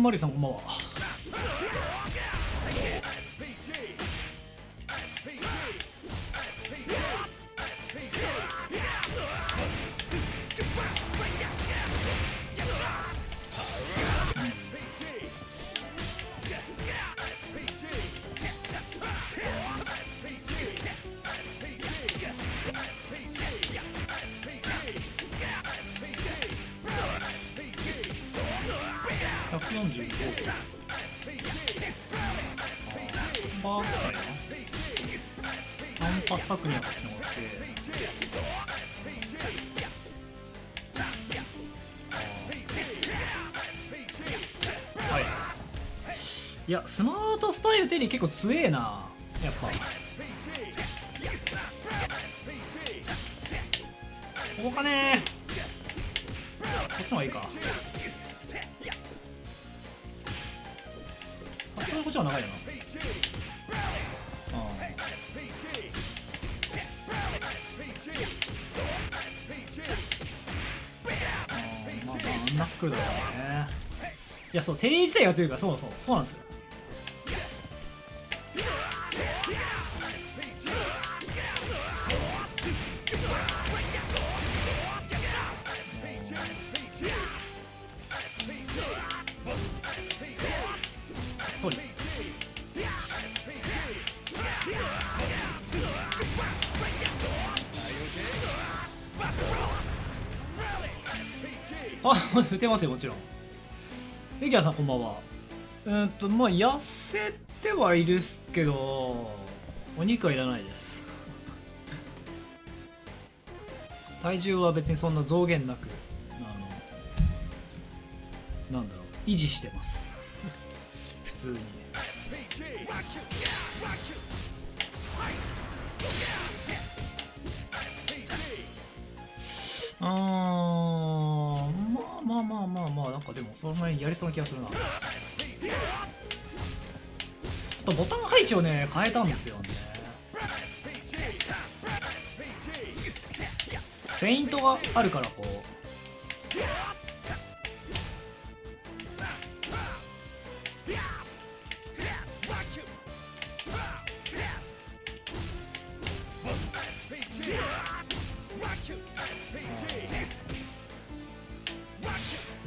マリさんこんばんは。145バーみたいな単発確認をしてもらって、はい。いやスマートスタイルテリー結構強えなやっぱ。ここかねこっちの方がいいか。さすがにこっちは長いよな。まあアンナックルだよね。いやそうテリー自体が強いからそうなんですよ。ソリ打てますよもちろん。レギュラーさんこんばんは。まあ痩せてはいるっすけどお肉はいらないです。体重は別にそんな増減なくなんだろう維持してます普通に。まあなんかでもその前にやりそうな気がするな。ちょっとボタン配置をね変えたんですよね。フェイントがあるからこう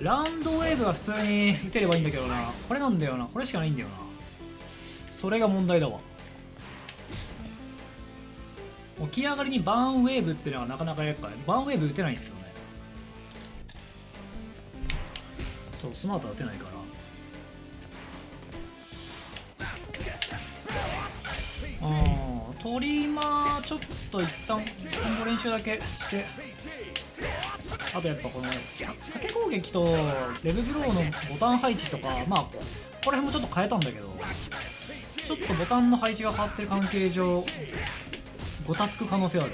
ランドウェーブは普通に打てればいいんだけどな。これなんだよな。これしかないんだよな。それが問題だわ。起き上がりにバーンウェーブっていうのはなかなかやっぱバーンウェーブ打てないんですよね。そうスマートは打てないから。トリマーちょっと一旦コンボ練習だけして、あとやっぱこの避け攻撃とレブブローのボタン配置とかまあここら辺もちょっと変えたんだけど、ちょっとボタンの配置が変わってる関係上ごたつく可能性ある。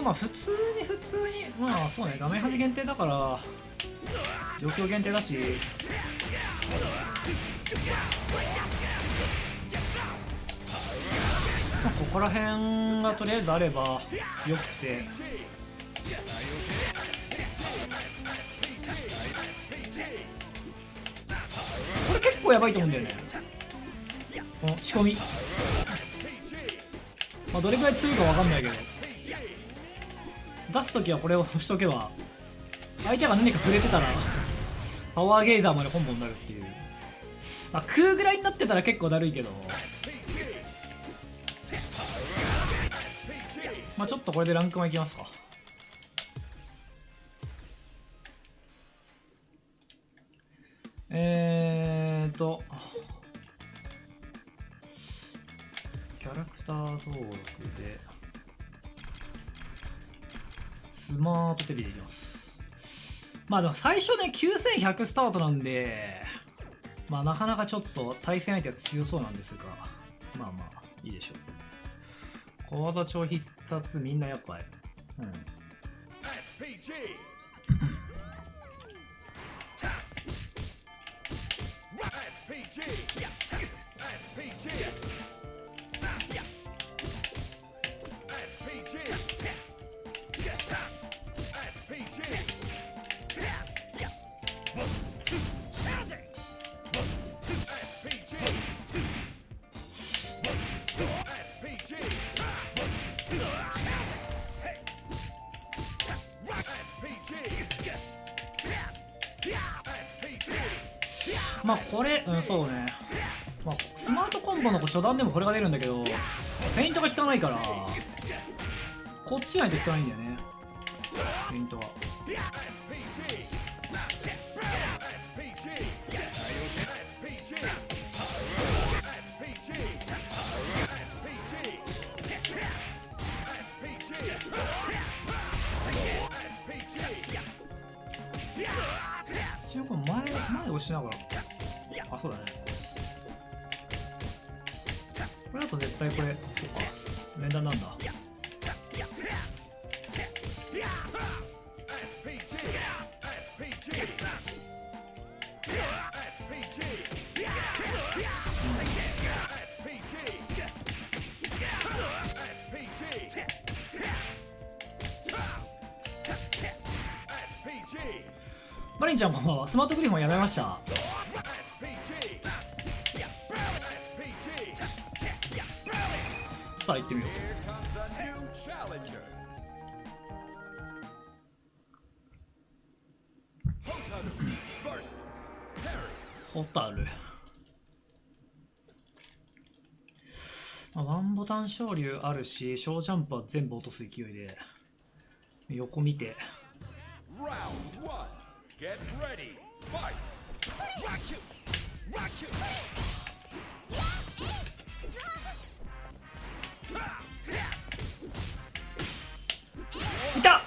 まあ普通にまあそうね画面端限定だから状況限定だし、まあ、ここら辺がとりあえずあればよくて、これ結構やばいと思うんだよねこの仕込み。まあどれくらい強いか分かんないけど出すときはこれを押しとけば相手が何か触れてたらパワーゲイザーまでコンボになるっていう。まあ食うぐらいになってたら結構だるいけど、まあちょっとこれでランクマいきますか。キャラクター登録でスマートテレビでいきます。まあでも最初ね9100スタートなんで、まあなかなかちょっと対戦相手は強そうなんですが、まあまあいいでしょう。小技超必殺みんなやっぱりまあこれ、そうね、まあ、スマートコンボの初段でもこれが出るんだけど、フェイントが効かないからこっちないと効かないんだよね、フェイントは。一応これ前押しながら、あ、そうだね、これだと絶対これ、そっか、連弾なんだ。マリンちゃんこんばんは。スマートグリフォンやめました。さあ行ってみよう。ホタル、まあ、ワンボタン昇竜あるし、小ジャンプは全部落とす勢いで横見て、いた。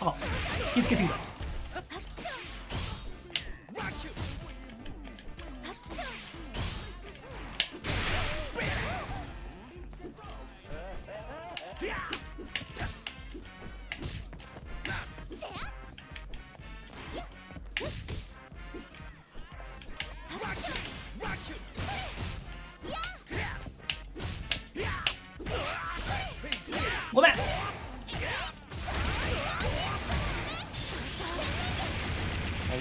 あ、引きつけすぎた。ごめん。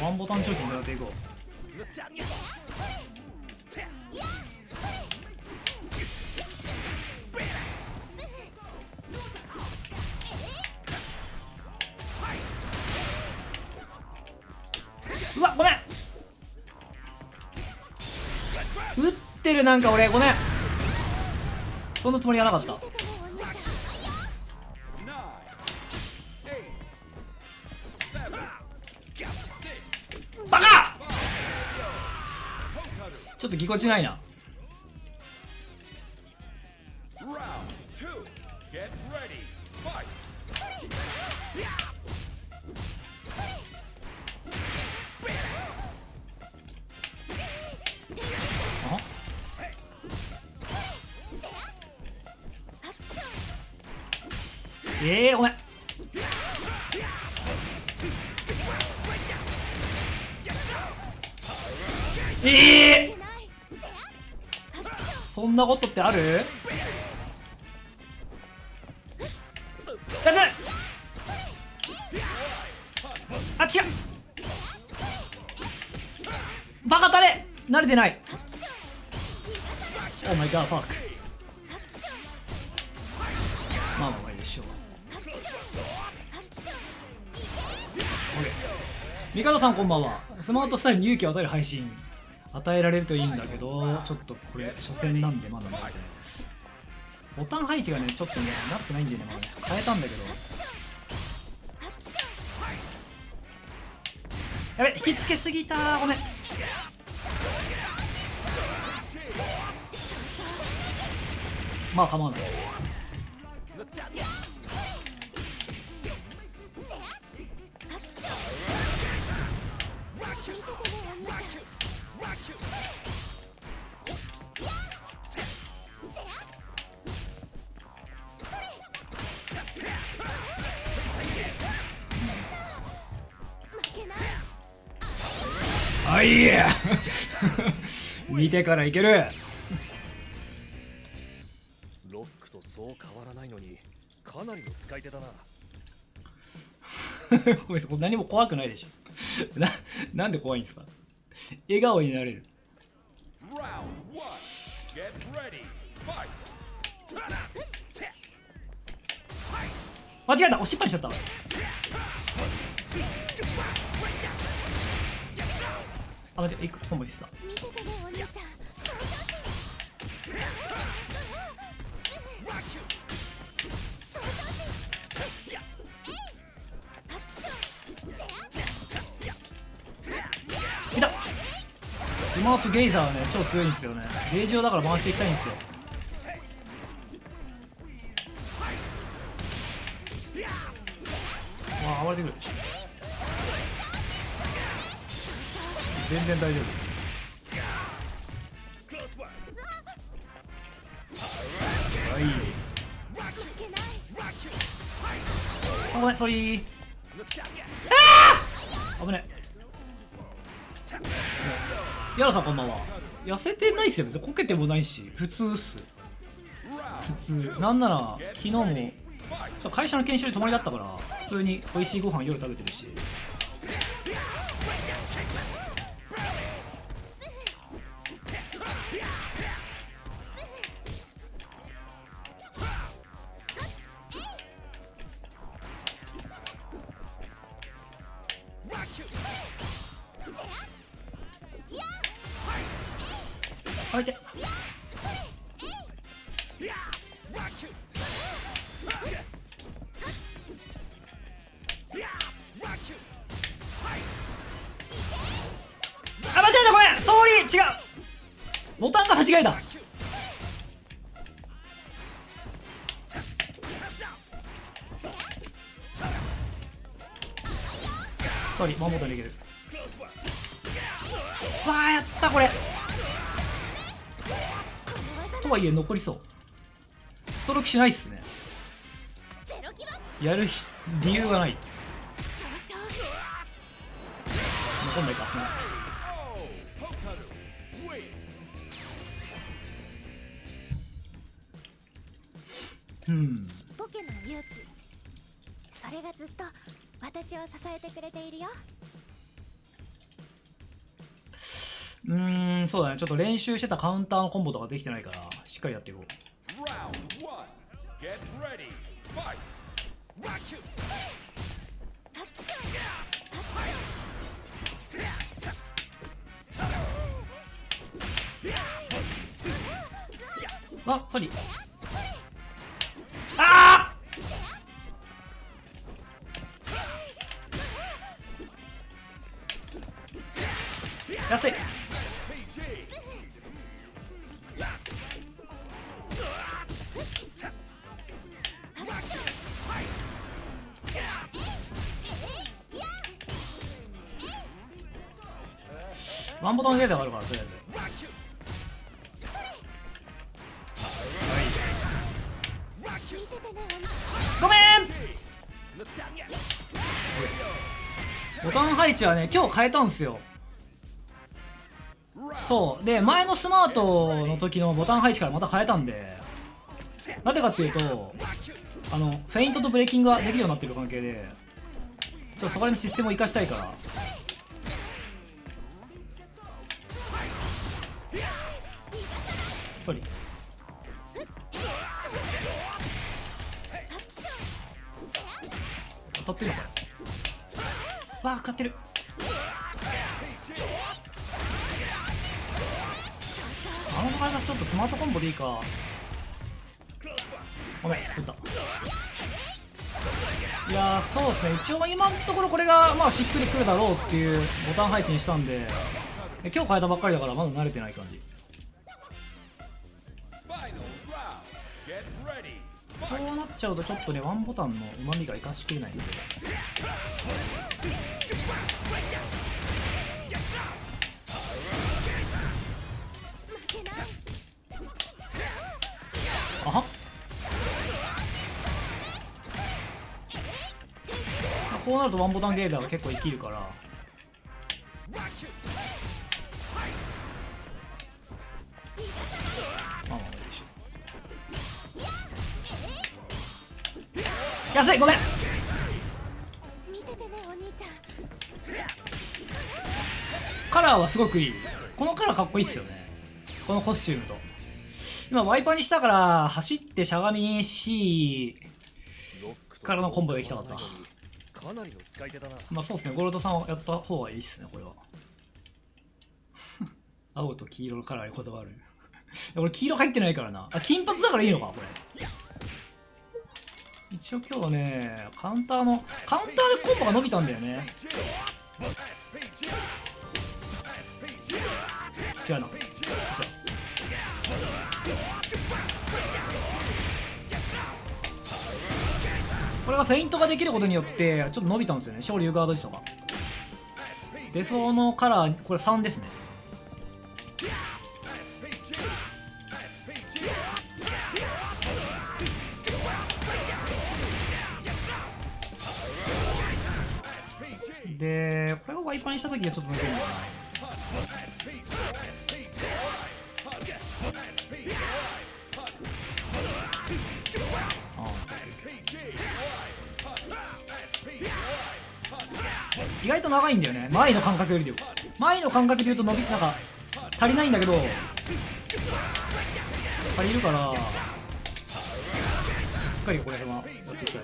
ワンボタン貯金狙っていこう。うわ、ごめん。打ってる、なんか俺ごめん、そんなつもりはなかった。バカ！ちょっとぎこちないな。ごめん。そんなことってある？やばい。あ、違う。バカタレ慣れてない。オーマイガーファック。まあまあいいでしょう。ミカドさんこんばんは。スマートスタイルに勇気を与える配信与えられるといいんだけど、ちょっとこれ初戦なんでまだ慣れてないです。ボタン配置がねちょっとねなってないんでね、まだね変えたんだけど、やべ、引きつけすぎた。ごめん。まあ構わない。あいや見てからいける。ロックとそう変わらないのにかなりの使い手だな。これ何も怖くないでしょ。なんで怖いんですか。笑顔になれる。間違えた、失敗しちゃった。あ、待って、1個コンボでした。見ててねお姉ちゃん。いた。スマートゲイザーはね超強いんですよね。ゲージをだから回していきたいんですよ。わあ暴れてくる。全然大丈夫。はい。あ、ごめん、ソリー。あー危ね。ヤラさんこんばんは。痩せてないっすよ。別にこけてもないし普通っす。普通。なんなら昨日も会社の研修で泊まりだったから普通に美味しいご飯夜食べてるし。あいて。あ、間違えた、ごめん、ソーリー、違う、ボタンが間違えた。ソーリー、ワンボタンでいける。わあ、やったこれ。とはいえ残りそう。ストロークしないっすね。やる理由がない。残んないか。うん。ちっぽけな勇気、それがずっと私を支えてくれているよ。そうだね。ちょっと練習してたカウンターのコンボとかできてないからしっかりやっていこう。あ、ソリー。あー安い。ワンボタンゲーターがあるからとりあえず。ごめん。ボタン配置はね今日変えたんですよ。そうで、前のスマートの時のボタン配置からまた変えたんで、なぜかっていうとフェイントとブレーキングができるようになってる関係で、ちょっとそこら辺のシステムを生かしたいから。ソリ当たってるのかよ。わあかかってる。あの場合はちょっとスマートコンボでいいか。ごめん、打った。いやーそうですね、一応今のところこれがまあしっくりくるだろうっていうボタン配置にしたんで、今日変えたばっかりだからまだ慣れてない感じ。こうなっちゃうとちょっとねワンボタンのうまみが生かしきれないので、こうなるとワンボタンゲーザーが結構生きるから、まあまあいいでしょ。安い、ごめん。見ててねお兄ちゃん。カラーはすごくいい。このカラーかっこいいっすよね、このコスチュームと。今ワイパーにしたから走ってしゃがみ C からのコンボできたかった。かなりの使い手だな。まあそうですね、ゴールドさんをやった方がいいっすね、これは。青と黄色のカラーにこだわる。俺黄色入ってないからな。あ、金髪だからいいのか、これ。一応今日はね、カウンターでコンボが伸びたんだよね。違うな。これがフェイントができることによってちょっと伸びたんですよね、昇竜ガード時とか。デフォのカラー、これ3ですね。で、これをワイパーにしたときはちょっとむずいんだよな。意外と長いんだよね、前の感覚よりで。前の感覚で言うとなんか足りないんだけど、足りるからしっかりこれはやっていきたい。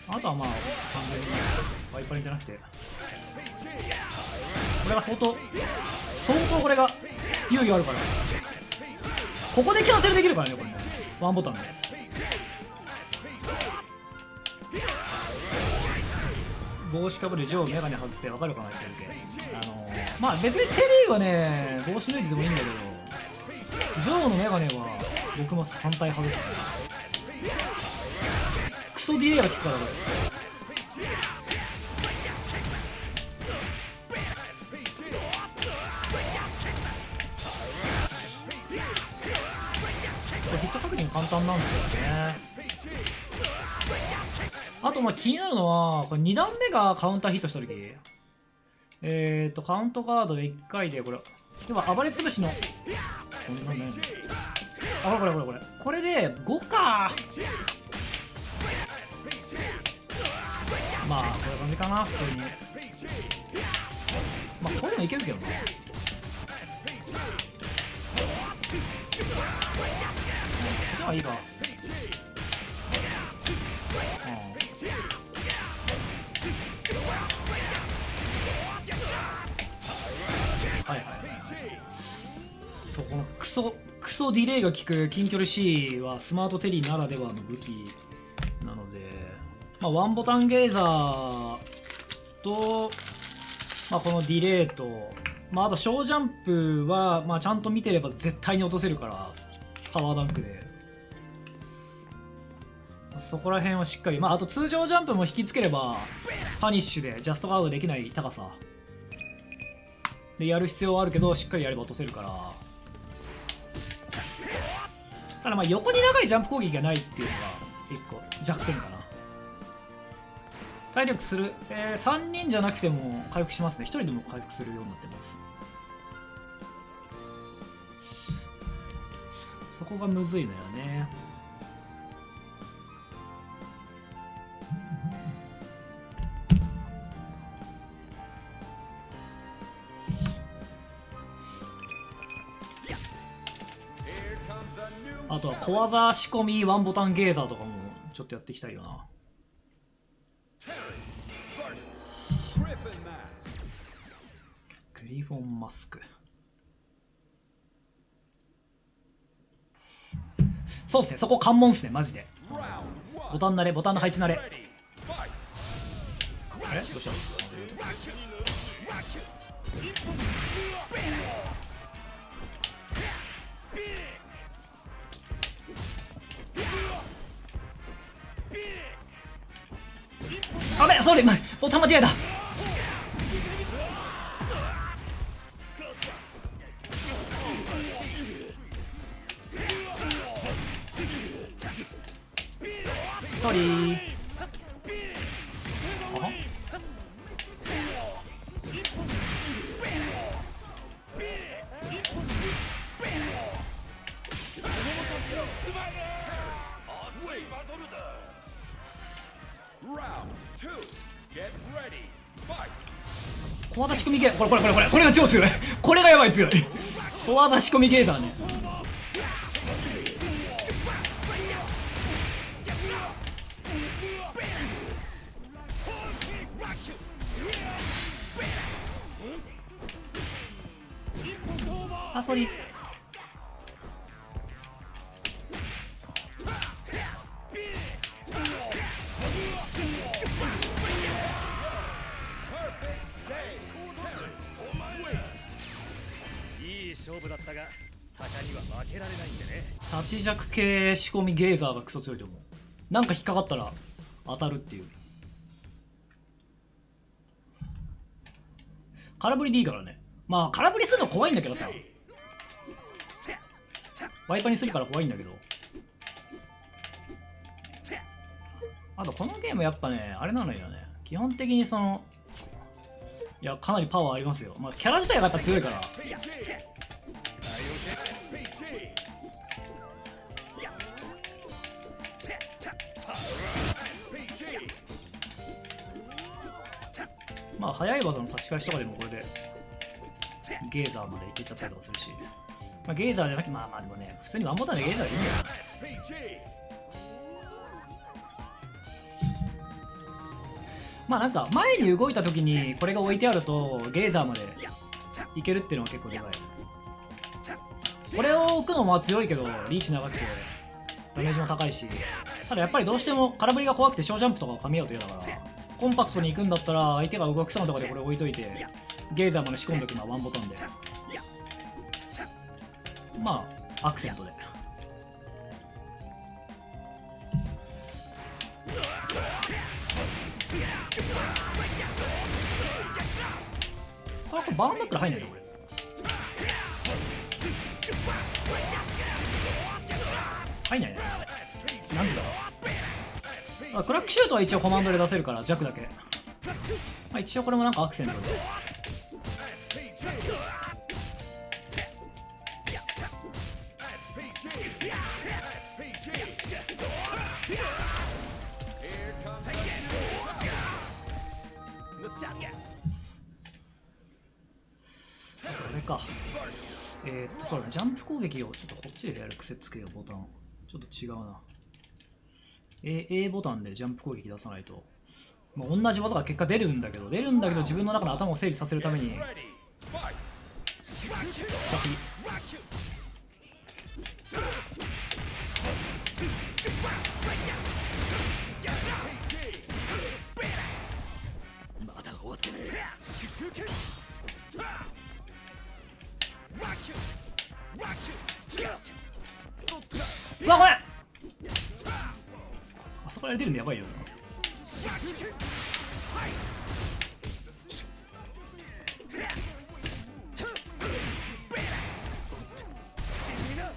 あとはまあ完全にワイパリンじゃなくて、これが相当これが遊戯あるから、ここでキャンセルできるからね、これね、ワンボタンで。帽子かぶるジョー、メガネ外して分かるかな、してるけ。まあ別にテリーはね帽子脱いでてもいいんだけど、ジョーのメガネは僕も反対派ですね。クソディレイが効くからこれ。ヒット確認簡単なんですよね。あとまあ気になるのは、これ2段目がカウンターヒットしたとき、カウントカードで1回でこれ、要は暴れ潰しの、これで5か。まあこういう感じかな、普通に。まあこれでもいけるけどね。じゃあいいか。はいはいはい。そこのクソディレイが効く近距離 C はスマートテリーならではの武器なので、まあワンボタンゲーザーと、まあこのディレイと、まああと小ジャンプはまあちゃんと見てれば絶対に落とせるから、パワーダンクで。そこら辺をしっかり、まああと通常ジャンプも引きつければパニッシュでジャストガードできない高さでやる必要はあるけど、しっかりやれば落とせるから。ただまあ横に長いジャンプ攻撃がないっていうのが1個弱点かな。体力する、3人じゃなくても回復しますね。1人でも回復するようになってます。そこがむずいのよね。あとは小技仕込みワンボタンゲーザーとかもちょっとやっていきたいよな。グリフォンマスク、そうっすね、そこ関門っすねマジで。ボタンの配置慣れ。あれどうしたの。あべ、それボタン間違えた。ソリー。あは小技仕込みゲー、これが超強いこれがやばい強い小技仕込みゲーだね。あ、ソリいい勝負だったがタカには負けられないんでね。立ち弱系仕込みゲーザーがクソ強いと思う。なんか引っかかったら当たるっていう。空振りでいいからね。まあ空振りするの怖いんだけどさ、ワイパーにするから怖いんだけど。あとこのゲームやっぱねあれなのよね、基本的にそのいやかなりパワーありますよ。まあキャラ自体がやっぱ強いから。まあ速い技の差し返しとかでもこれでゲーザーまでいけちゃったりとかするし、まあ、ゲーザーじゃなきゃまあでもね普通にワンボタンでゲーザーでいいんだよな。まあなんか前に動いた時にこれが置いてあるとゲーザーまでいけるっていうのは結構でかい。これを置くのも強いけどリーチ長くてダメージも高いし、ただやっぱりどうしても空振りが怖くて小ジャンプとかを噛み合うと嫌だから、コンパクトに行くんだったら相手が動きそうなところでこれ置いといてゲーザーまで仕込んでおくのはワンボタンで、まあアクセントで。これバーンダックル入んないよこれ。入んないね。なんでだろう。クラックシュートは一応コマンドで出せるから弱だけ。まあ一応これもなんかアクセントで。これか。そうだね、ジャンプ攻撃をちょっとこっちでやる癖つけよう。ボタンちょっと違うな。A ボタンでジャンプ攻撃出さないと、まあ、同じ技が結果出るんだけど自分の中の頭を整理させるためにまだ終わってねえ。うわごめん、あそこから出るんでやばいよな。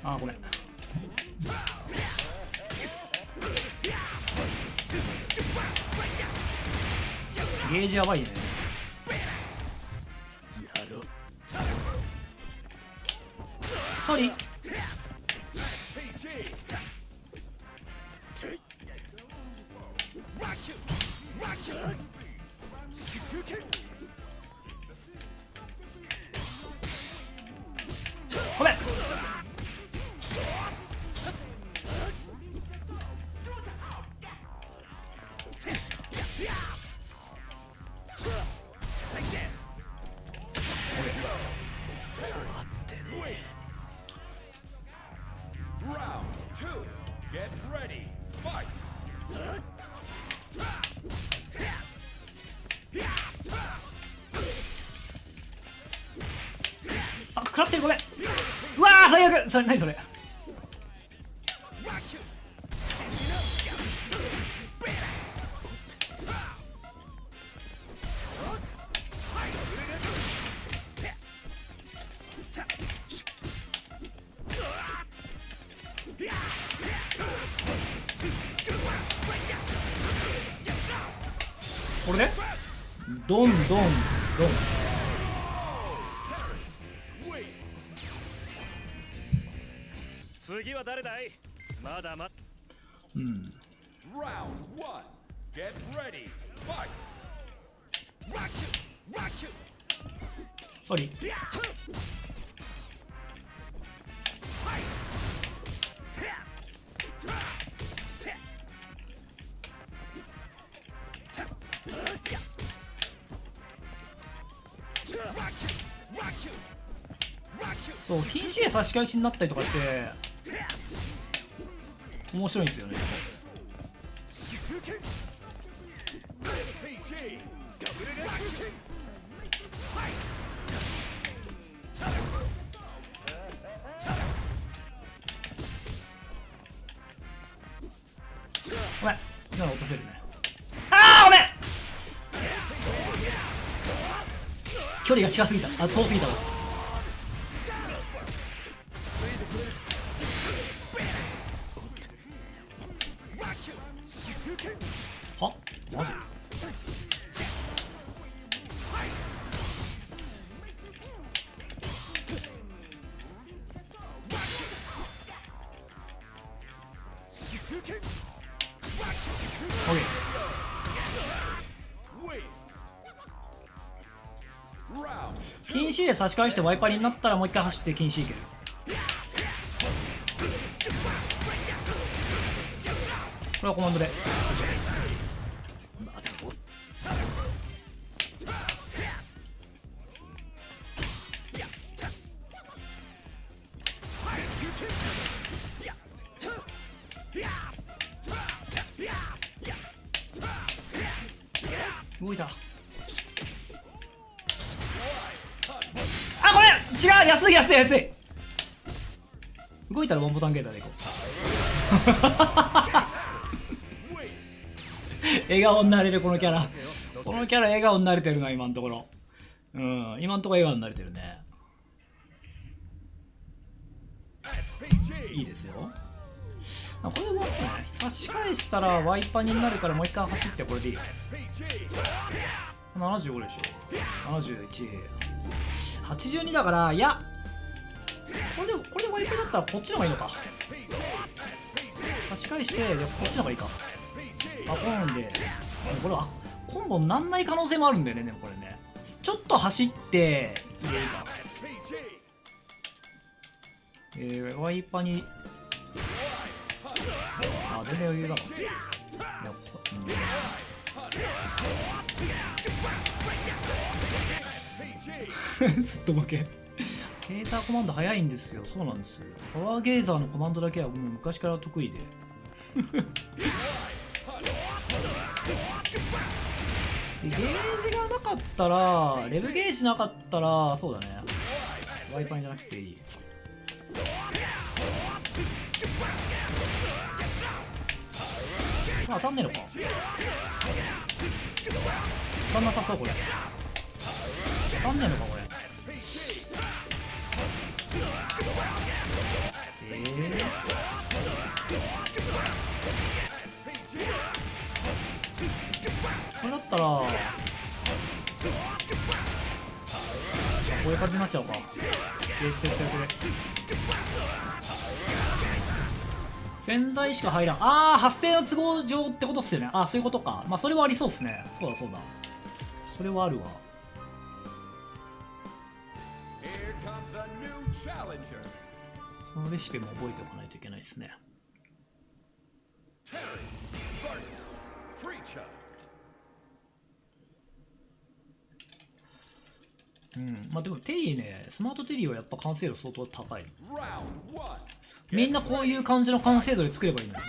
あーごめん。ゲージやばいね。ソリー。ごめん。あ、食らってる、ごめん。うわー最悪。それ何それ。これでどんどんどん。次は誰だい。まだまうん。 Round one. Get ready. Fight. ソリ。そう、禁止で差し返しになったりとかして面白いんですよね。 PG. ごめん、今の落とせるね。ああ、ごめん。距離が近すぎた。あ、遠すぎたわ。はマジ。オッケー。 Round 禁止で差し返してワイパリになったらもう一回走って禁止いける。これはコマンドで。動いた。あ、これ違う。安い安い安い。動いたらワンボタンゲーターでいこう。笑顔になれるこのキャラ。このキャラ笑顔になれてるな今のところ。うん、今のところ笑顔になれてるね。いいですよ。これはね、差し返したらワイパになるからもう一回走ってこれでいいよ。75でしょ。71。82だから、いやこれでワイパだったらこっちの方がいいのか。差し返して、こっちの方がいいか。あ、コンで、これはコンボになんない可能性もあるんだよね。でもこれね、ちょっと走っていいか。ワイパに、あ、全然余裕だな。いや、すっとぼけ。ゲーターコマンド早いんですよ。そうなんです。パワーゲーザーのコマンドだけはもう昔から得意で。ゲージがなかったら、レブゲージなかったら、そうだね。ワイパンじゃなくていい。当たんねえのか。当たんなさそうこれ。当たんねえのかこれ。これだったらこういう感じになっちゃうか。洗剤しか入らん。ああ、発生の都合上ってことっすよね。ああ、そういうことか。まあそれはありそうっすね。そうだそうだ、それはあるわ。 Here comes a new challenger. そのレシピも覚えておかないといけないですね。 Terry versus Preacher. うん、まあでもテリーね、スマートテリーはやっぱ完成度相当高い。 Round one. みんなこういう感じの完成度で作ればいいのに。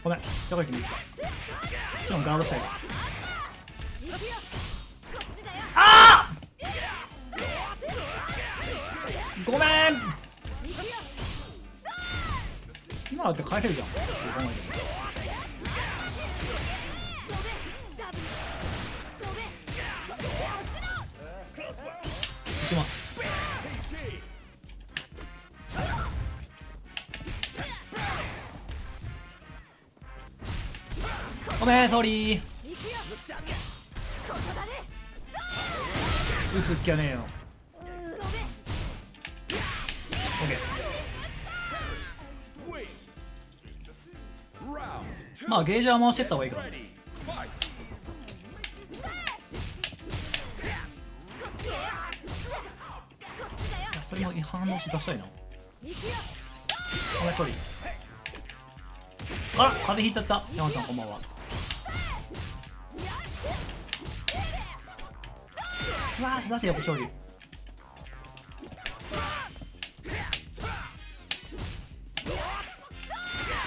ごめん、高い気ミスった。もちろんガードしたいから。あー、ごめん。今だって返せるじゃん。どう考えても。ちます。ごめんソーリー。打つっきゃねえよ。オッケー。まあゲージは回してった方がいいから。い Ready, fight. やそれも違反応して出したいな。ごめんソーリー。あら風邪ひいちゃった。山田さんこんばんは。うわー出せよ勝利。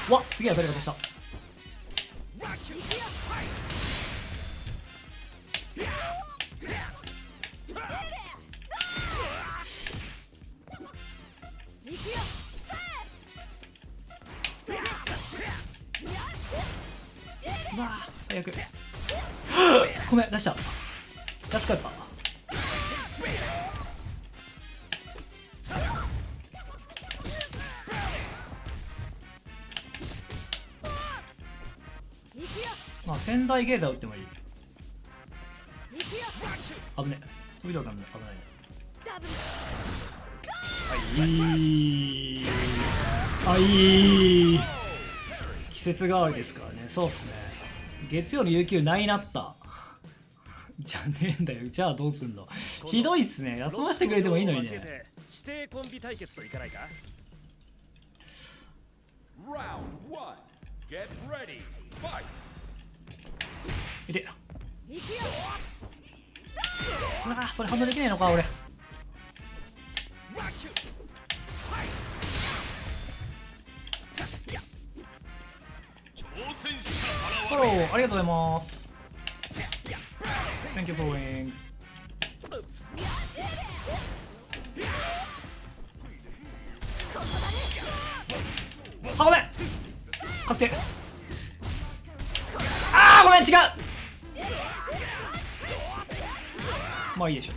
わっすげえ当たり方した。うわー最悪。ごめん出した。助かった。まあ潜在ゲーザー打ってもいい。危ね飛び道具危ない。季節変わりですからね。そうっすね。月曜の有給ないなったじゃねえんだよ。じゃあどうすんの。ひどいっすね。休ませてくれてもいいのにね。指定コンビ対決といかないか。 Round one. Get ready, fight. いて。うわそれ反応できないのか俺。フォローありがとうございます。 Thank you for following。 あごめん確定。あーごめん違う。まあいいでしょ。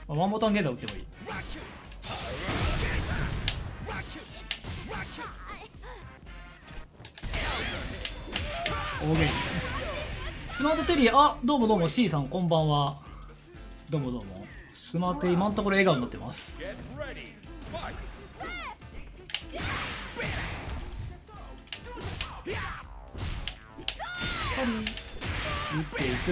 ワンボタンゲーザー打ってもいい。オーケー。スマートテリー、あどうもどうも C さんこんばんは。どうもどうも。スマート今のところ笑顔になってます。 Get ready, fight. 打っていく。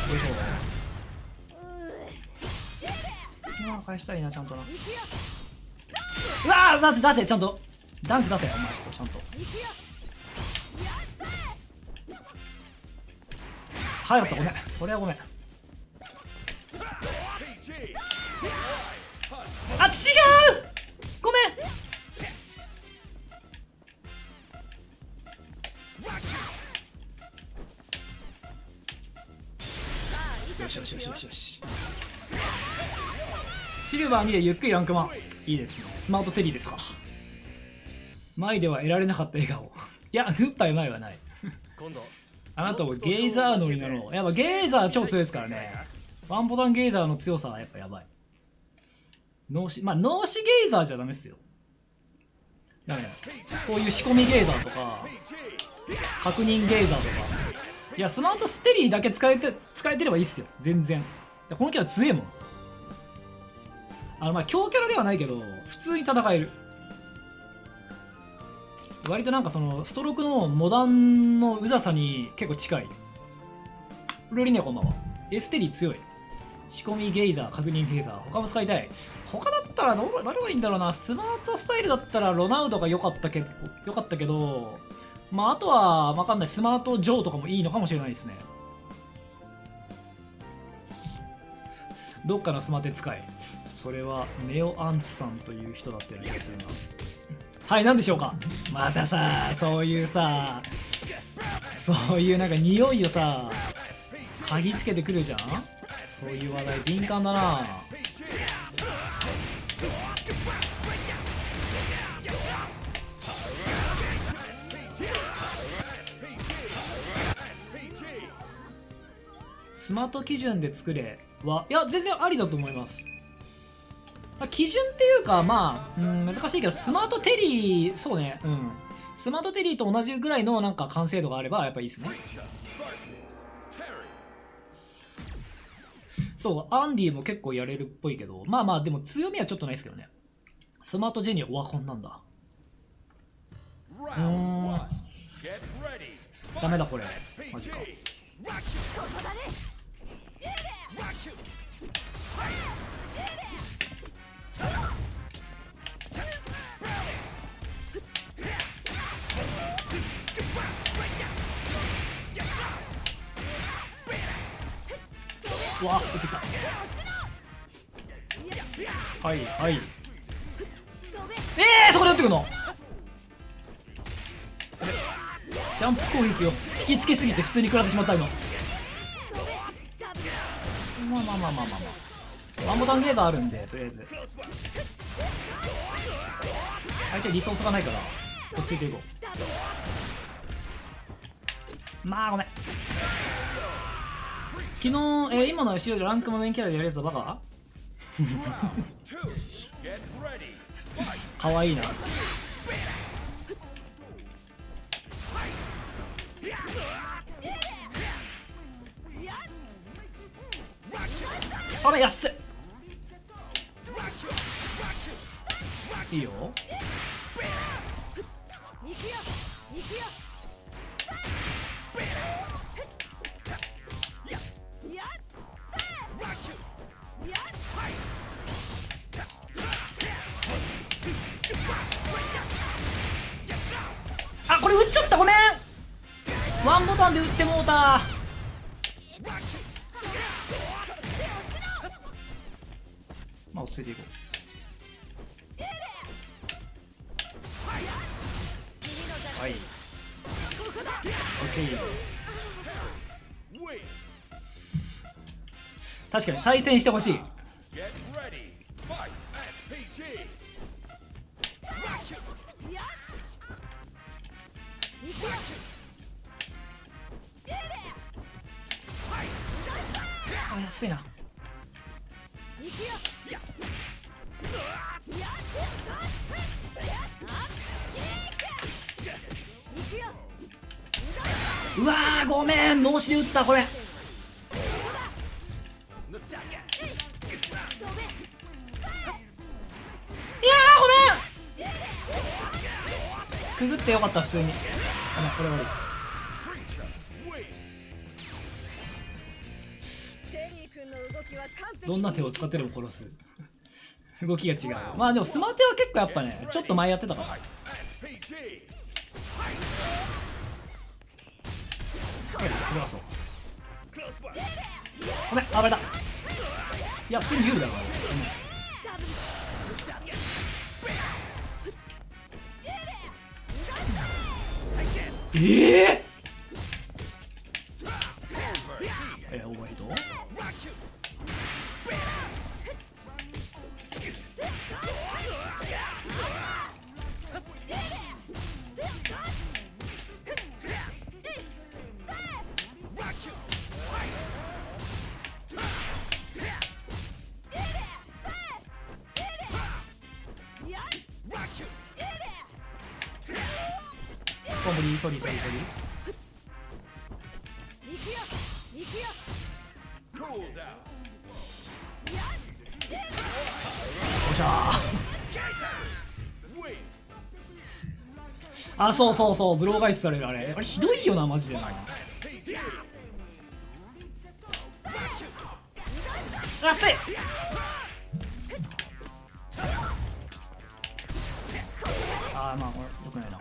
よいしょ。今返したいなちゃんとな。うわー出せちゃんとダンク出せお前ちゃんと。早かったごめんそれはごめん。あ違うごめん。よしよしよしよしよし。シルバー2でゆっくりランクマンいいですね。スマートテリーですか。前では得られなかった笑顔。いやグッバイ前はない。今度あなたもゲイザー乗りなの。やっぱゲイザー超強いですからね。ワンボタンゲイザーの強さはやっぱやばい。脳死ゲイザーじゃダメっすよ。ダメだ。こういう仕込みゲイザーとか確認ゲイザーとか。いやスマートステリーだけ使えてればいいっすよ全然。このキャラ強えもん。まあ強キャラではないけど普通に戦える。割となんかそのストロークのモダンのうざさに結構近い。ロリネこんばんは。エステリー強い。仕込みゲイザー確認ゲイザー他も使いたい。他だったら誰がいいんだろうな。スマートスタイルだったらロナウドが良かったけどまああとは分かんない。スマートジョーとかもいいのかもしれないですね。どっかのスマテ使い。それはネオアンチさんという人だったような気がするな。はい何でしょうか。またさそういうさそういうなんか匂いをさ嗅ぎつけてくるじゃん。そういう話題敏感だな。スマート基準で作れはいや全然ありだと思います。まあ基準っていうかまあ難しいけど、スマートテリーそうねスマートテリーと同じぐらいのなんか完成度があればやっぱいいですね。そうアンディも結構やれるっぽいけど、まあまあでも強みはちょっとないですけどね。スマートジェニアはこんなんだ。ダメだこれマジか。うわ打ってきた。はいはいそこで打ってくるの。ジャンプ攻撃を引きつけすぎて普通に食らってしまった今。まあまあまあまあまあまあワンボタンゲーザーあるんでとりあえず相手リソースがないから落ち着いていこう。まあごめん昨日、今の後ろでランクもメインキャラでやるやつはバカかわいいな。あれ安いいいよ。あこれ打っちゃったごめん。ワンボタンで打ってもうた。まあ落ち着いていこう。はい OK。 確かに再戦してほしい。あ安いな。うわーごめん脳死で打ったこれ。いやーごめんくぐってよかった普通に。あこれ悪い。どんな手を使ってでも殺す動きが違う。まあでもスマテは結構やっぱねちょっと前やってたから。はいそれはそうごめん暴れた。いや普通に有利だからね、オーバーヒートコンボリーソリーソリーソリー。おっしゃーあそうそうそうブロー返しされるあれひどいよなマジでな。安い。あーまあこれよくないな。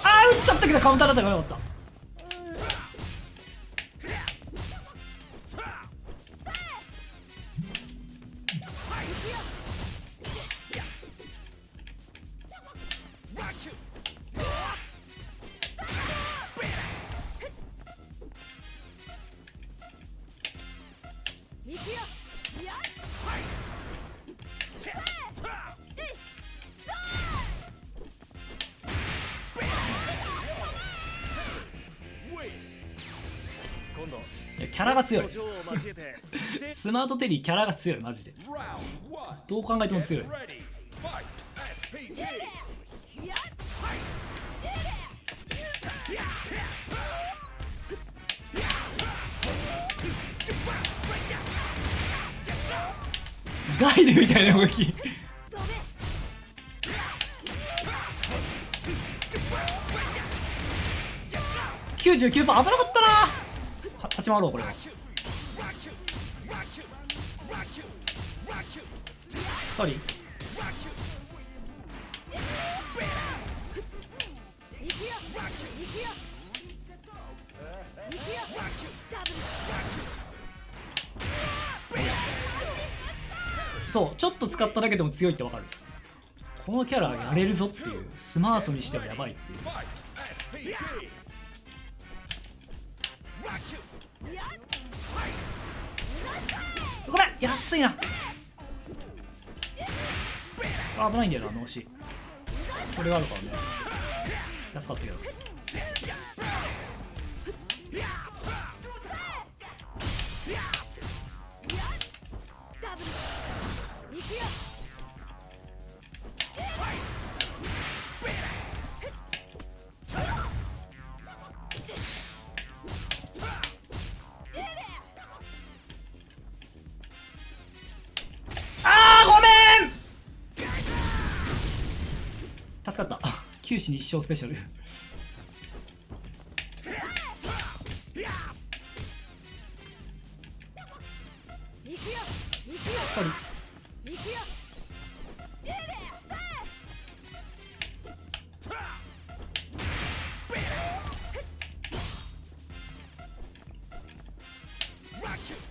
あー打っちゃったけどカウンターだったからよかった。キャラが強い。ジョーを交えてしてスマートテリーキャラが強いマジで。 Round 1. どう考えても強い。 Get ready. Fight. SPG. ガイルみたいな動き。99%危なかったな。立ち回ろうこれは。ソリー。そうちょっと使っただけでも強いってわかる。このキャラやれるぞっていう、スマートにしてはやばいっていう。 Fight. SPG. ごめん安いな。あ危ないんだよな脳死。これがあるからね安かったけど。あーごめん助かった。九死に一生スペシャル。ソリー。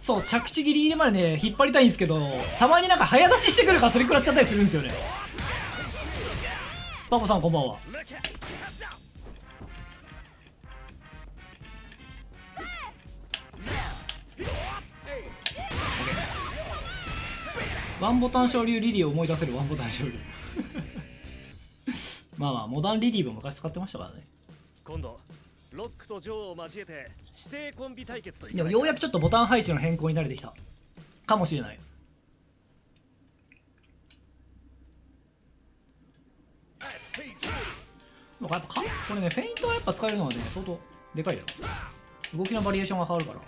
そう着地ギリギリまでね引っ張りたいんですけど、たまになんか早出ししてくるからそれ食らっちゃったりするんですよね。スパコさんこんばんは。ワンボタン昇竜リリーを思い出せるワンボタン昇竜。まあまあモダンリリーも昔使ってましたからね。今度ロックとジョーを交えて指定コンビ対決といでもようやくちょっとボタン配置の変更に慣れてきたかもしれない。なんかやっぱこれねフェイントはやっぱ使えるのはね相当でかいよ。動きのバリエーションが変わるから。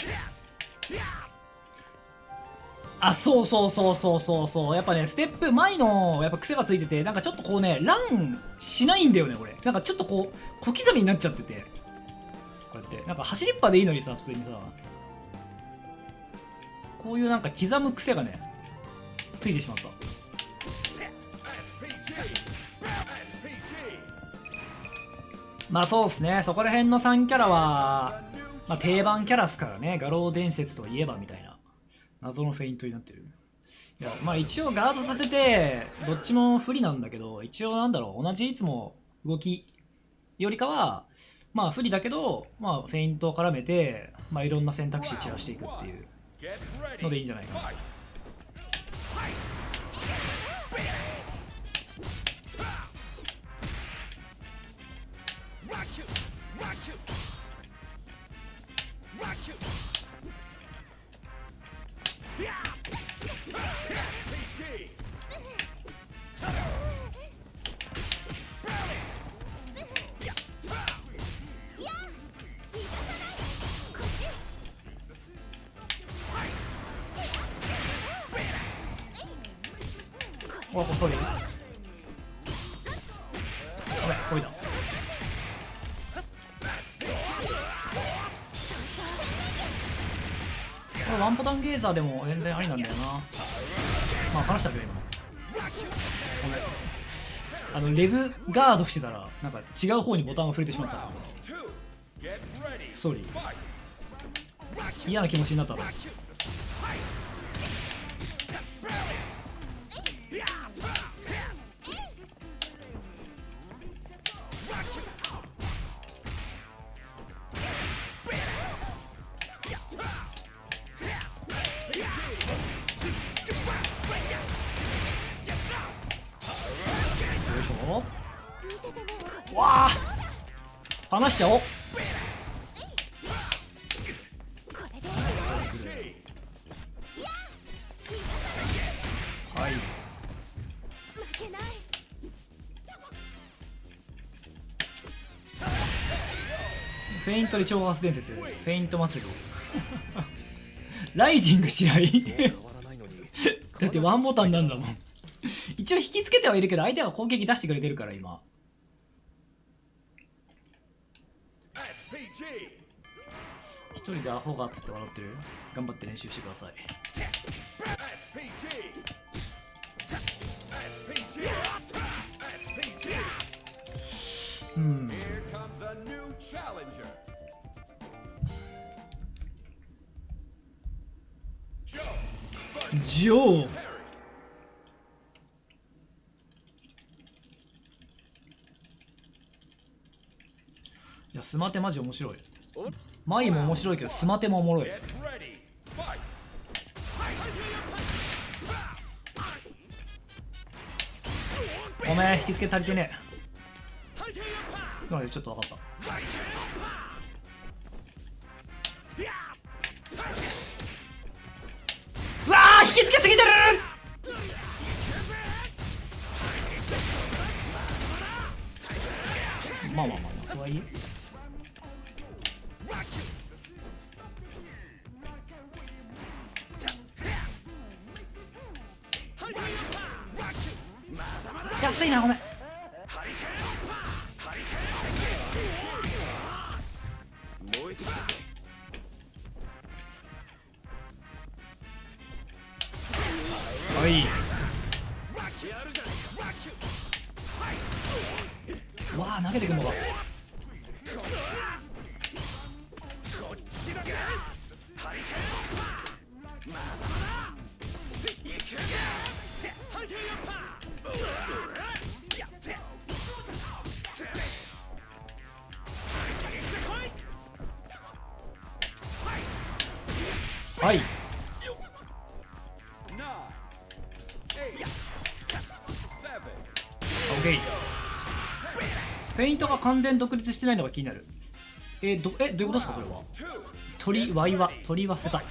あそうそうそうそうそうそう、やっぱねステップ前のやっぱ癖がついてて、なんかちょっとこうねランしないんだよねこれ。なんかちょっとこう小刻みになっちゃってて、こうやってなんか走りっぱでいいのにさ普通にさ、こういうなんか刻む癖がねついてしまった。まあそうですね、そこら辺の3キャラは、まあ、定番キャラっすからね。画廊伝説といえばみたいな謎のフェイントになってる。いやまあ一応ガードさせてどっちも不利なんだけど、一応なんだろう、同じいつも動きよりかはまあ不利だけど、まあフェイントを絡めて、まあいろんな選択肢散らしていくっていうのでいいんじゃないかな。お遅い。ごめんこいだ。これワンボタンゲーザーでも全然ありなんだよな。まあ話したけど今ごめん、レブガードしてたらなんか違う方にボタンが触れてしまった。ソーリー、嫌な気持ちになったろ。わあ離しちゃおう。フェイントで超発伝説、フェイント祭りライジングしない変わらないのにだってワンボタンなんだもん一応引きつけてはいるけど相手が攻撃出してくれてるから今。 SPG. 一人でアホがっつって笑ってる。頑張って練習してください。 SPG. SPG. SPG. うん Here comes a new challenger. Joe. ジョー Perry. いやスマテマジ面白い。マイも面白いけどスマテもおもろい。 Get ready. Fight. ごめん引きつけ足りてねえ。今のでちょっと分かった。うわー引きつけすぎてる。まあまあまあまあとはいえ安いなごめん。はい。わあ投げてくんのか。はい。 9. 8. 7. オッケー。フェイントが完全独立してないのが気になる。どういうことですかそれは。 2. 鳥ワイは鳥は捨てた。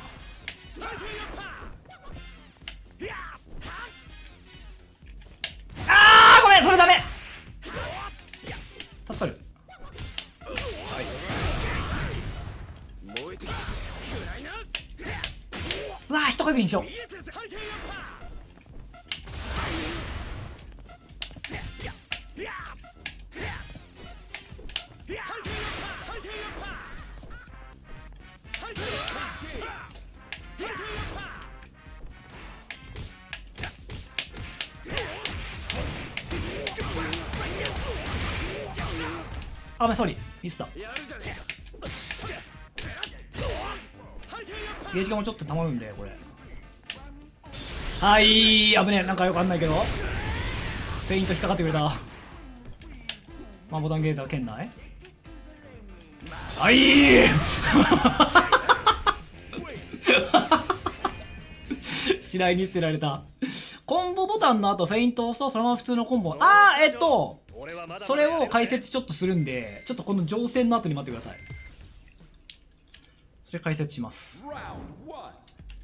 あーごめんそれダメ。助かる。うわー一限りにしよう。あごめんソーリーミスった。ゲージがもうちょっと溜まるんでこれ。はい危ねえなんかよくあんないけどフェイント引っかかってくれた。まあボタンゲーザー圏内。はい白井に捨てられた。コンボボタンの後フェイントを押すとそのまま普通のコンボ。俺はまだまだそれを解説ちょっとするんでちょっとこの乗船の後に待ってください。それ解説します。 Round 1.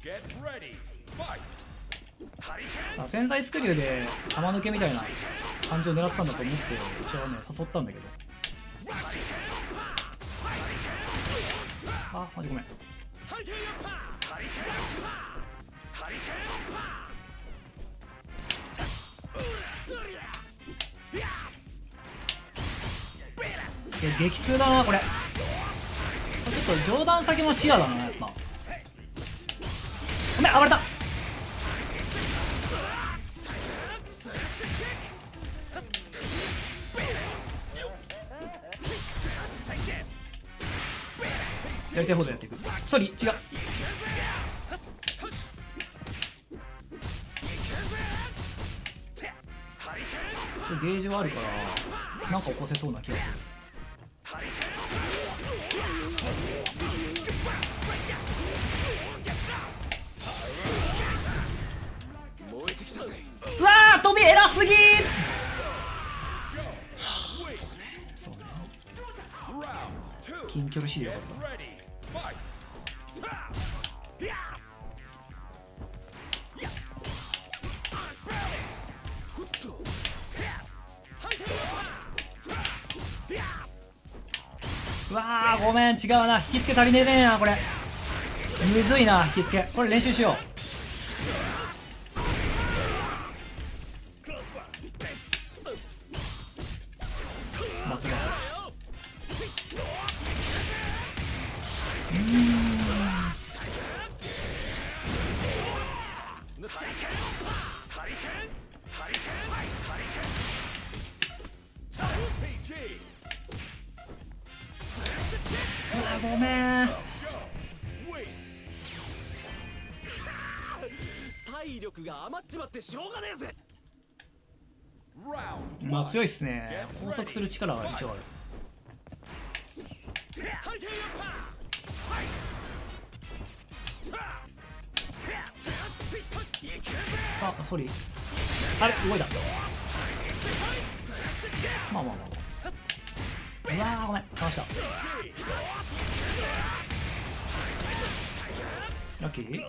Get ready. Fight. 潜在スクリューで玉抜けみたいな感じを狙ってたんだと思って一応ね誘ったんだけど。あマジごめん。激痛だなこれ。ちょっと上段先も視野だなやっぱ。ごめん暴れた。やりたいほどやっていく。ソリ違う。ゲージはあるからなんか起こせそうな気がする。うわー飛び偉すぎー。そうね Round 2. 近距離 C でよかった。 Ready. Fight. ううわーごめん違うな、引き付け足りねえなこれ。むずいな引き付け、これ練習しよう。まずまずごめん。体力が余っちまってしょうがねえぜ。まあ強いっすね。拘束する力が一応ある。あ、ソリあれ動いた。まあまあまあ、うわーごめんかわした。ラッキー。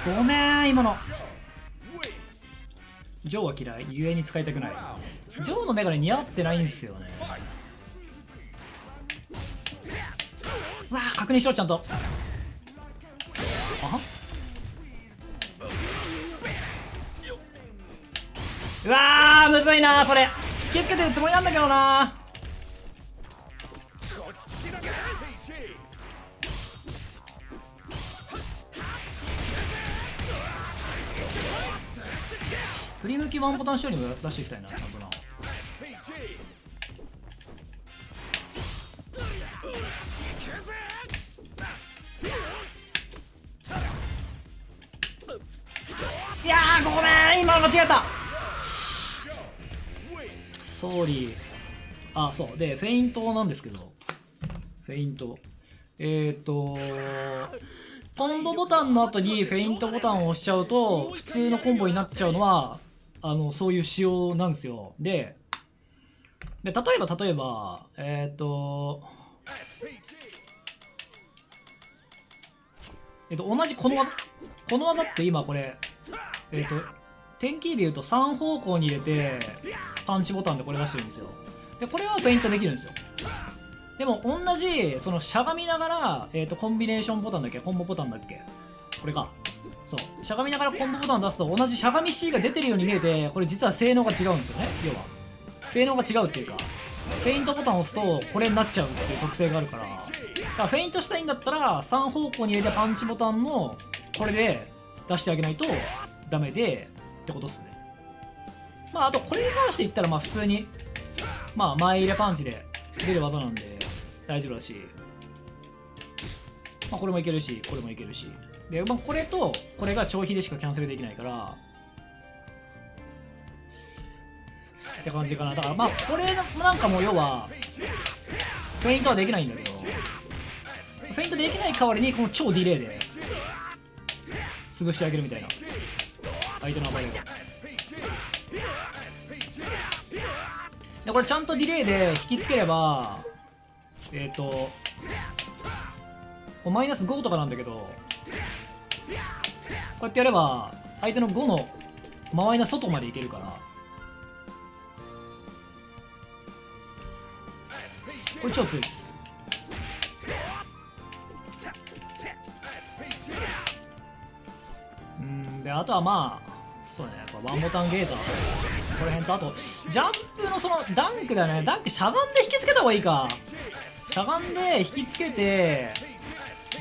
ごめん今の。ジョーは嫌い、ゆえに使いたくない。ジョーのメガネ似合ってないんですよね。うわー確認しろちゃんと。あうわーむずいなそれ。引きつけてるつもりなんだけどな。振り向きワンボタン処理も出していきたいなちゃんとな。いやーごめん今の間違えた。ソーリー。あそうでフェイントなんですけど、フェイントコンボボタンの後にフェイントボタンを押しちゃうと普通のコンボになっちゃうのはそういう仕様なんですよ。で例えば同じこの技って今これ点キーでいうと3方向に入れてパンチボタンでこれ出してるんですよ。でこれはフェイントできるんですよ。でも同じそのしゃがみながら、コンビネーションボタンだっけ、コンボボタンだっけ、これか。そうしゃがみながらコンボボタン出すと同じしゃがみ C が出てるように見えて、これ実は性能が違うんですよね。要は性能が違うっていうか、フェイントボタンを押すとこれになっちゃうっていう特性があるから、だからフェイントしたいんだったら3方向に入れてパンチボタンのこれで出してあげないとダメでってことっすね。まああとこれに関して言ったらまあ普通にまあ前入れパンチで出る技なんで大丈夫だし、まあ、これもいけるしこれもいけるしで、まあ、これとこれが長飛でしかキャンセルできないからって感じかな。だからまあこれなんかも要はフェイントはできないんだけど、フェイントできない代わりにこの超ディレイで潰してあげるみたいな、相手の暴れを。でこれちゃんとディレイで引きつければマイナス5とかなんだけど、こうやってやれば相手の5の周りの外までいけるから、これ超強いです。であとはまあそうね、やっぱワンボタンゲーターこの辺と、あとジャンプのそのダンクだよね。ダンクしゃがんで引きつけた方がいいか。しゃがんで引きつけて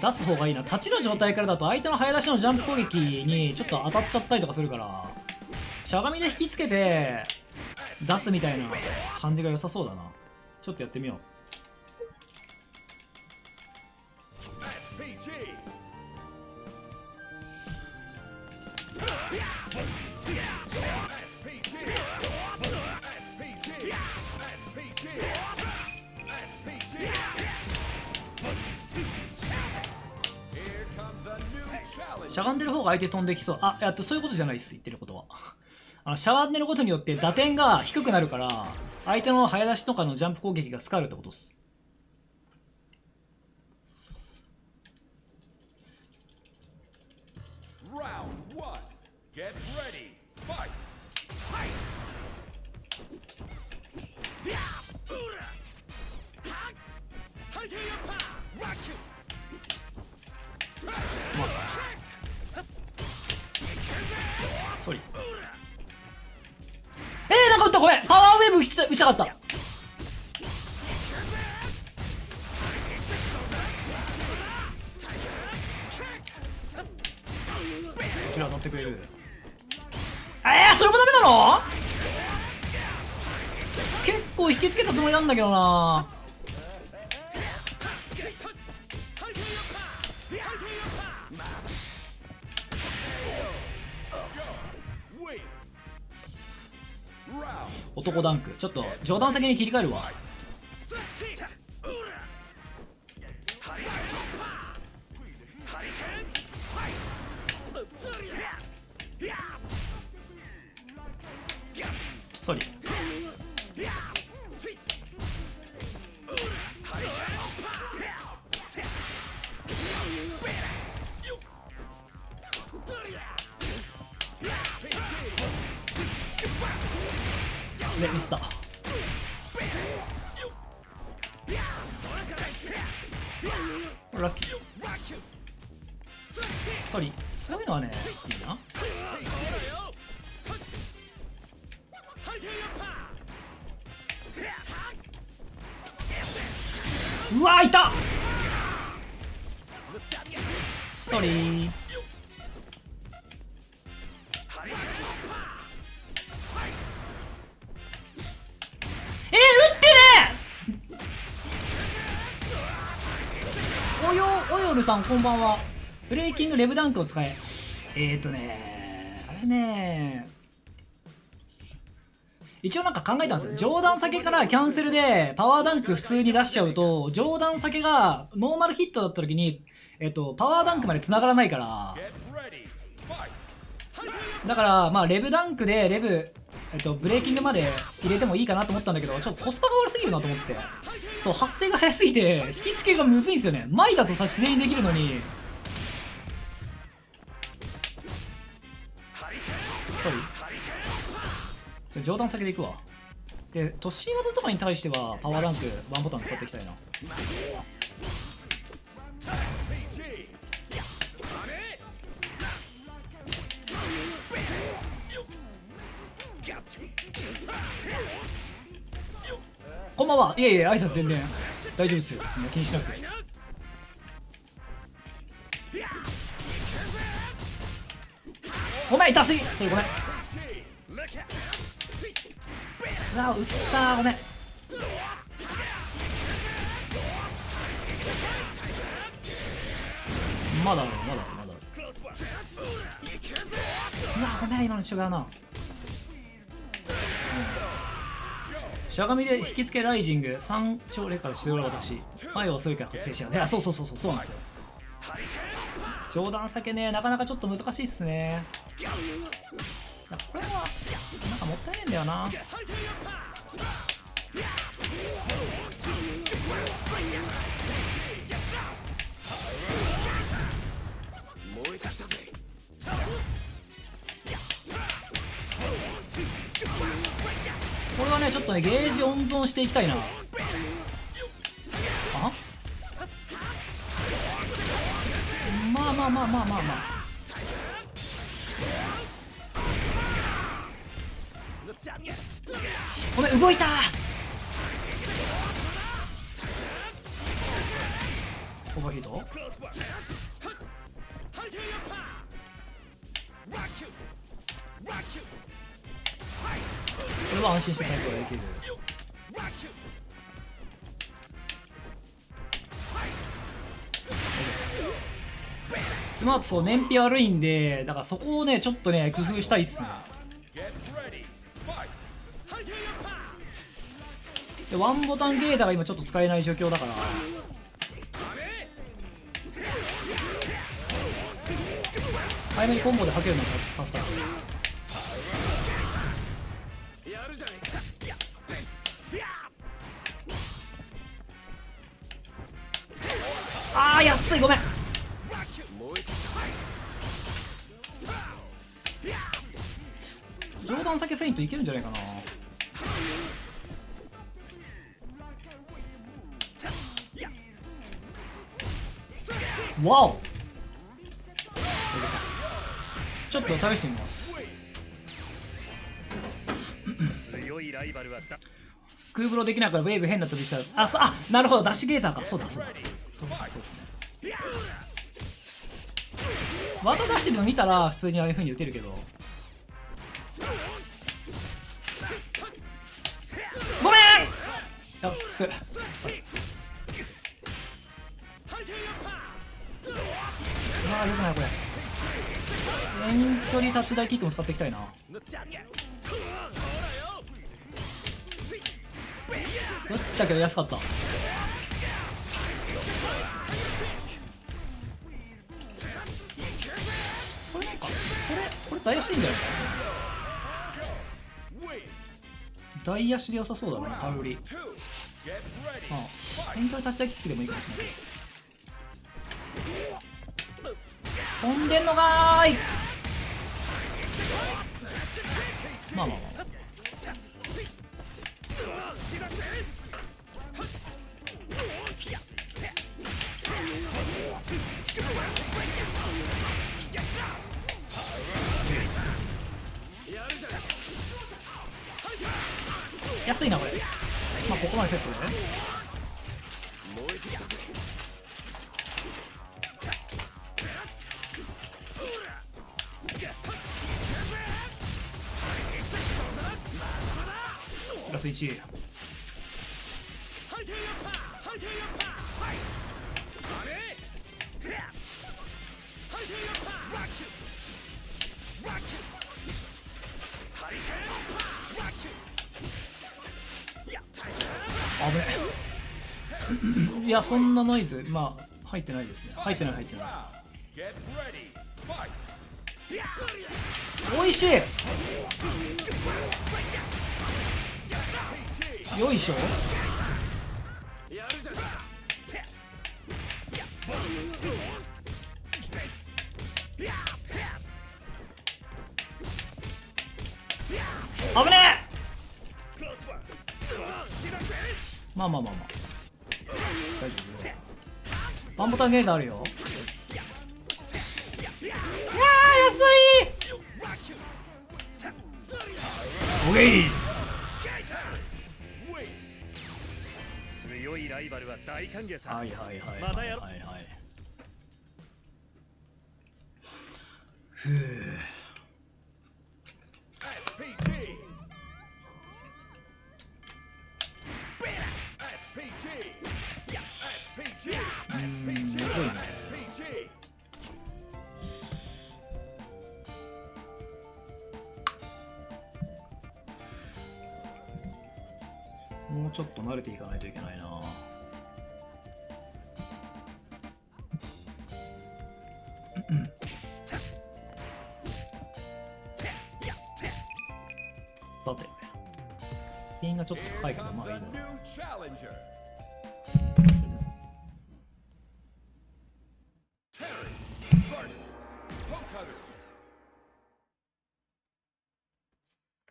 出す方がいいな。立ちの状態からだと相手の早出しのジャンプ攻撃にちょっと当たっちゃったりとかするから、しゃがみで引きつけて出すみたいな感じが良さそうだな。ちょっとやってみよう。しゃがんでる方が相手飛んできそう。あ、そういうことじゃないっす、言ってることは。しゃがんでることによって打点が低くなるから、相手の早出しとかのジャンプ攻撃がスカるってことっす。Round 1. Get ready. Fight. ソリ。なんか打った、ごめん、パワーウェーブ打ちたかった。こちら乗ってくれる。それもダメなの？結構引きつけたつもりなんだけどな。男ダンク、ちょっと上段先に切り替えるわ。ソリ。ミスった。ラッキー。ソリ。そういうのはね、いいな。うわー、いた。ソリー。およるさんこんばんは。ブレイキングレブダンクを使え。あれね、一応なんか考えたんですよ。上段先からキャンセルでパワーダンク普通に出しちゃうと、上段先がノーマルヒットだった時に、パワーダンクまで繋がらないから、だからまあレブダンクでレブ、ブレイキングまで入れてもいいかなと思ったんだけど、ちょっとコスパが悪すぎるなと思って。そう、発生が早すぎて引き付けがむずいんですよね。前だとさ自然にできるのに。ソリ。上段先でいくわ。で、突進技とかに対してはパワーダンクワンボタン使っていきたいな。こんばんは。いえいえ、挨拶全然大丈夫ですよ。もう気にしなくて。ごめん、痛すぎ。それごめん。うわ、打ったー、ごめん。まだある。うわ、ごめん、今の違うな。しゃがみで引き付けライジング3朝礼からしておら私前は遅いから確定しない。いや、そうなんですよ。上段先ね、なかなかちょっと難しいっすね。これはなんかもったいないんだよな。これはね、ちょっとね、ゲージ温存していきたいな。あ、まあごめん、動いた。オーバーヒート。これは安心して対抗ができる。スマート、そう、燃費悪いんで、だからそこをね、ちょっとね、工夫したいっすね。で、ワンボタンゲーザーが今ちょっと使えない状況だから。早めにコンボで吐けるのが助かる。あー安い、ごめん。上段先フェイントいけるんじゃないかな。わお、ちょっと試してみます。強いライバルはだ。空風呂できないからウェーブ変な飛びしたら、あ、なるほど、ダッシュゲーザーか。そうだそうだ、そうですね。技出してるの見たら普通にああいう風に打てるけど、ごめん。安っ。ああよくないこれ。遠距離タッチ大キックも使っていきたいな。打ったけど安かった。それなんかこれ大足でいいんじゃないか。大足で良さそうだな、パウロリ。ああ、遠距離タッチ大キックでもいいかもしれない。飛んでんのかーい。まあまあまあ、安いなこれ。まあここまでセットでね。プラス1。危ねえ。いやそんなノイズまあ入ってないですね。入ってない。おいしい。よいしょ。危ねえ。まあ大丈夫。ワンボタンゲーザーあるよ。いやー安い。オーケー。強いライバルは大歓迎さ。はいまたやろ。ふう。むずいね。もうちょっと慣れていかないといけないな。さて、品がちょっと高いけどまあいいな。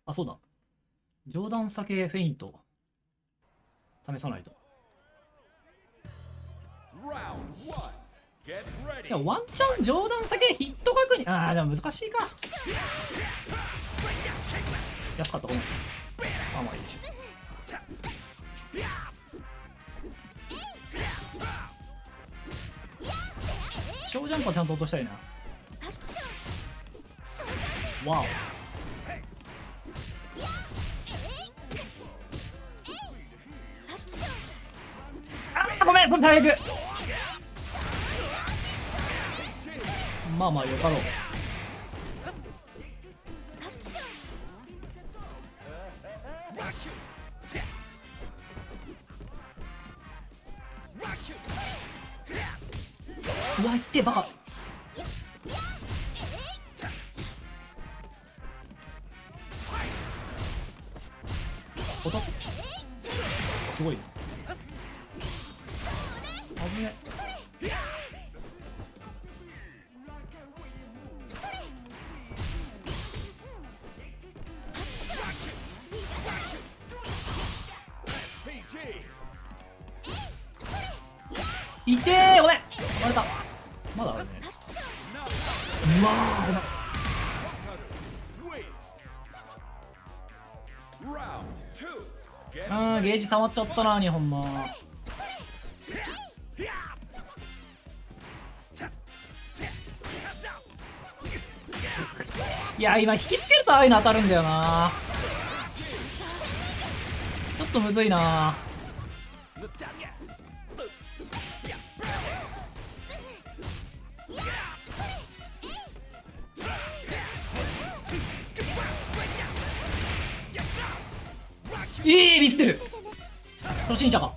あ、そうだ。上段先フェイント試さないと。いやワンチャン上段先ヒット確認。ああでも難しいか。安かった。ごめん。まあまあいいでしょ。小ジャンプはちゃんと落としたいな。わお。あごめんそれ最悪。まあまあよかろう。うわいってバカ。ね。いてー、ごめん割れた。まだあるね。うわー、ごめん。 Round 2. Get ゲージ溜まっちゃったなにほんま。いや今引きつけるとああいうの当たるんだよな。ちょっとむずいな。ミスってる。初心者か。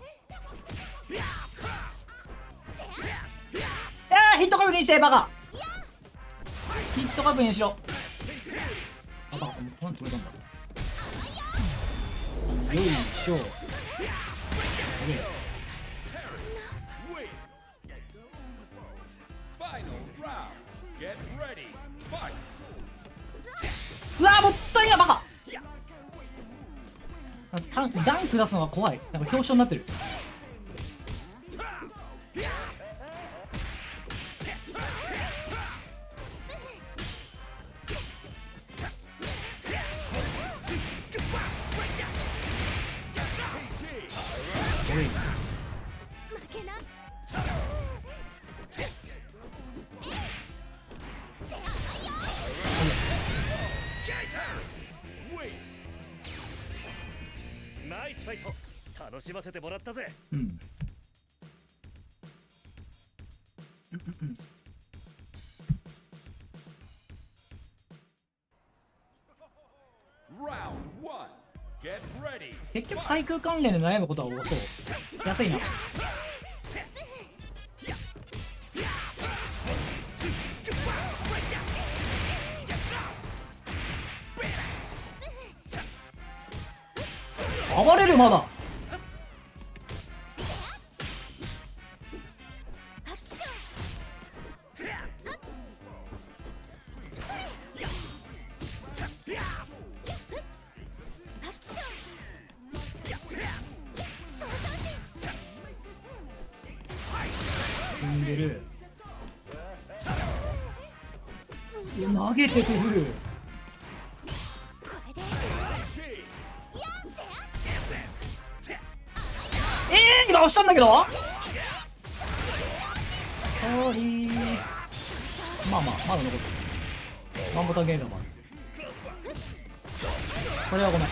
ヒット確認してバカ。ヒット確認しろ。あ、バカ、なんで取れたんだ。よいしょ。final round. Get ready. Fight. うわー、もったいなバカ。ダンク出すのが怖い。なんか表彰になってる。負けな。 ナイスファイト。楽しませてもらったぜ。うん。Round 1. Get ready. 結局対空関連で悩むことは多そう。安いな。暴れるまだ。踏んでる。投げてくる。今押したんだけど。まあまだ残ってる。ワンボタンゲームもある。これはごめん。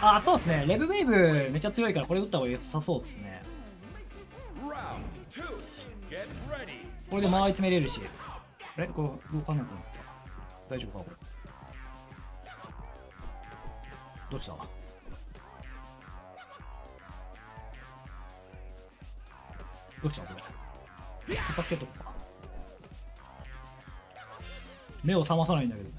あ、そうですね。レブウェーブめっちゃ強いからこれ打った方が良さそうですね。 Round 2. Get ready. これで間合い詰めれるし。あれこれ動かなくなった。大丈夫かこれ。どうした。どうしたこれ。バスケットか。目を覚まさないんだけど。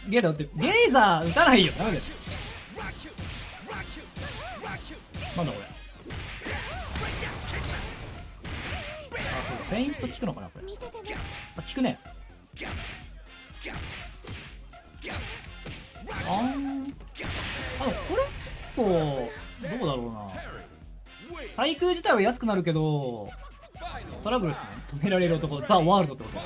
ゲーザー打ってる。ゲーザー打たないよ。ダメだよ。なんだこれ。あ、そうだ。フェイント効くのかなこれ。見ててね。あ、効くね。これ結構どうだろうな。対空自体は安くなるけどトラブルですね。止められる男ザ・ワールドってこと。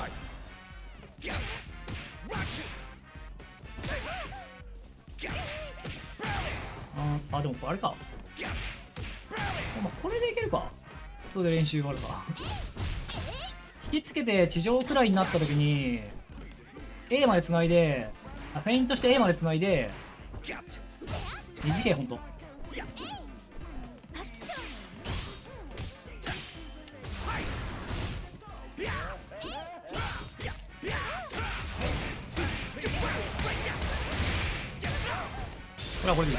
でもあれか。これでいけるか。それで練習があるか。引きつけて地上くらいになった時に A まで繋いで、フェイントして A まで繋いで短いほんと。これはこれでいい。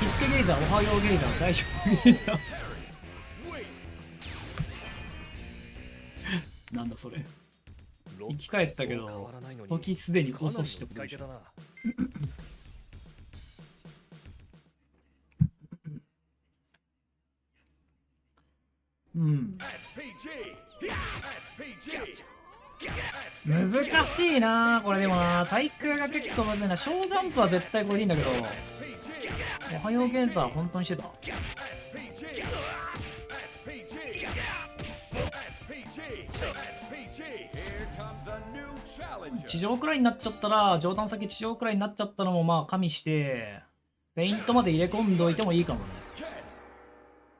火付けゲイザー、おはようゲイザー、大丈夫ゲイザーなんだそれ。生き返ったけど時すでに遅しってことでしょ。うん SPG. 難しいなこれ。でもな対空が結構むずいな。小ジャンプは絶対これでいいんだけど、おはよう検査は本当にしてた。 Here comes a new challenger. 地上くらいになっちゃったら、上段先地上くらいになっちゃったのもまあ加味してフェイントまで入れ込んどいてもいいかもね。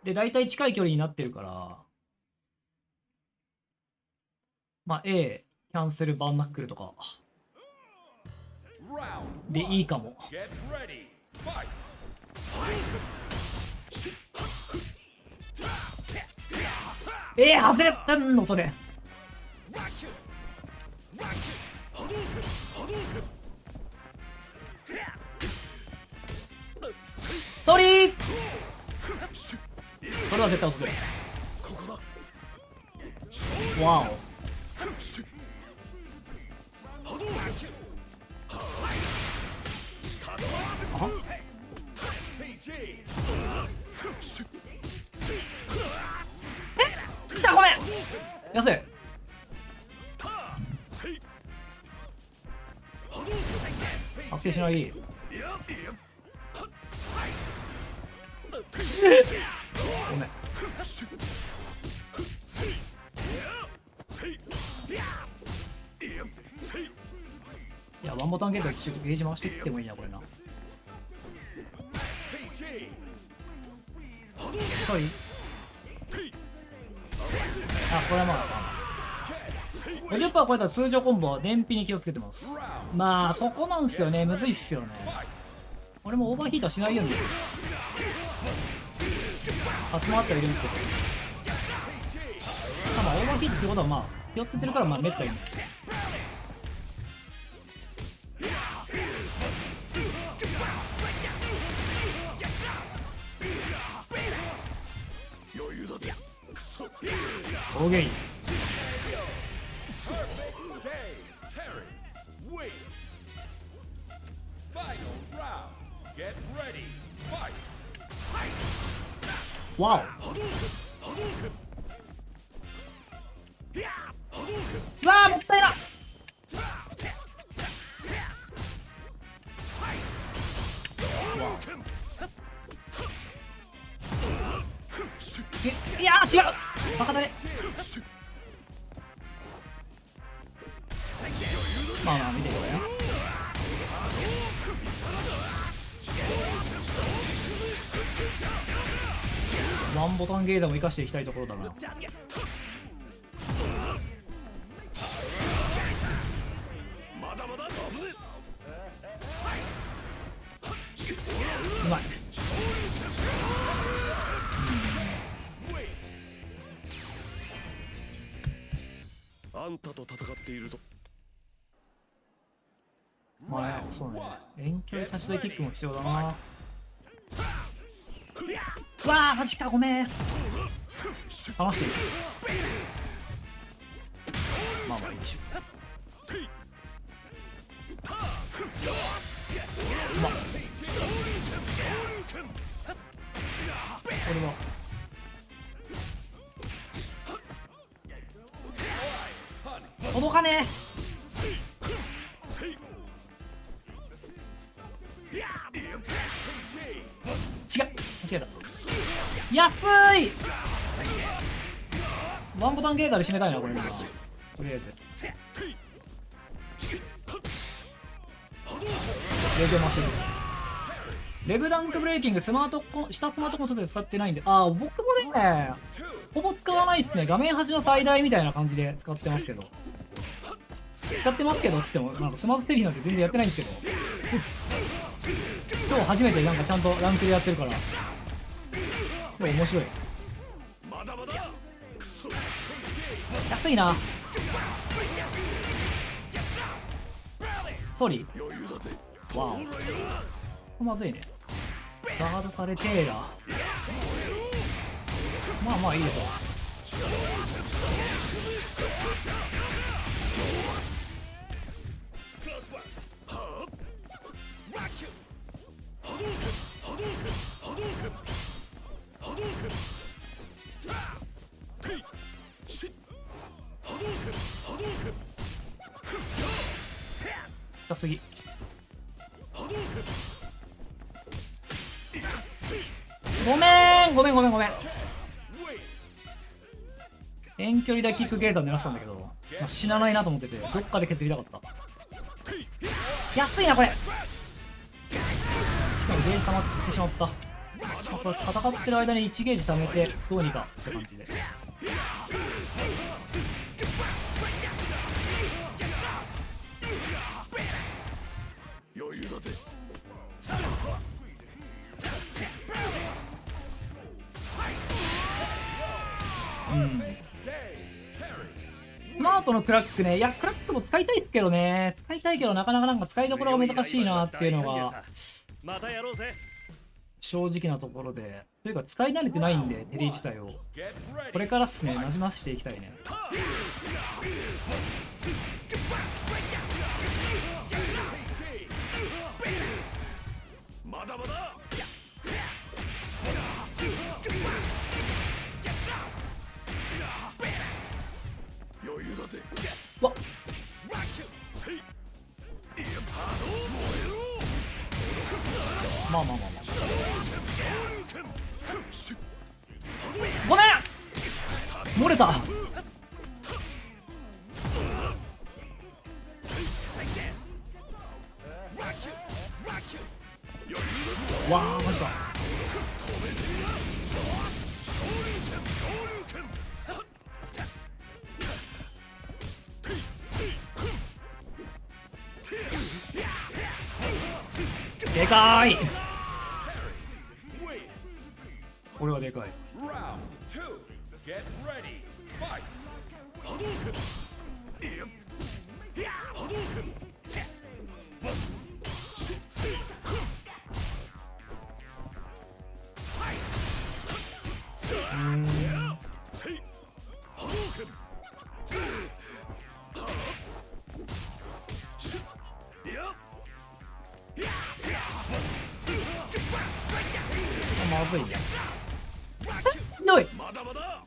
で大体近い距離になってるから、まあ A キャンセルバーンナックルとか Round でいいかも。 Get ready. Fight. 外れたんのそれ。ストーリーこれは絶対落とせる。わお。あ PG. ごめん安い。確定しない。ごめん。いやワンボタンゲートでちょっとゲージ回していってもいいなこれな。PG. はい。あ、これはまあ 50% 超えたら通常コンボは燃費に気をつけてます。まあそこなんですよね。むずいっすよね。俺もオーバーヒートはしないように立ち回ってはいるんですけど、まあオーバーヒートすることはまあ気をつけてるからまあめったに。オーゲイン。 Perfect day. Terry wins. Final round. Get ready. Fight. わお。うわーもったいな。いやー違うバカだね。まあまあ見てくれよ。ワンボタンゲーダも生かしていきたいところだな。うまい。あんたと戦っているとまあそうね。遠距離立ち台キックも必要だな。うわーマジかごめん。楽しい。まあまあいいでしょ。うまっ。これは届かねえ。違う間違えた。安い。ワンボタンゲーガーで締めたいなこれな。とりあえずレジを回してる。レブダンクブレーキングスマートコン下スマートコントロール使ってないんで、ああ僕もねほぼ使わないですね。画面端の最大みたいな感じで使ってますけどっつってもなんかスマートテリーなんて全然やってないんですけど今日初めてなんかちゃんとランクでやってるからでも面白い。安いな。ソーリー。わおまずいね。ガードされてーだ。まあまあいいでしょ。すぎ。ごめん。遠距離でキックゲーター狙ってたんだけど、まあ、死なないなと思ってて、どっかで削りたかった。安いなこれ。しかもゲージ溜まってしまった。まあ、これ戦ってる間に1ゲージ溜めてどうにかって感じで。余裕だぜ。スマートのクラックね、いやクラックも使いたいですけどね、使いたいけどなかなかなんか使いどころが難しいなっていうのがまたやろうぜ。正直なところで、というか使い慣れてないんでテリー自体を Get こ ready. れからっすね、馴染ませていきたいね。まだまだ。余裕だぜ。わっ、まあまあまあまあ、ごめん漏れた。わあマジか。でかい。俺はでかい。 Round 2. Get ready. Fight. まずいね。どい。まだまだ。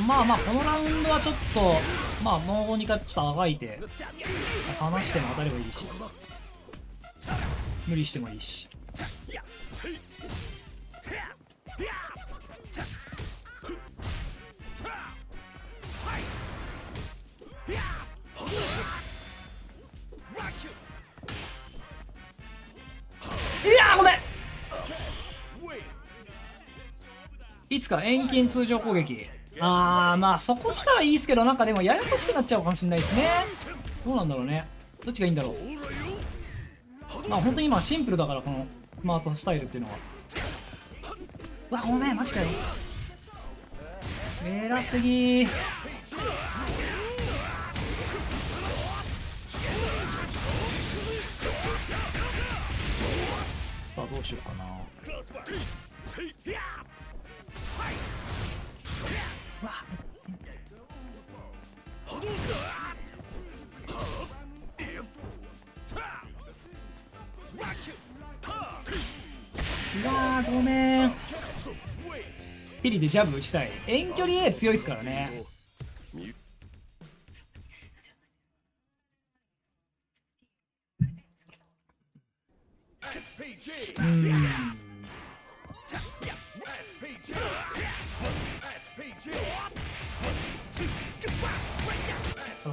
まあまあこのラウンドはちょっとまあもう2回ちょっとあがいて離しても当たればいいし、無理してもいいし。いやーごめん。いつか遠近通常攻撃、まあそこ来たらいいですけど、なんかでもややこしくなっちゃうかもしれないですね。どうなんだろうね、どっちがいいんだろう。まあ本当に今シンプルだから、このスマートスタイルっていうのは。うわごめんマジかよ、偉すぎー。さあどうしようかな。うわうわーごめん。ヘリでジャブ打ちたい。遠距離 A 強いですからね。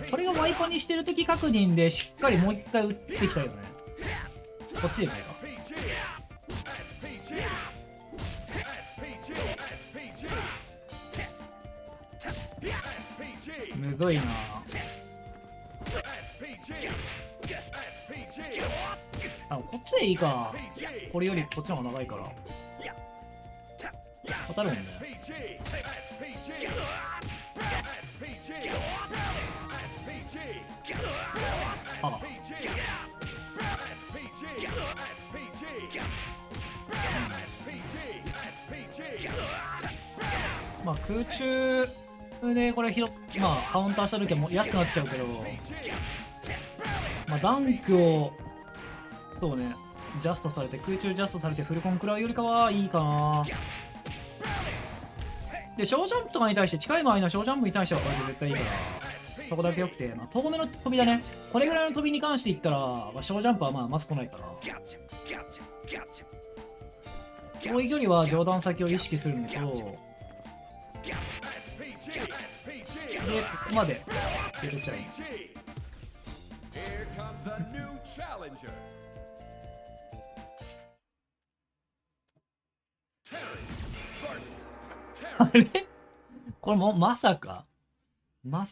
これがワイパにしてる時確認でしっかりもう一回打ってきたよね。こっちでいいか。むずいな。こっちでいいか。これよりこっちの方が長いから当たるもんね。あまあ空中でこれ拾っまあカウンターした時はもう安くなっちゃうけど、まあダンクをそうね、ジャストされて、空中ジャストされてフルコン食らうよりかはいいかな。で、小ジャンプとかに対して、近い周りの小ジャンプに対してはこれで絶対いいから、そこだけ良くて、まあ、遠めの飛びだね。これぐらいの飛びに関して言ったら、まあ、小ジャンプはまず来ないから。遠い距離は上段先を意識するのと、で、ここまで入れてきたらいい。Here comes a new challenger. Terry versus あ Terry. れこれもまさかな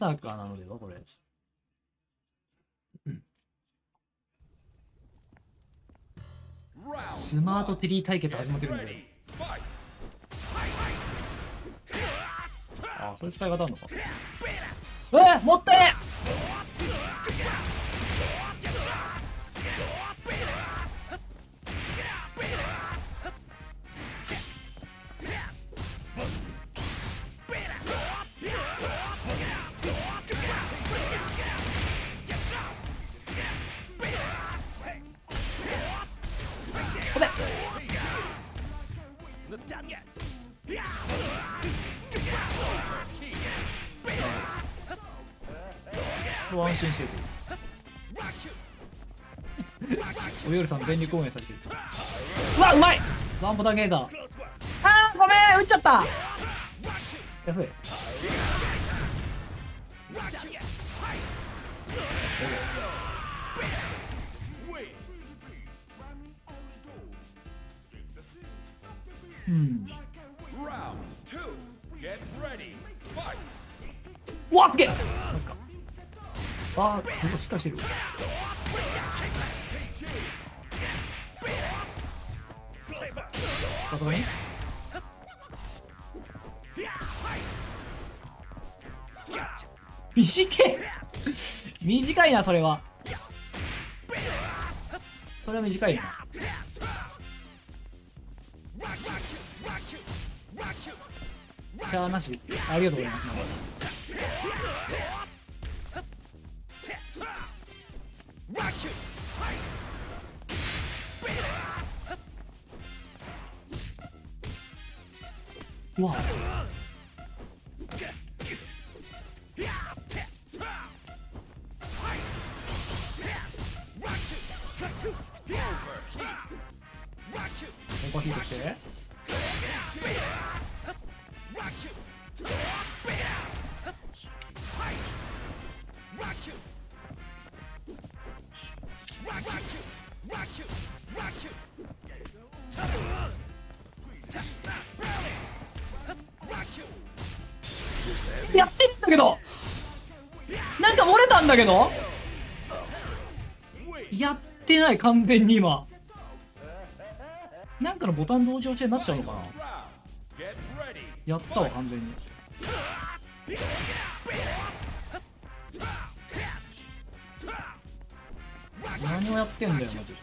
のではこれ。スマートテリー対決始まってるんだけ Ready, fight. ど。ああ、そういう使い方あるのか。もったいねごめん。安心してる。およるさん全力応援されてる。うわ、うまい。ワンポだけだ。あー、ごめん、打っちゃった。やべえ。うん。 Round 2. Get ready, fight. うわ、すげえ。なんかあー、しっかりしてる。さすがに短いな、それは。それは短いな。シャーなし、ありがとうございます。うわ、オーバーヒートして。やってんだけど、なんか漏れたんだけど、やってない。完全に今なんかのボタン同時押しになっちゃうのかな。 Round. Get ready. やったわ完全に。何をやってんだよマジで。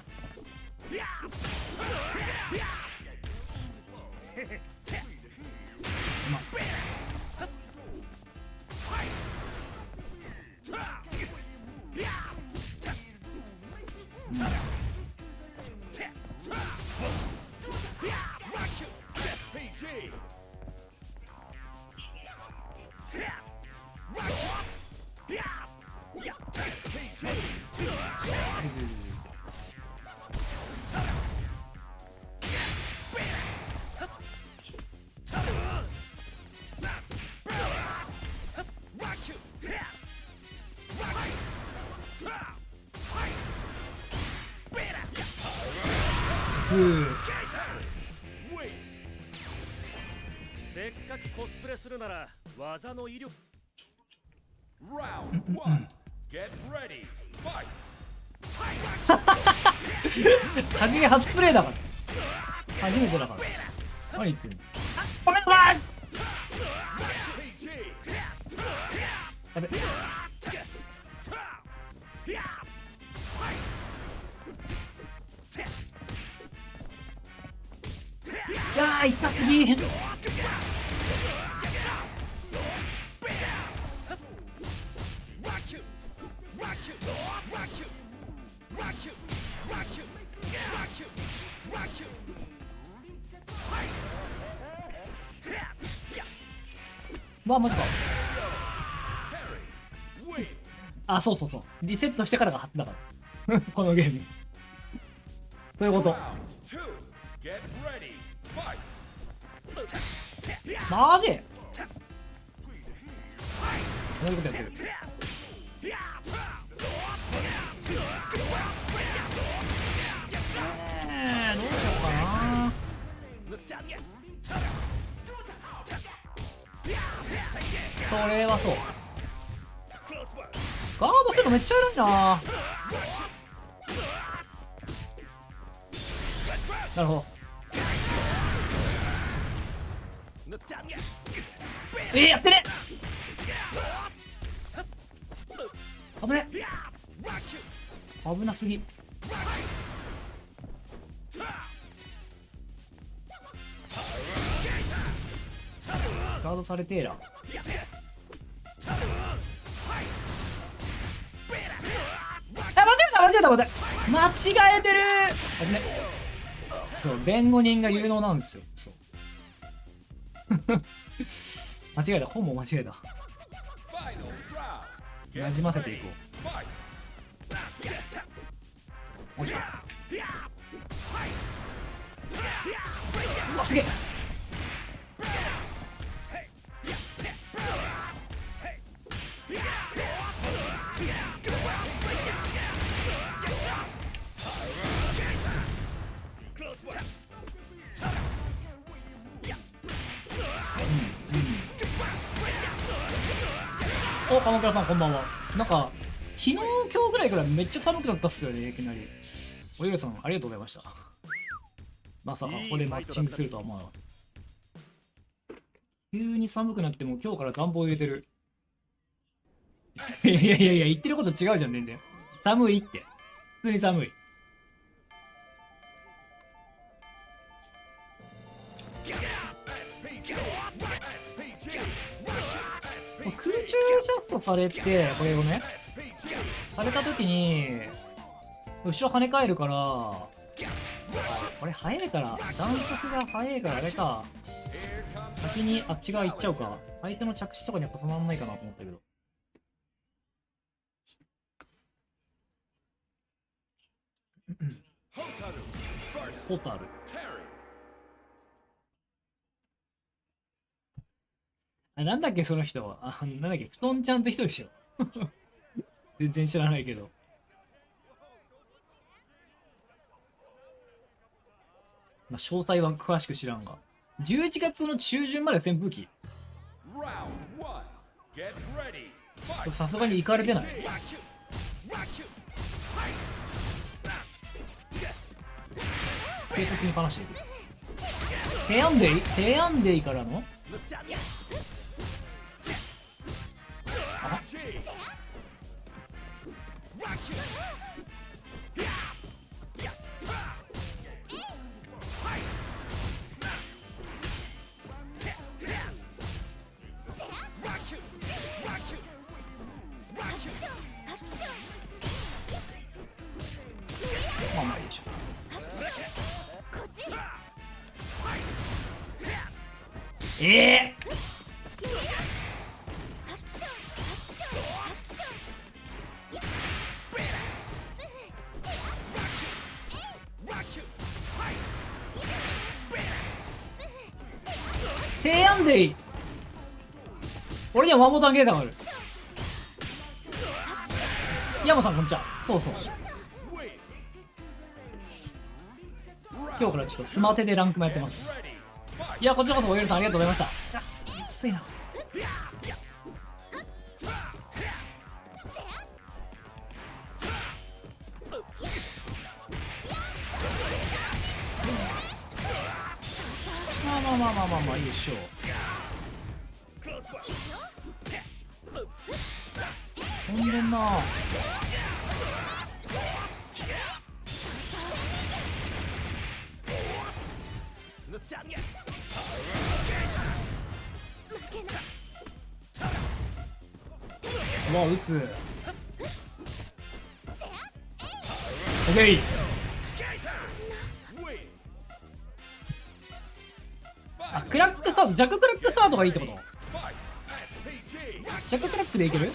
まPG. せっかくコスプレするなら技の威力。 Round 1. Get ready, fight. 影初プレイだから。初めてだから。何言ってんの。ごめんなさい。 PG. やべ。いやー、痛すぎ。わマジか。 Terry wins. あ、そうそうそう。リセットしてからが初だから。このゲーム。ということ。 Round 2. Get ready. Fight. マジ同じことやってる。どうしようかな。それはそう。ガードってのめっちゃ偉いな。なるほど。やってね。危ね。危なすぎ。ガードされてーら。間違えたてる。危ね。そう、弁護人が有能なんですよ。そう間違えた。本も間違えた。 Final round. なじませていこう。 Fight. もうちょっと。うわすげえ。お、鎌倉さんこんばんは。なんか昨日今日ぐらいからめっちゃ寒くなったっすよね、いきなり。おゆるさんありがとうございました。まさかここでマッチングするとは思わなかった。急に寒くなっても今日から暖房入れてる。いやいやいやいや、言ってること違うじゃん、全然。寒いって。普通に寒い。空中ジャストされて、これをね、されたときに、後ろ跳ね返るから、これ速いから、弾速が速いからあれか、先にあっち側行っちゃうか、相手の着地とかにやっぱ重ならないかなと思ったけど。ホタル。あ、なんだっけその人は。あ、なんだっけ、布団ちゃんって人でしょ。全然知らないけど。まあ、詳細は詳しく知らんが。11月の中旬まで扇風機。さすがに行かれてない。警告に話していく。提案デイからのあまあまあいいでしょ。提案でいい。俺にはワンボタンゲーターがある。山さんこんにちは。そうそう、今日からちょっとスマテでランクもやってます。いやこちらこそおゆるさんありがとうございました。きついな。まあいいでしょう。飛んでんな。うわ撃つ。オッケー。あ、クラックスタート、ジャッククラックスタートがいいってこと。ジャッククラックでいける？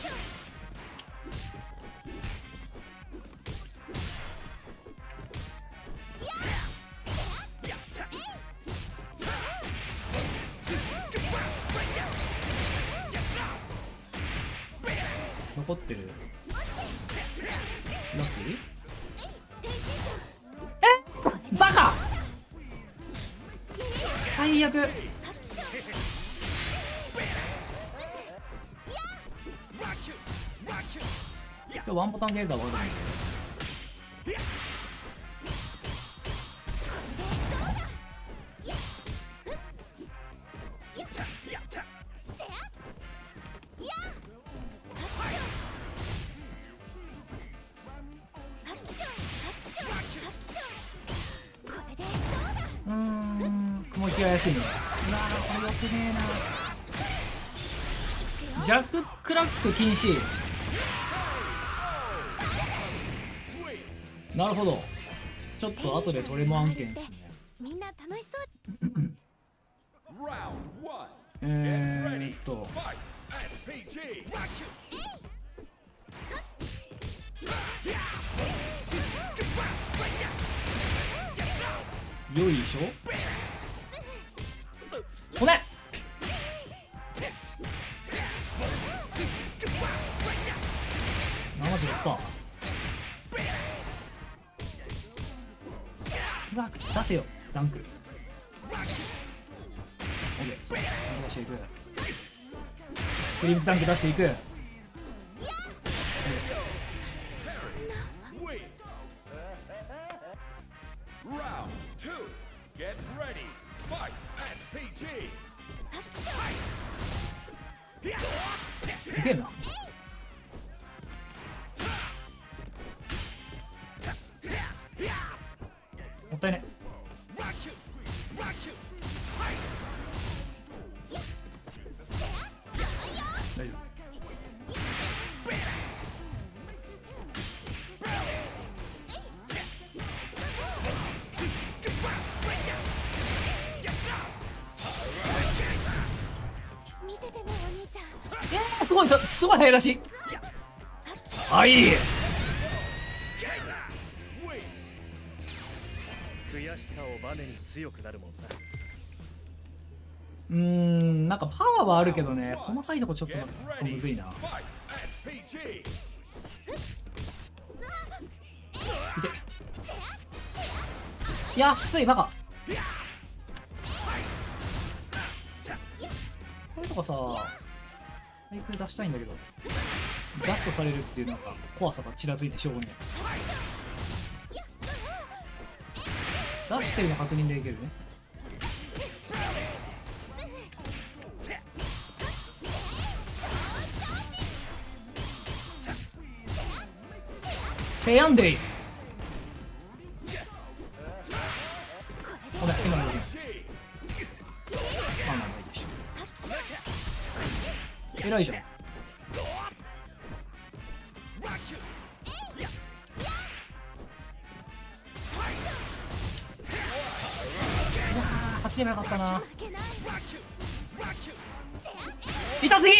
残ってる。ラッキー？え？バカ！最悪。今日ワンボタンゲームだわ。雲行きが怪しいね。うわー、これよくねえな。ジャッククラック禁止。なるほど。ちょっと後でトレモ案件ですね。みんな楽しそう。よいしょ。ごめん。76%。うわ、出せよ、ダンク。オッケー、そう、出していく。クリームダンク出していく。いけるな。もったいね。大丈夫。見ててねお兄ちゃん。すごい、すごい速いらしい。あ、いい。悔しさをバネに強くなるもんさ。なんかパワーはあるけどね、細かいとこちょっとむずいな。いて。安いバカ。これとかさ、アイク出したいんだけど、ジャストされるっていうなんか怖さがちらついてしょうがねえ。出してるの確認できるね。ペヤンデイ。ごめん、今のできない。まあまあまあいいでしょ。偉いじゃん。走ればよかったな。痛すぎ。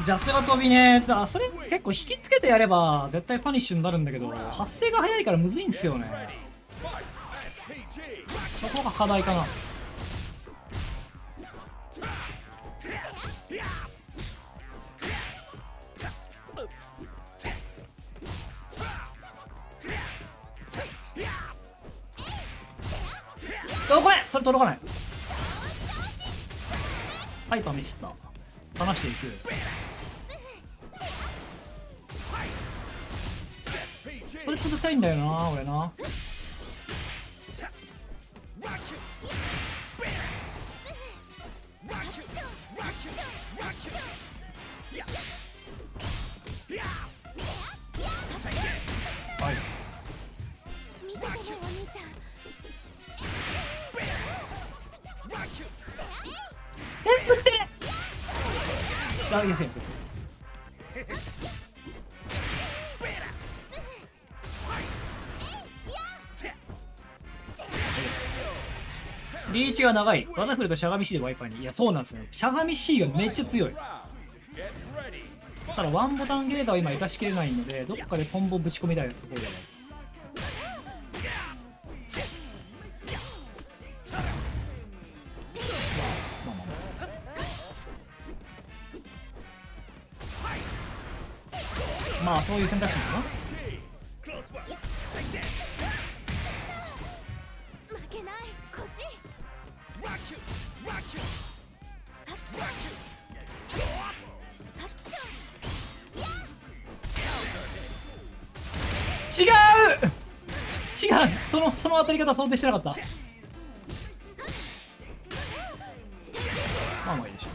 ジャスが飛びね。それ結構引きつけてやれば絶対パニッシュになるんだけど、発生が早いからむずいんですよね。そこが課題かな。ごめん、それ届かない。ハイパーミスった。離していく。これ潰したいんだよな、俺な。はい。見ててねお兄ちゃん。振ってあ、いや、せんせん。リーチが長い。技振るとしゃがみ C でワイパーに。いや、そうなんですよ。しゃがみ C がめっちゃ強い。 Round. Get ready. ただ、ワンボタンゲーザーは今生かしきれないので、どっかでコンボぶち込みたいところだね。まあまあまあ。まあ、そういう選択肢もな。負けないこっち違う違う、その当たり方想定してなかった。まあまあいいでしょ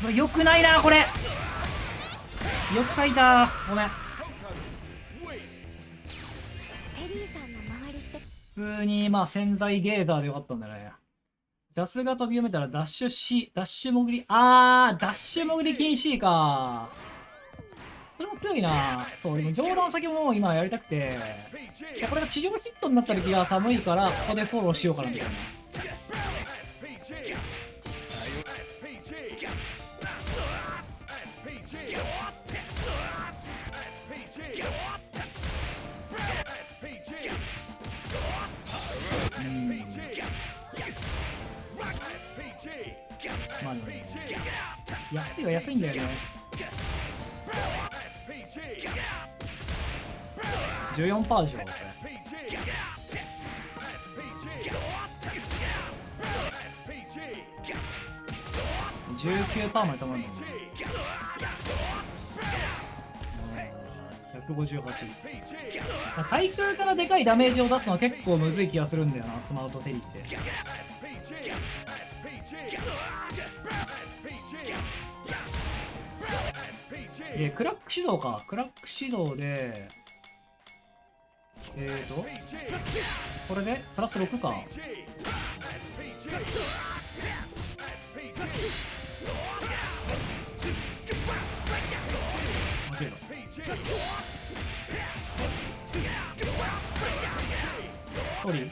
う。よくないなこれ。よく書いた、ごめん。テリーさんの周りって普通にまあ潜在ゲーザーでよかったんだね。ジャスが飛び読めたらダッシュ C、ダッシュ潜り、ダッシュ潜り禁止か。それも強いな。そう、でも上段先も今やりたくて、いやこれが地上ヒットになった時が寒いから、ここでフォローしようかなみたいな。まあね、安いは安いんだよね。14% でしょこれ。19% までたまるのに158。対空からでかいダメージを出すのは結構むずい気がするんだよな、スマートテリって。で、クラック指導か。クラック指導で、これでプラス6か。間違えた。通り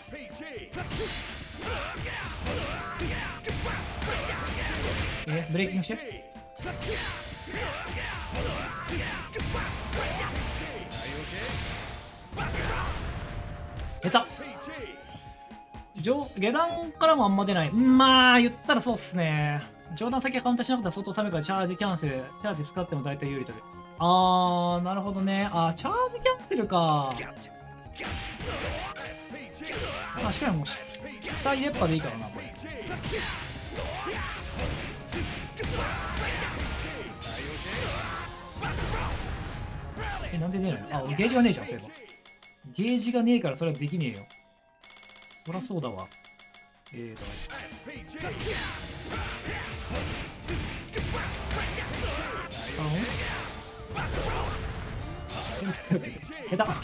ブレーキングして。下手。下段からもあんま出ない。まあ言ったらそうっすね。上段先カウンターしなかったら相当ためからチャージキャンセル。チャージ使っても大体有利とる。なるほどね。チャージキャンセルか。しかももう下入れっぱでいいからなこれ。なんで出ないの？ゲージがねえじゃん。例えばゲージがねえからそれはできねえよ。そりゃそうだわ。下手。下手だな。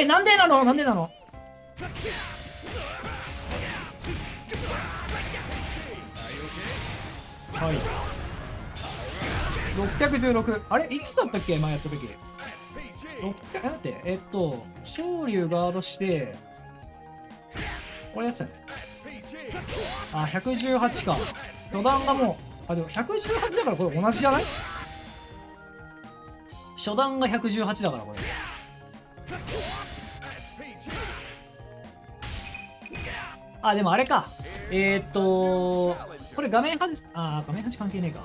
なんでなの？なんでなの？はい。616。あれいくつだったっけ前やった時。600、待って、昇竜ガードして、これやつだね。118か。巨弾がもう、でも118だからこれ同じじゃない？初段が118だからこれ。でもあれか。これ画面端、画面端関係ねえか。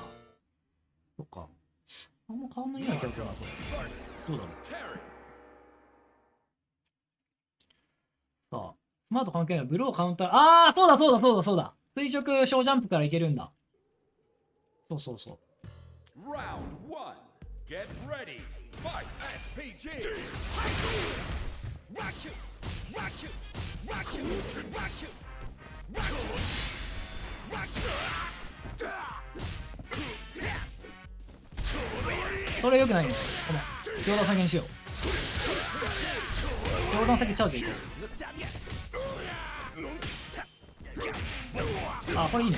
そっか。あんま変わんないような気がするな、これ。どうだろう。さあ、スマート関係ない。ブローカウンター。そうだそうだそうだそうだ。垂直小ジャンプからいけるんだ。そうそうそう。Round 1. Get ready. Fight. SPG. Rock you. Rock you. Rock you. Rock you. Rock you. それよくないね。ごめん。両弾先にしよう。両弾先チャージいこう。あ、これいいね。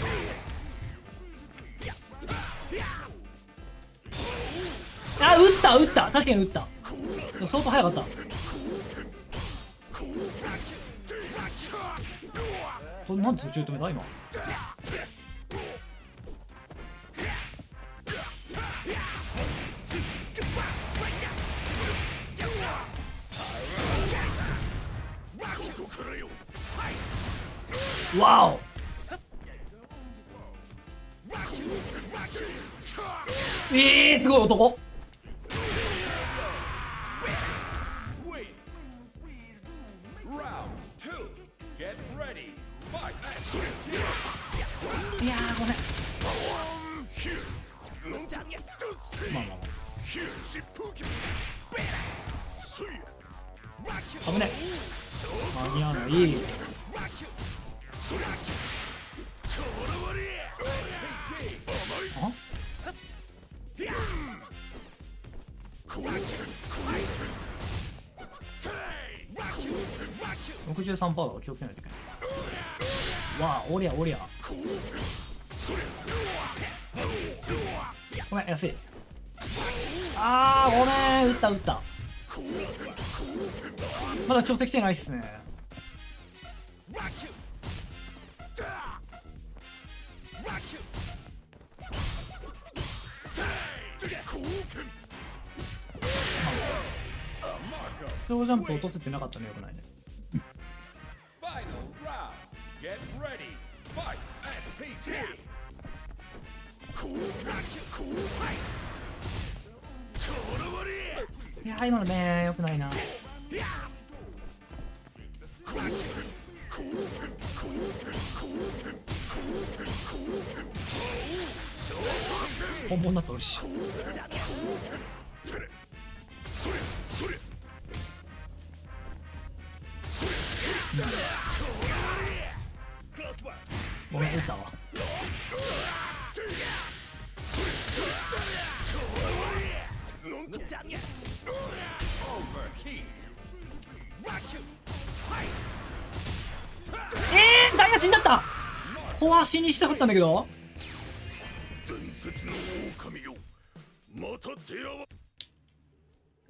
あ、撃った撃った、確かに撃った。でも相当早かった。これなんで途中で止めた今。わお。すごい男。Round 2. Get ready. Fight. いやーごめん。まあまあまあ。危ね。間に合わない。あ63%は気をつけないといけない。わあ、おりゃおりゃ。ごめん、安い。あー、ごめん、撃った撃った。まだ調整来てないっすね。スロージャンプ落とせてなかったね、よくないね。Final round. Get ready. Fight. SPT. いやー、今のね、よくないな。本物になってるし。ごめん、撃ったわ。ダイヤ死んだった。小足にしたかったんだけど。伝説の狼よ、また出会わ。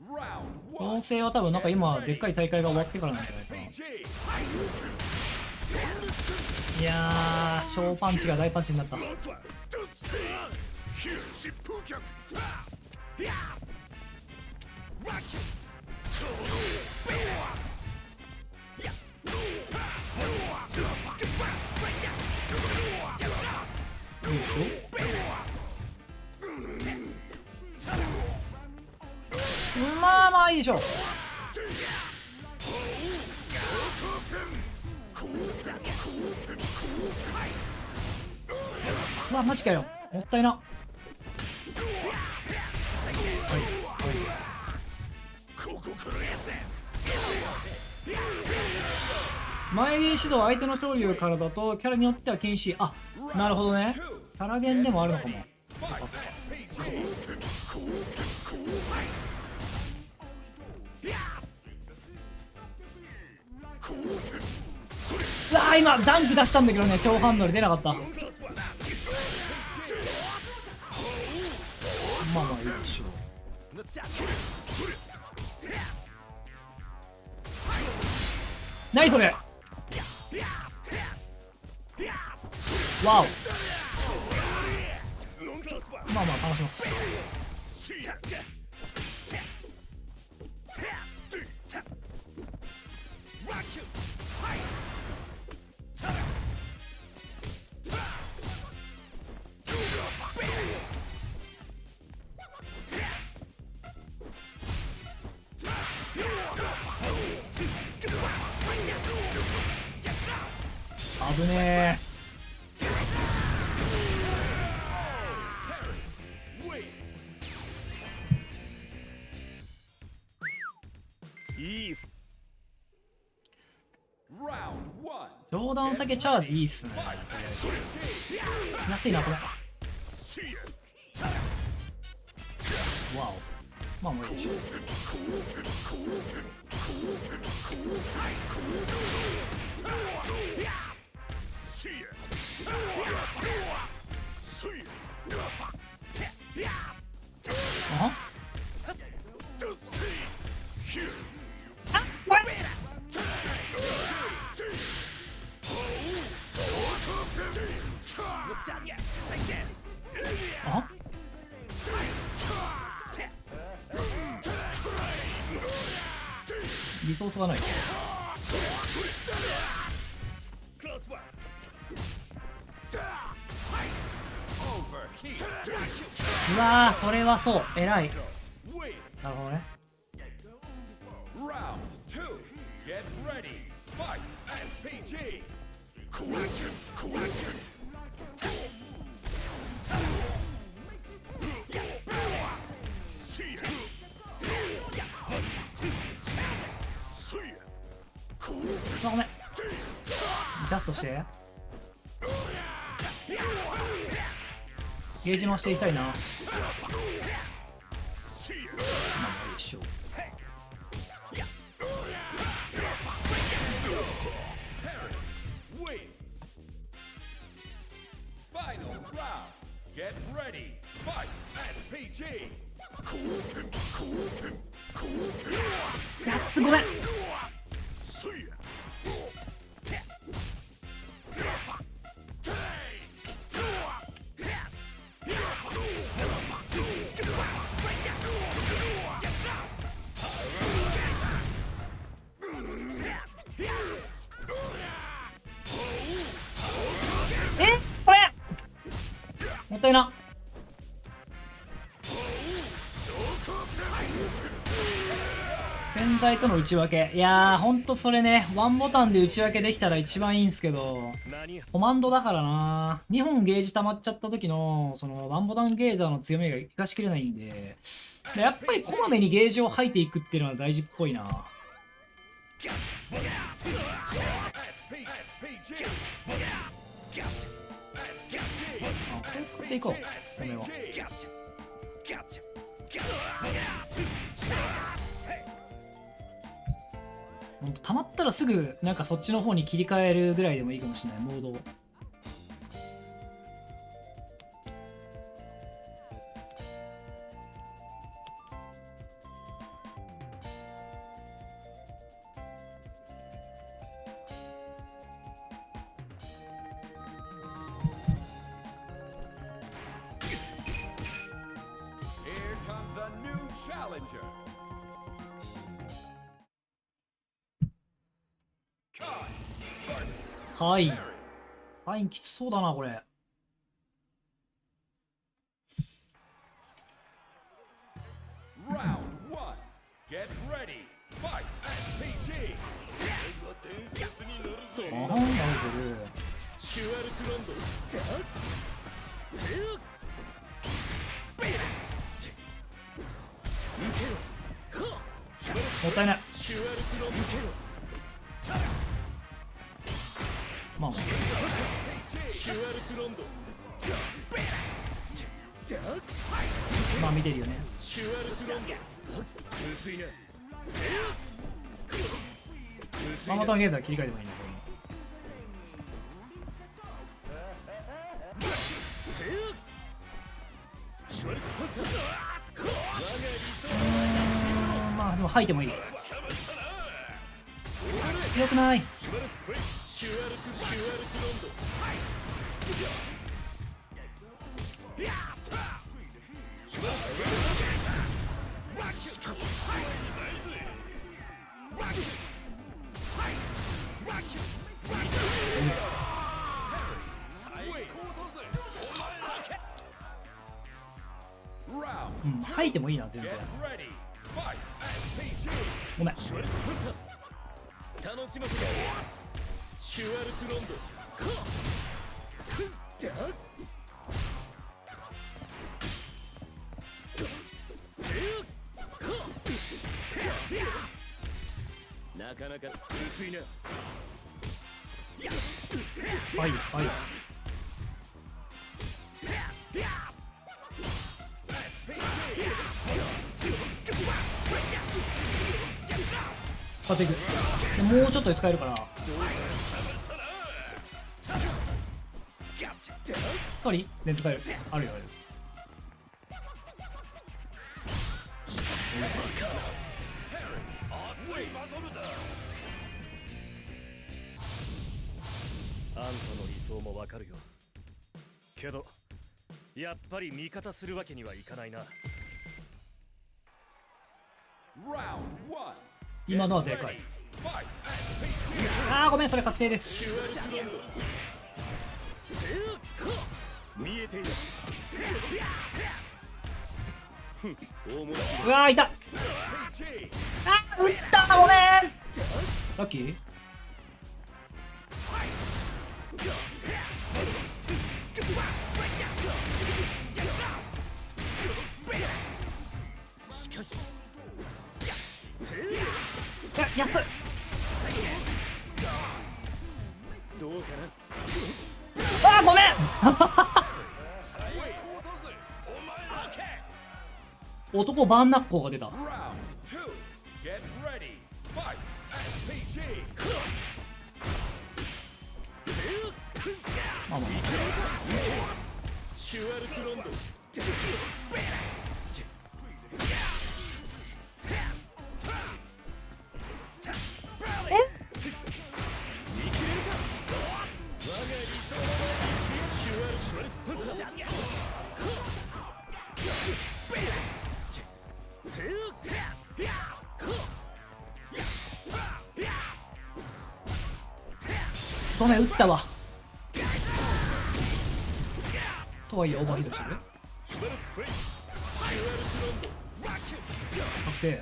Round この 1. 性は多分なんか今でっかい大会が終わってからなんじゃないかな。 SPT. いやー、小パンチが大パンチになった。いいでしょ。まあまあいいでしょう。うわ、マジかよ、もったいな。前に指導は相手の勝利からだとキャラによっては禁止。あ、なるほどね。キャラゲンでもあるのかも。 Fight. SPT. うわー、今ダンク出したんだけどね、超反応で出なかった。まあまあいいでしょう。何それ。わお。まあまあ楽します。危ねえ。いい Round 1. 上段先チャージいいっすね。安いなこれ。わお。まあもういいでしょ。ああリソースがない。うわーそれはそう偉い。なるほどね。 Round 2. Get ready. Fight. SPG. あごめん。ジャストして。ゲージ回していきたいな。まあもういいでしょう。Wins. Final round. Get ready. Fight. SPG. ごめん。これもったいな。洗剤との内訳、いやーほんとそれね、ワンボタンで内訳できたら一番いいんすけど、コマンドだからな。2本ゲージ溜まっちゃった時のそのワンボタンゲーザーの強みが生かしきれないんで、やっぱりこまめにゲージを吐いていくっていうのは大事っぽいな。あ、これ使っていこう。これはほんと溜まったらすぐなんかそっちの方に切り替えるぐらいでもいいかもしれない、モードを。Here comes a new challenger. Kai versus はい。 Perry. ファインきつそうだな、これ。Round 1. Get ready. Fight. SPG. あはん、なるほシュワルツランドど。もったいない。シュワルツランドまあ、シュワルツランドまあ見てるよね。シュワルツランド薄いなまあまたゲーザー切り替えてもいいんだけど。シュワルツパンツァまあでも吐いてもいい。強くない。シュワルツフレイシュワルツランドうん、吐いてもいいな、全然。 Get ready. Fight. SPG. ごめん。シュワルツパンツァ楽しませてシュワルツランドなかなか薄いなはいはい。使っていく。でもうちょっとで使えるから。トリで使える。あるよある。あんたの理想もわかるよ。けどやっぱり味方するわけにはいかないな。 Round 1. 今のはでかい。 Fight. あーごめん、それ確定です。見えている。うわーいた。あー撃ったごめん。ラッキー。しかしやっぱどうかあーごめん男バーンナッコーが出た。 Round 2. Get ready. Fight. SPG. まあまあシュワルツロンド。ごめん撃ったわ。とはいえオーバーヒートしてる。確定。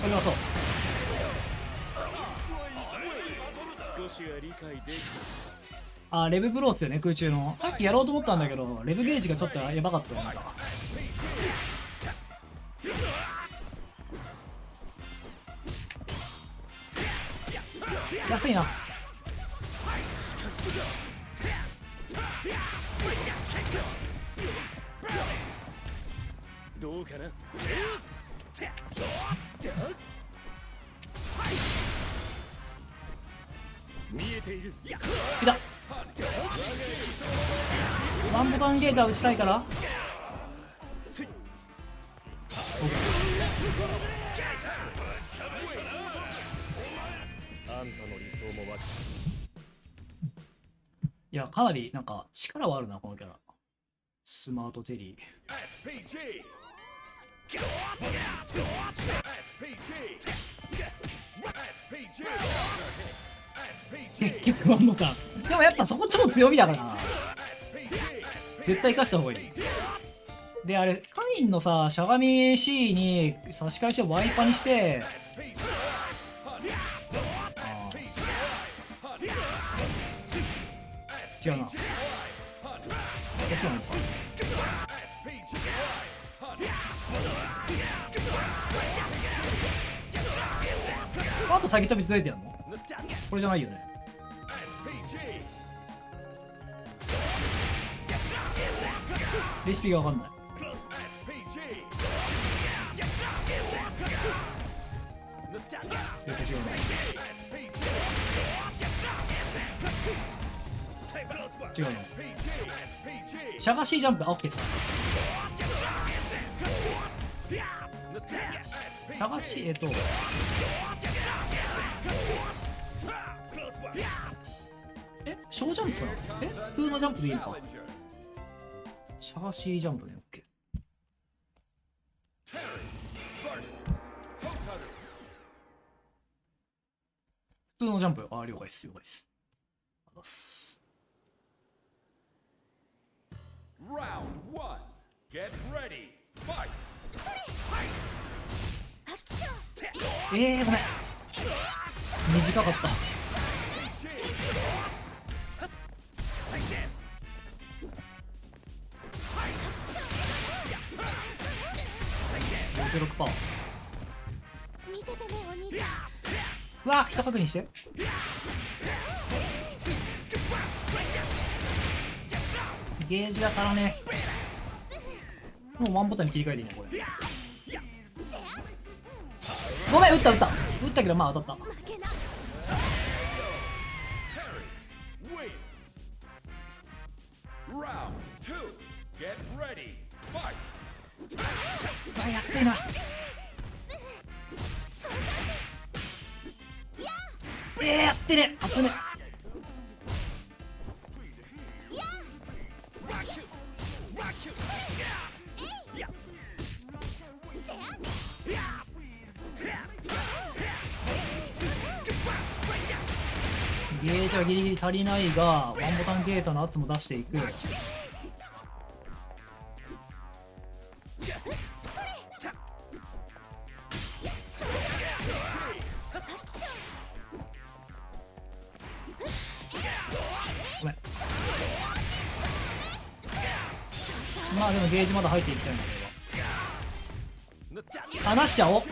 ありがとう。少しは理解できあーレブブローっすよね、空中の。さっきやろうと思ったんだけどレブゲージがちょっとやばかったよ。なんか安いな。どうかな。見えている。いた。ワンボタンゲーター打ちたいから。あんたの理想もわかる。いやかなりなんか力はあるなこのキャラ。スマートテリー。 SPG. SPG. SPG. 結局ワンボタン。でもやっぱそこ超強みだからな。絶対生かした方がいい。であれカインのさしゃがみ C に差し返してワイパにして、違うな。こっちなのか。あと先飛び続いてやんの？これじゃないよね。レシピがわかんない。違うな。違うな。シャガシージャンプ、あ、オッケーさ。シャガシー、小ジャンプかな。普通のジャンプでいいのか。シャガシージャンプね、オッケー。普通のジャンプ、あ、了解です、了解です。Round 1. Get ready. Fight. ごめん。短かった。66%。見ててねお兄ちゃん。うわ人確認して。ゲージが足らねえ。もうワンボタンに切り替えていいねこれ。ごめん打ったけどまあ当たった。負けな。Wins. Round 2. Get ready. Fight. あ安いな。やってねあぶね。ゲージはギリギリ足りないがワンボタンゲートの圧も出していく。ごめん。まあでもゲージまだ入っていきたいんだけど離しちゃおう。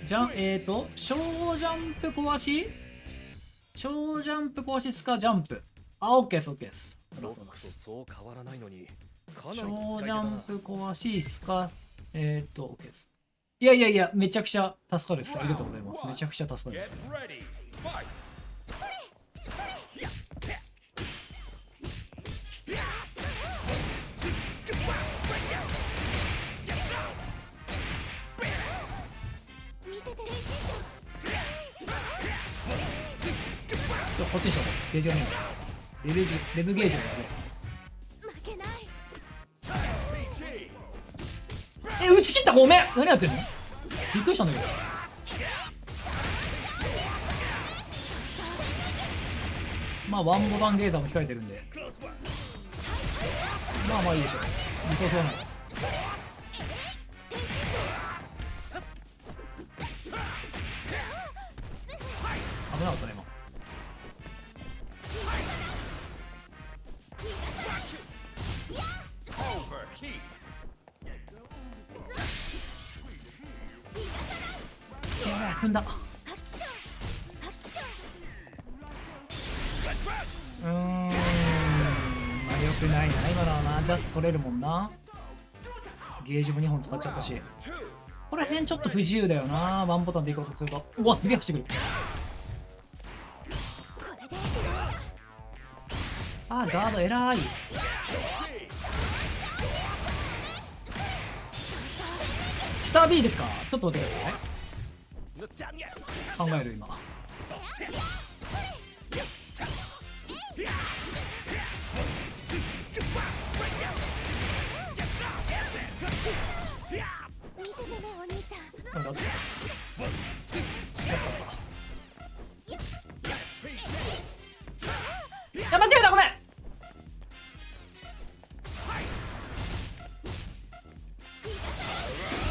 じゃん小ジャンプ壊し小ジャンプ壊しスカジャンプ。あオッケーですオッケーです。ロックとそう変わらないのにかなり小の使いジャン手だな。プ壊しスカオッケーです。いやいやいやめちゃくちゃ助かるです。ありがとうございます。めちゃくちゃ助かる。 Get ready. Fight. 見ててねこっちにしよう。ゲージがねえんだ。レブゲージがね負けない。え打ち切った。ごめん何やってんの。びっくりしたんだけど。まあワンボタンゲーザーも控えてるんでまあまあいいでしょう。理想そうない。危なかったね今。Overheat. 踏んだ。まあよくないな今のはな。ジャスト取れるもんな。ゲージも2本使っちゃったしこれ辺ちょっと不自由だよな。ワンボタンでいこうとするとうわすげえ走ってくる。あーガード偉い。下 B ですか。ちょっと待ってください。考える今。見ててねお兄ちゃん。そうだっていや間違えたごめん。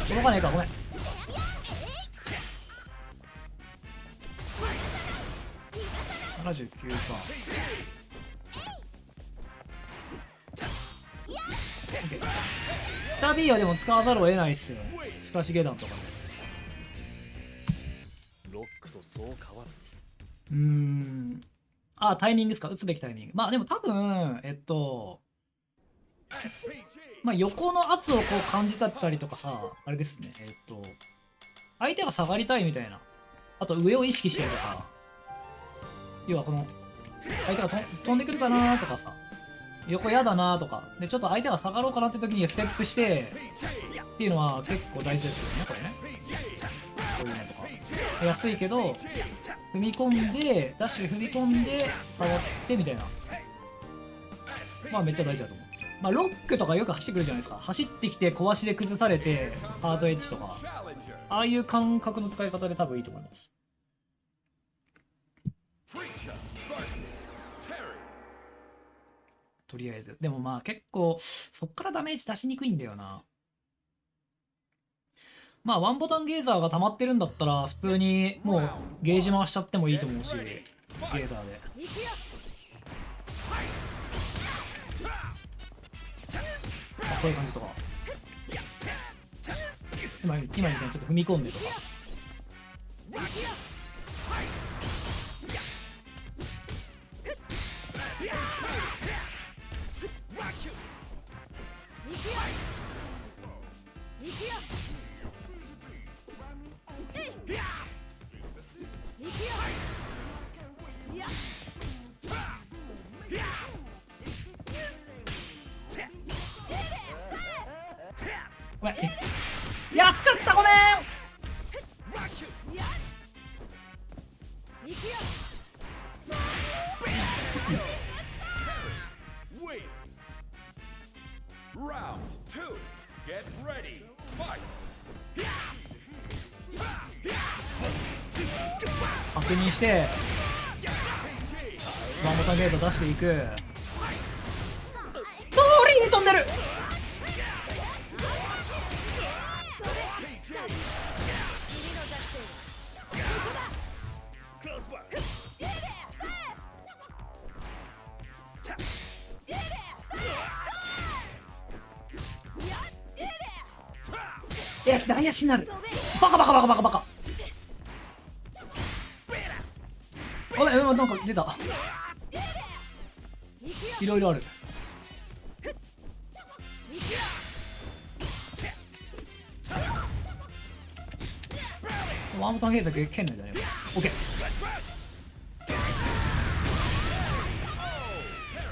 届かねえかごめん。79か。下 B はでも使わざるを得ないっすよ。スカシゲダンとかね。ロックとそう変わる。あタイミングですか。打つべきタイミング。まあでも多分まあ横の圧をこう感じたったりとかさあれですね。相手が下がりたいみたいな。あと上を意識してるとか。要はこの相手が飛んでくるかなとかさ横やだなとかでちょっと相手が下がろうかなって時にステップしてっていうのは結構大事ですよねこれね。こういうのとか安いけど踏み込んでダッシュで踏み込んで触ってみたいな。まあめっちゃ大事だと思う。まあロックとかよく走ってくるじゃないですか。走ってきて壊しで崩されてハートエッジとか Challenger. ああいう感覚の使い方で多分いいと思います。 Preacher versus Terry. とりあえずでもまあ結構そっからダメージ出しにくいんだよな。まあワンボタンゲーザーが溜まってるんだったら普通にもうゲージ回しちゃってもいいと思うしゲーザーでこういう感じとか今みたいにちょっと踏み込んでとかごめん安かったごめん Wins. Round 2. Get ready. Fight. 確認してワンボタンゲート出していくストーリーに飛んでる いや台足になるバカバカバカバカバカごめんなんか出たいろいろあるワンボタンゲーザー圏内だねオッケー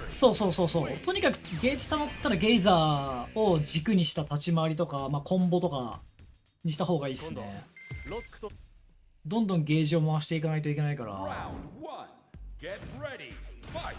そうとにかくゲージ溜まったらゲイザーを軸にした立ち回りとか、まあ、コンボとかにした方がいいっすねロックとどんどんゲージを回していかないといけないから Round 1. Get ready. Fight.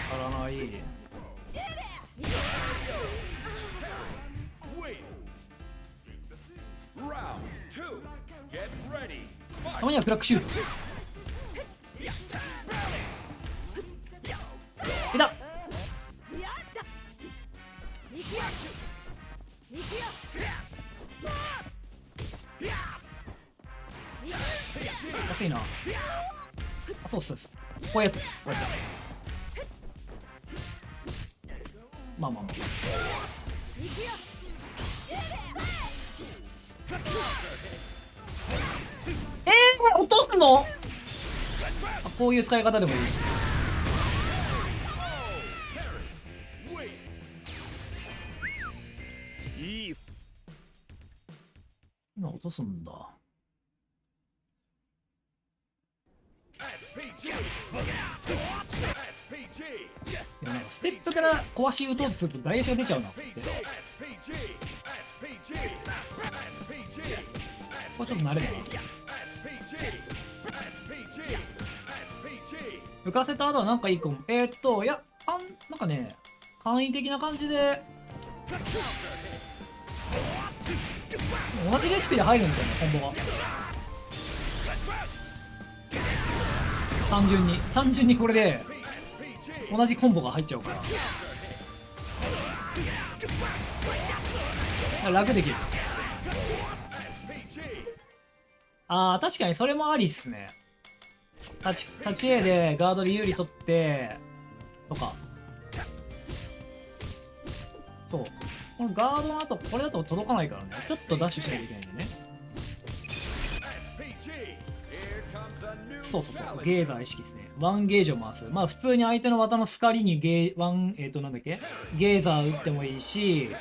当たらない Wins. Round 2. Get ready. たまにはクラックシュートいた安いなあそうこうやってまあまあまあ落とすのあこういう使い方でもいいし Wins. いい今落とすんだ SPG. SPG. いやなんかステップから壊し打とうとすると台足が出ちゃうなってこ SPG. SPG. SPG. れちょっと慣れないな SPG. SPG. SPG. 浮かせた後はなんかいいかもいやなんかね簡易的な感じで同じレシピで入るんですよねコンボが単純にこれで同じコンボが入っちゃうから楽できる確かにそれもありっすね立ち A でガードで有利取ってとかそうこのガードの後これだと届かないからねちょっとダッシュしないといけないんでねそうゲーザー意識ですねワンゲージを回すまあ普通に相手の綿のスカリになんだっけゲーザー打ってもいいし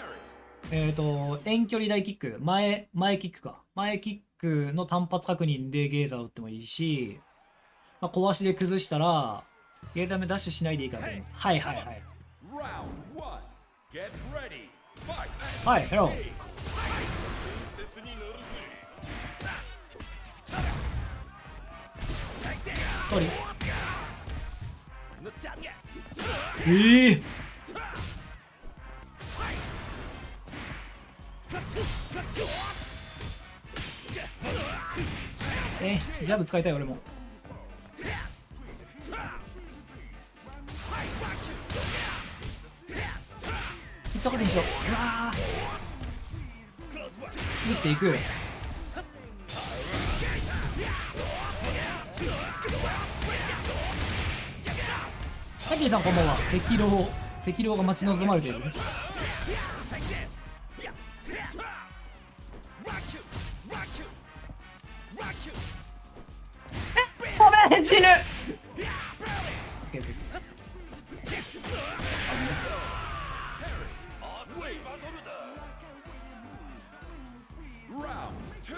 遠距離大キック前キックか前キックの単発確認でゲーザー打ってもいいし、まあ、壊しで崩したらゲーザー目ダッシュしないでいいからねはいRound 1. Get ready. Fight. はいヘロー通りジャブ使いたい俺もヒット確認しよう。うわー打っていく。タキさんこんばんは。赤狼が待ち望まれている。ごめん、死ぬ。Round 2.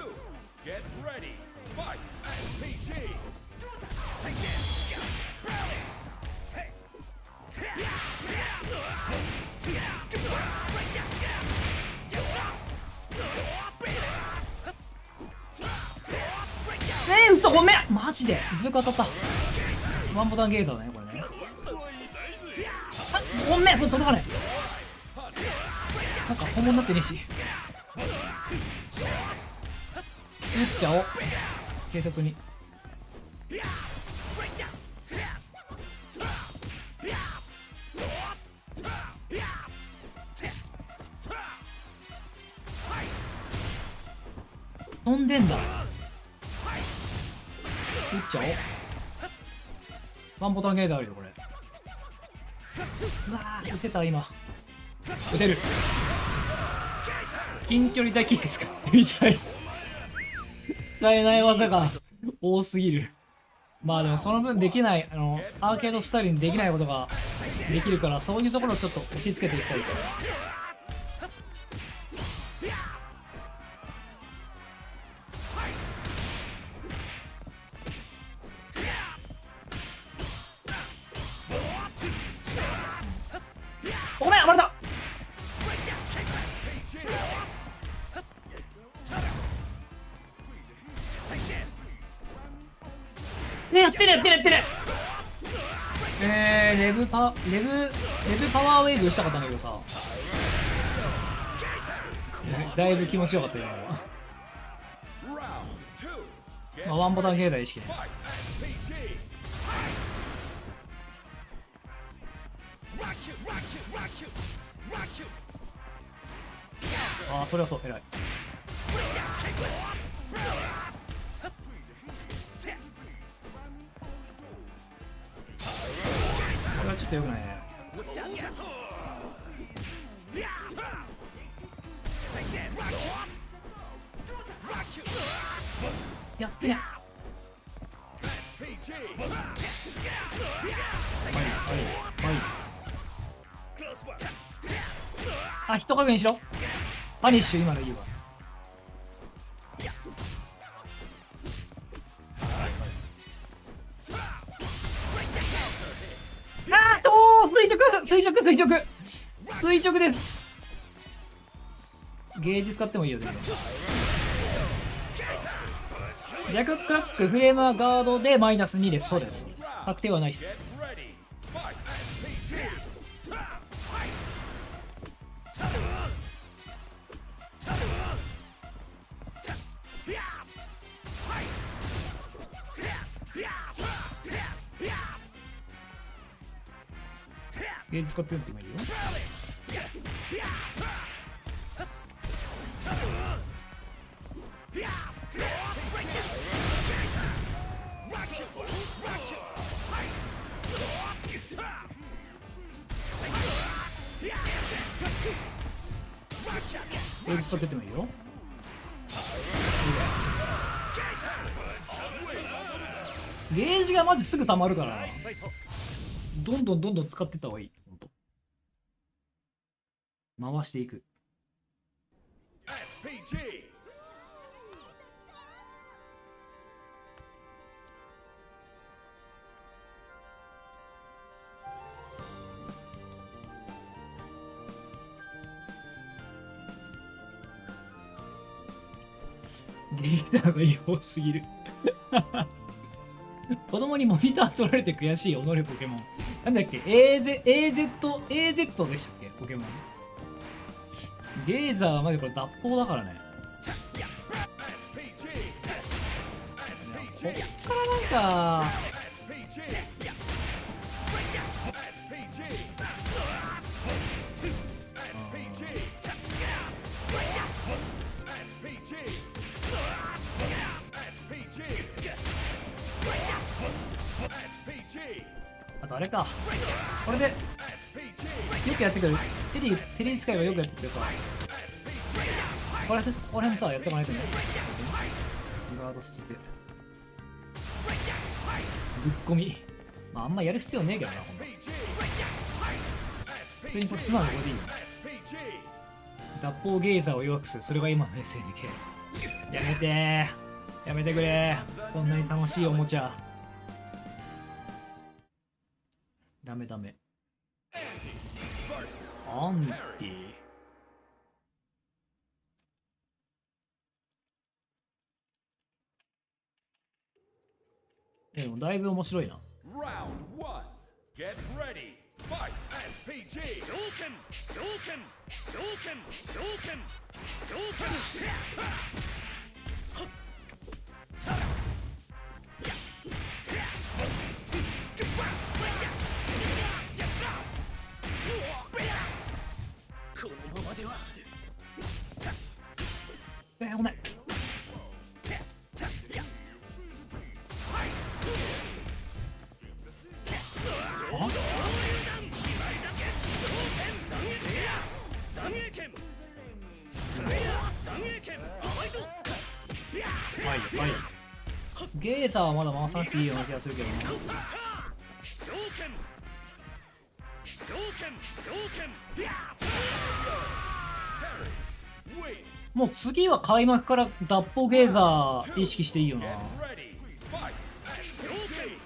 Get ready. Fight. SPG. 嘘、ごめん。マジで実力当たった。ワンボタンゲートだねこれね。あ、ごめん、これ届かない。なんか本物になってねえし。打っちゃおう。警察に。飛んでんだ。打っちゃおう。ワンボタンゲートあるよこれ。うわー、打てた今。打てる。近距離大キック使ってみたい。使えない技が多すぎる。まあでもその分できないアーケードスタイルにできないことができるから、そういうところをちょっと押し付けていきたいですね。ごめん、暴れた。ね、やってる。レブパワーウェーブしたかったんだけどさ、だいぶ気持ちよかったよ。まあ、ワンボタンゲーター意識ね。ああ、それはそう、偉い。これはちょっとよくないね。やってね。あ、ヒット確認しろ。パニッシュ今の言うわ。垂直です。ゲージ使ってもいいよ全然。弱クラックフレームはガードでマイナス2です。そうです。確定はないっす。ゲージ使ってってもいいよ。ゲージ使ってってもいいよ。ゲージがマジすぐ溜まるからな。どんどん使ってった方がいい。ほんと回していく。ゲーターが違法すぎる。子供にモニター取られて悔しい己ポケモン。なんだっけ AZ でしたっけポケモン。ゲーザーはマジこれ脱法だからね。こっからなんか SPG. あとあれか、これでよくやってくるテリー使いはよくやってくるさ、これ辺さやってこないとね、ガードさせてぶっ込み、まああんまやる必要ねえけどな、ほんと普通にこれ素直にこれでいいよ。脱法ゲイザーを弱くする、それが今の SNK。 やめてー、やめてくれー、こんなに楽しいおもちゃ。ダメダメ。アンティでもだいぶ面白いな。 Round 1. Get ready. Fight. SPG. ごめん。はい。ゲーザーはまだ回さなくていいような気がするけどね。もう次は開幕から脱法ゲーザー意識していいよな。 Ready. Fight. SPG.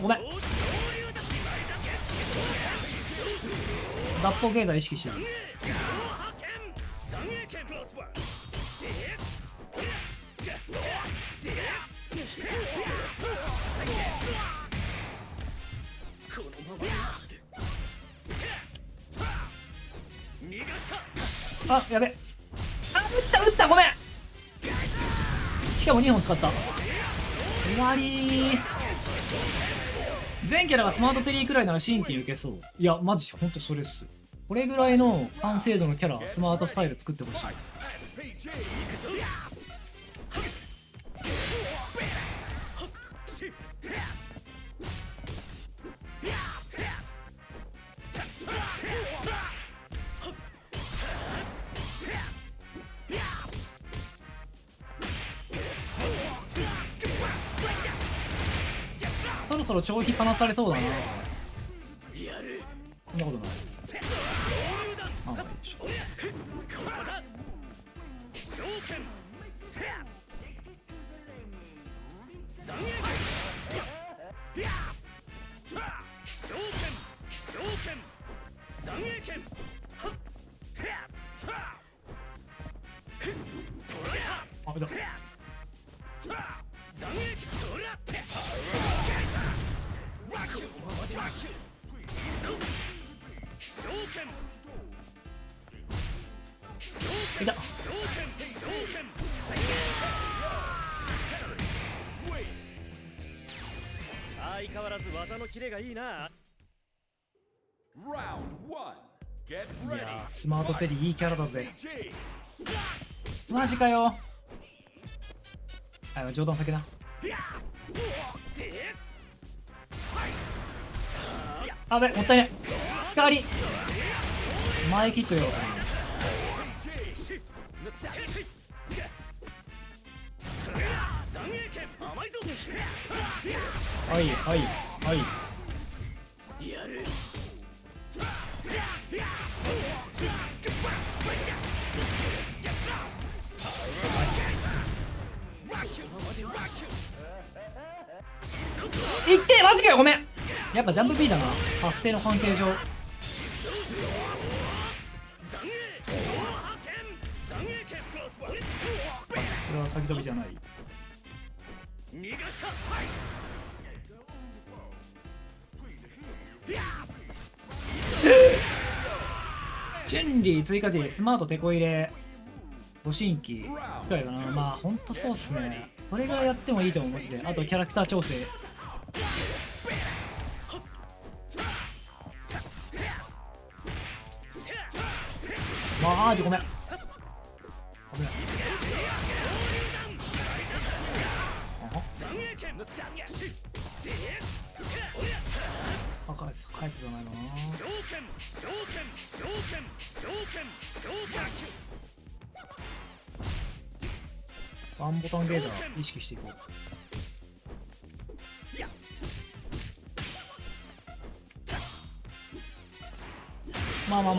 ごめん。脱法ゲーザー意識してる。あ、やべ。あ、打った、ごめん。しかも2本使った。終わりー。全キャラがスマートテリーくらいなら新規に受けそう。いや、マジほんとそれっす。これぐらいの完成度のキャラ、スマートスタイル作ってほしい。そろそろ長飛離されそうだな。そんなことない。あ、まあいいでしょ。あ、いた。いた。相変わらず技のキレがいいな。 Round 1. Get い ready. やー、スマートテリーいいキャラだぜ。 SPG. マジかよ。あ、冗談先な。あべ、もったいない。光前キックよ。はいはいはい。いってえ、マジかよ、ごめん。やっぱジャンプ B だな、発生の関係上。それは先飛びじゃない。チュンリー追加時スマートテコ入れご新規くらいかな。まあほんとそうっすね。それぐらいやってもいいと思うマジで。あとキャラクター調整。マジごめん。危ない。返すじゃないのな。ワンボタンゲーザー意識していこう。まあそう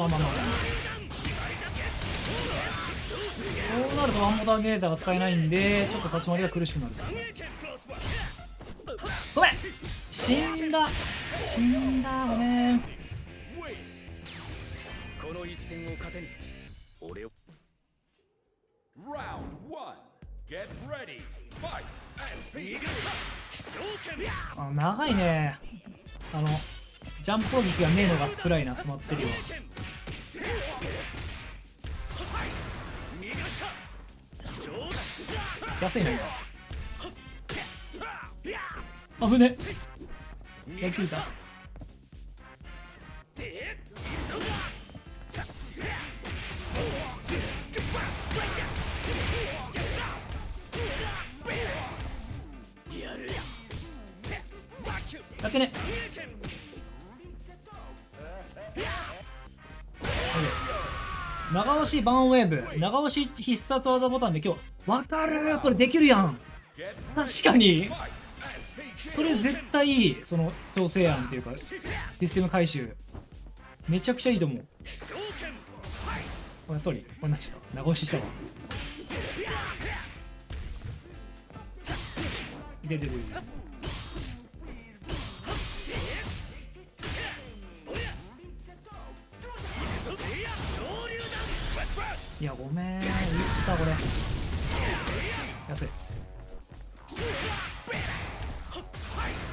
なるとワンボタンゲーザーが使えないんで、ちょっと立ち回りが苦しくなる。ごめん、死んだごめん。この一戦を糧に俺を Round 1. Get ready. Fight. SPG. 長いね。ジャンプ攻撃がねえのがくらいな詰まってるよ。安いな。危ね。やりすぎた。やってね。長押しバンウェーブ、長押し必殺技ボタンで今日わかる。これできるやん。確かにそれ絶対その強制案っていうかシステム回収めちゃくちゃいいと思う。ごめん、ソリこれなっちゃった。長押ししたわ。いて。いやごめん、言ったこれ。安い。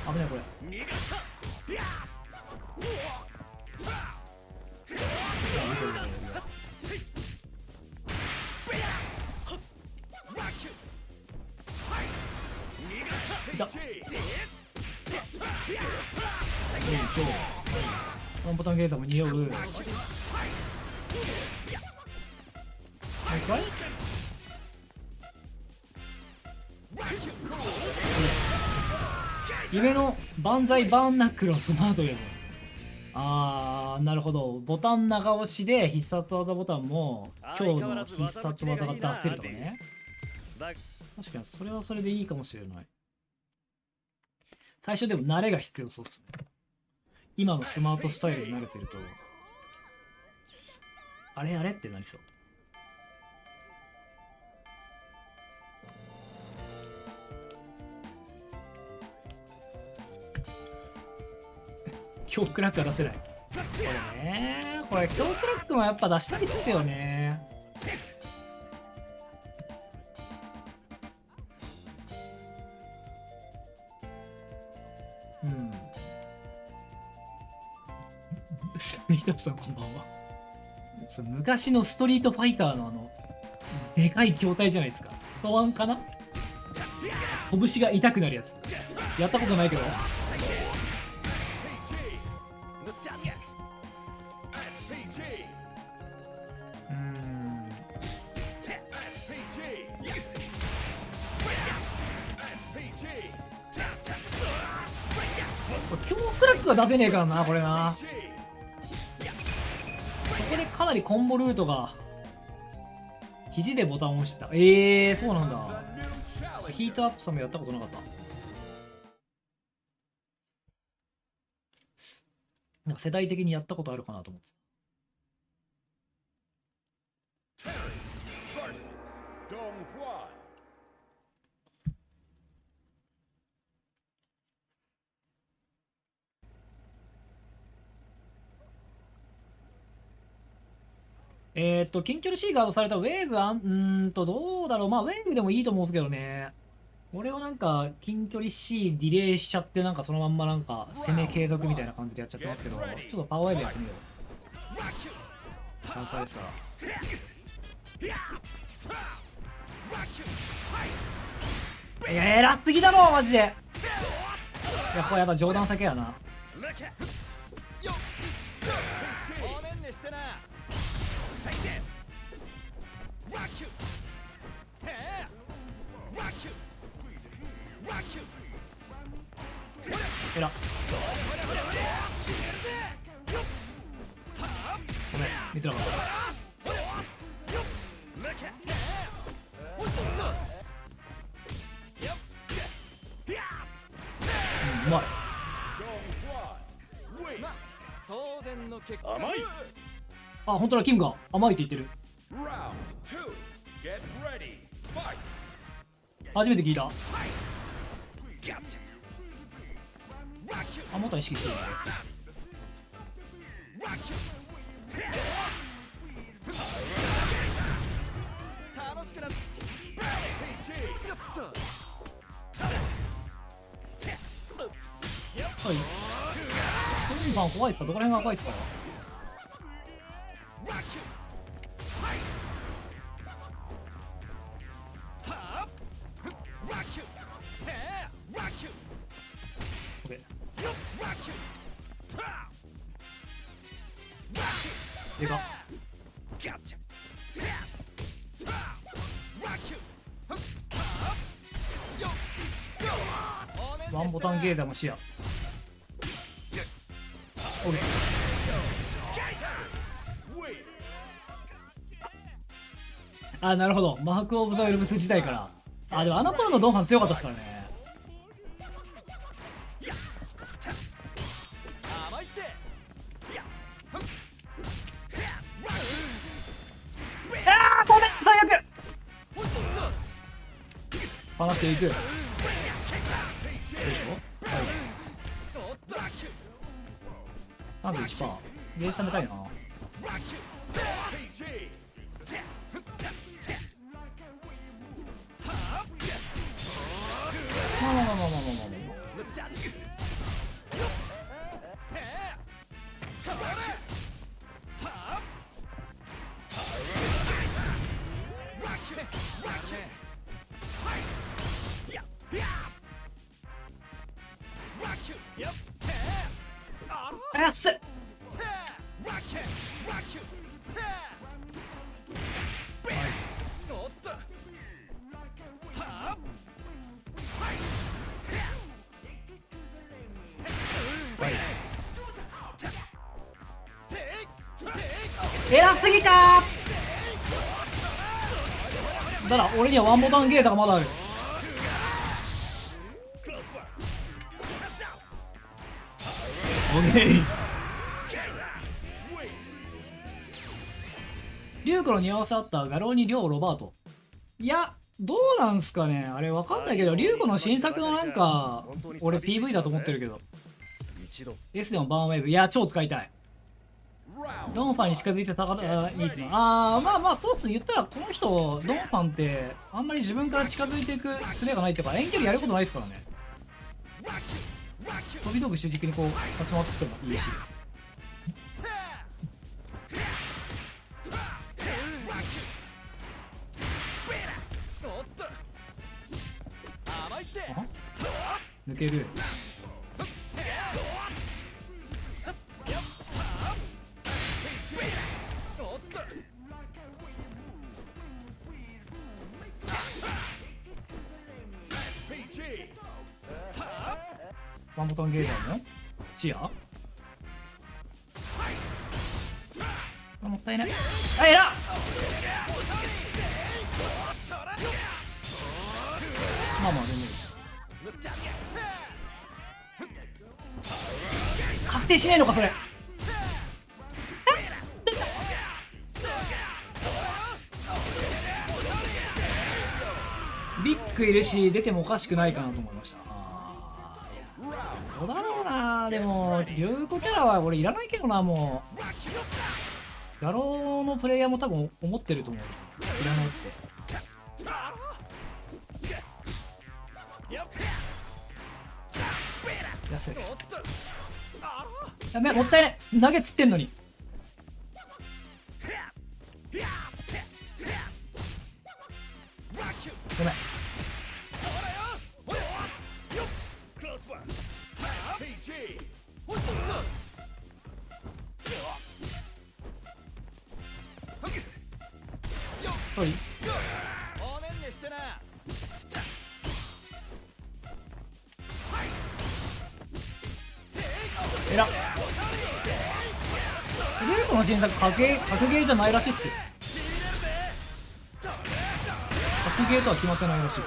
危ないこれ。いた。ワンボタンゲーザーも匂う。夢の万歳バーンナックルのスマートウェブ。なるほど。ボタン長押しで必殺技ボタンも今日の必殺技が出せるとかね。確かにそれはそれでいいかもしれない。最初でも慣れが必要そうですね。今のスマートスタイルに慣れてるとあれってなりそう。強クラックは出せない。これね、これ強クラックもやっぱ出したいっすよね。ミートアップさんこんばんは。昔のストリートファイターのでかい筐体じゃないですか。トワンかな。拳が痛くなるやつ。やったことないけど。強クラックは出せねえからな、これな。ここでかなりコンボルートが肘でボタンを押した。そうなんだ。ヒートアップさんもやったことなかった。なんか世代的にやったことあるかなと思ってた。近距離 C ガードされたウェーブどうだろう。まあウェーブでもいいと思うんですけどね。俺はなんか近距離 C ディレイしちゃってなんかそのまんまなんか攻め継続みたいな感じでやっちゃってますけど、ちょっとパワーウェーブやってみよう。関西さ。いや偉すぎだろマジで。いやこれやっぱ冗談避けやな。おねんねしてな。えらごめん見てなかった。うまい。当然の結果。甘い。あ本当だキムが甘いって言ってる。 Round 2. Get ready. Fight. 初めて聞いた。あもっと意識してる。楽しくなっ。はい。トリマン怖いですか？どこら辺が怖いですか？オッケー。でかっ。ワンボタンゲーザーも視野。オッケー。あなるほどマーク・オブ・ザ・エルブス時代から。あでもあの頃のドンファン強かったですからね。甘いって。ああこれ最悪。離していく。よいしょ。はい。31%。ゲージ貯めたいな。まあまあまあまあまあまあまあ。あやっせ。偉すぎたー。だから俺にはワンボタンゲータがまだある。オッケー。リュウクの似合わせあった画廊にリョウロバート。いやどうなんすかねあれわかんないけど、リュウクの新作のなんか俺 PV だと思ってるけど。一度 S でもバーンウェーブいや超使いたい。ドンファンに近づいてたからいいってのはまあまあそうっすね。言ったらこの人ドンファンってあんまり自分から近づいていく術がないっていうか遠距離やることないですからね。飛び道具主軸にこう立ち回ってもいいし。抜ける。ワンボタンゲーザーも視野。あもったいない。あえらっ。まあまあ全然確定しないのかそれ。ビッグいるし出てもおかしくないかなと思いました。どうだろうな。でも流行キャラは俺いらないけどな。もうガローのプレイヤーも多分思ってると思う。いらないって。安い。やべもったいない。投げつってんのに。ごめん。トリおねんねしてな。えらっ。ゲームの新作格ゲーじゃないらしいっすよ。格ゲーとは決まってないらしい。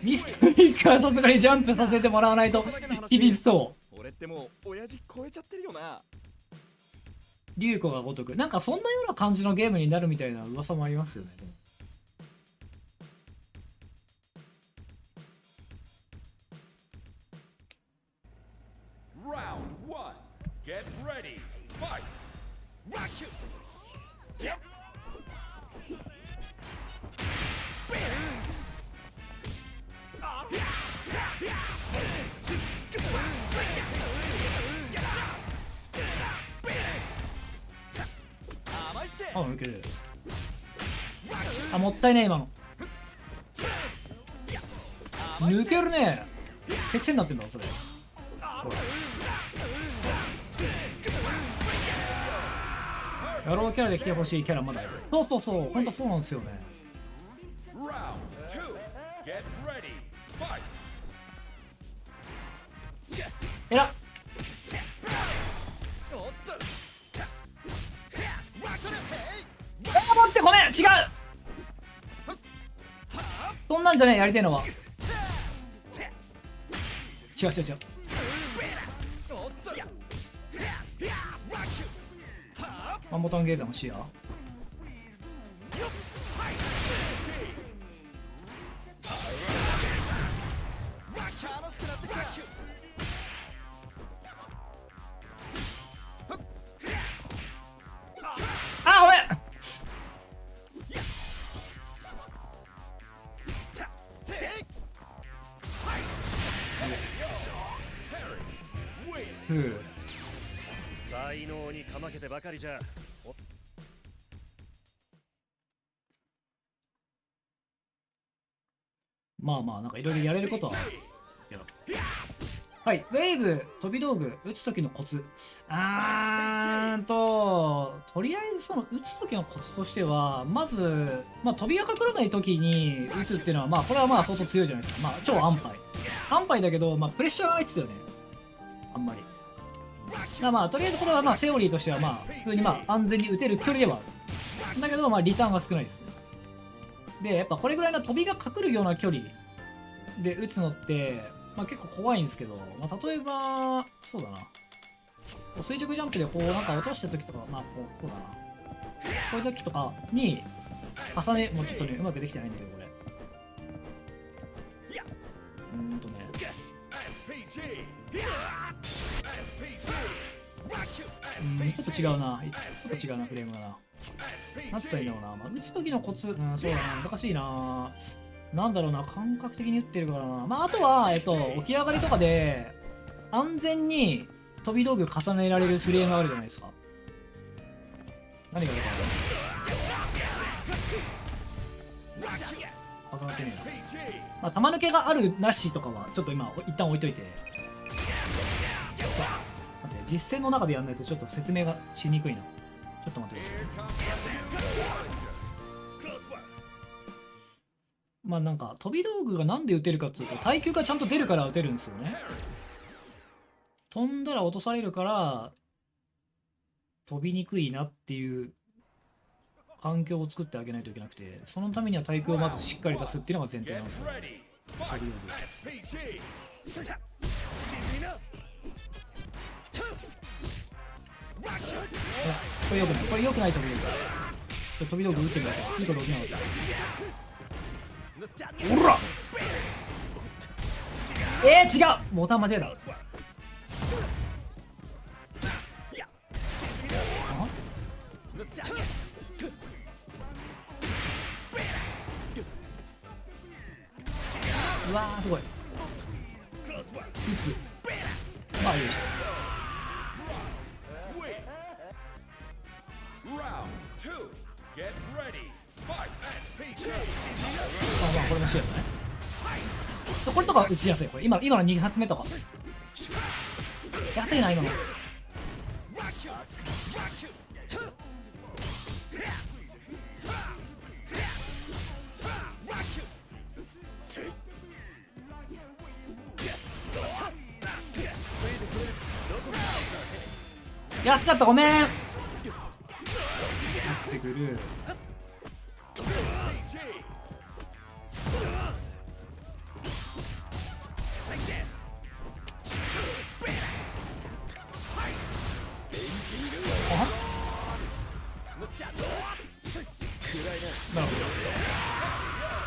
ミストリークはさすがにジャンプさせてもらわないと厳しそう。俺ってもう親父超えちゃってるよな。竜子が如く、なんかそんなような感じのゲームになるみたいな噂もありますよね。Round 1. Get ready. Fight. Rock you. Yep. あ、抜ける。あ、もったいない今の。抜けるね。敵戦になってんだそれ。野郎キャラで来てほしいキャラまだいる。そうそうそう、ほんとそうなんですよね。Round 2. Get ready. Fight. えらっ。あ、待って、ごめん、違う。そんなんじゃねえ、やりてえのは。違う違う違う。ワンボタンゲーザーも視野。あ、ごめん。才能にかまけてばかりじゃ。まあまあ、なんかいろいろやれることはやろう。はい、ウェーブ、飛び道具、打つ時のコツ。とりあえずその打つ時のコツとしては、まず、まあ、飛びがかからない時に打つっていうのは、まあ、これはまあ相当強いじゃないですか。まあ、超安牌。安牌だけど、まあ、プレッシャーがないっすよね。あんまり。だからまあ、とりあえずこれはまあ、セオリーとしては、まあ、普通にまあ、安全に打てる距離ではある。だけど、まあ、リターンが少ないです。で、やっぱこれぐらいの飛びが隠るような距離で打つのって、まあ、結構怖いんですけど、まあ、例えば、そうだな。垂直ジャンプでこうなんか落とした時とか、まあこう、そうだな。こういう時とかに、重ね、もうちょっとね、うまくできてないんだけど、これ。ちょっと違うな。ちょっと違うな、フレームがな。なんつったらいいんだろうな。まあ、打つ時のコツ、そうだな、難しいな。なんだろうな、感覚的に打ってるからな。まあ、あとは、起き上がりとかで、安全に飛び道具重ねられるフレームがあるじゃないですか。何があるかな。重なってねえな。まあ、玉抜けがあるなしとかは、ちょっと今、一旦置いといて。待って、実践の中でやんないとちょっと説明がしにくいな。ちょっと待ってください。まあなんか飛び道具がなんで打てるかっていうと耐久がちゃんと出るから打てるんですよね。飛んだら落とされるから飛びにくいなっていう環境を作ってあげないといけなくて、そのためには耐久をまずしっかり出すっていうのが前提なんですよ。飛び道具。これ良くない。これ良くない飛び道具。飛び道具打ってみよう。いいこと起きなかった。おら違うボタン間違えた。うわーすごい。打つ。まあいいでしょ。まあこれもしやるね。これとか打ちやすい。これ今の2発目とか安いな今の。安かった、ごめん。やってくる。なるほ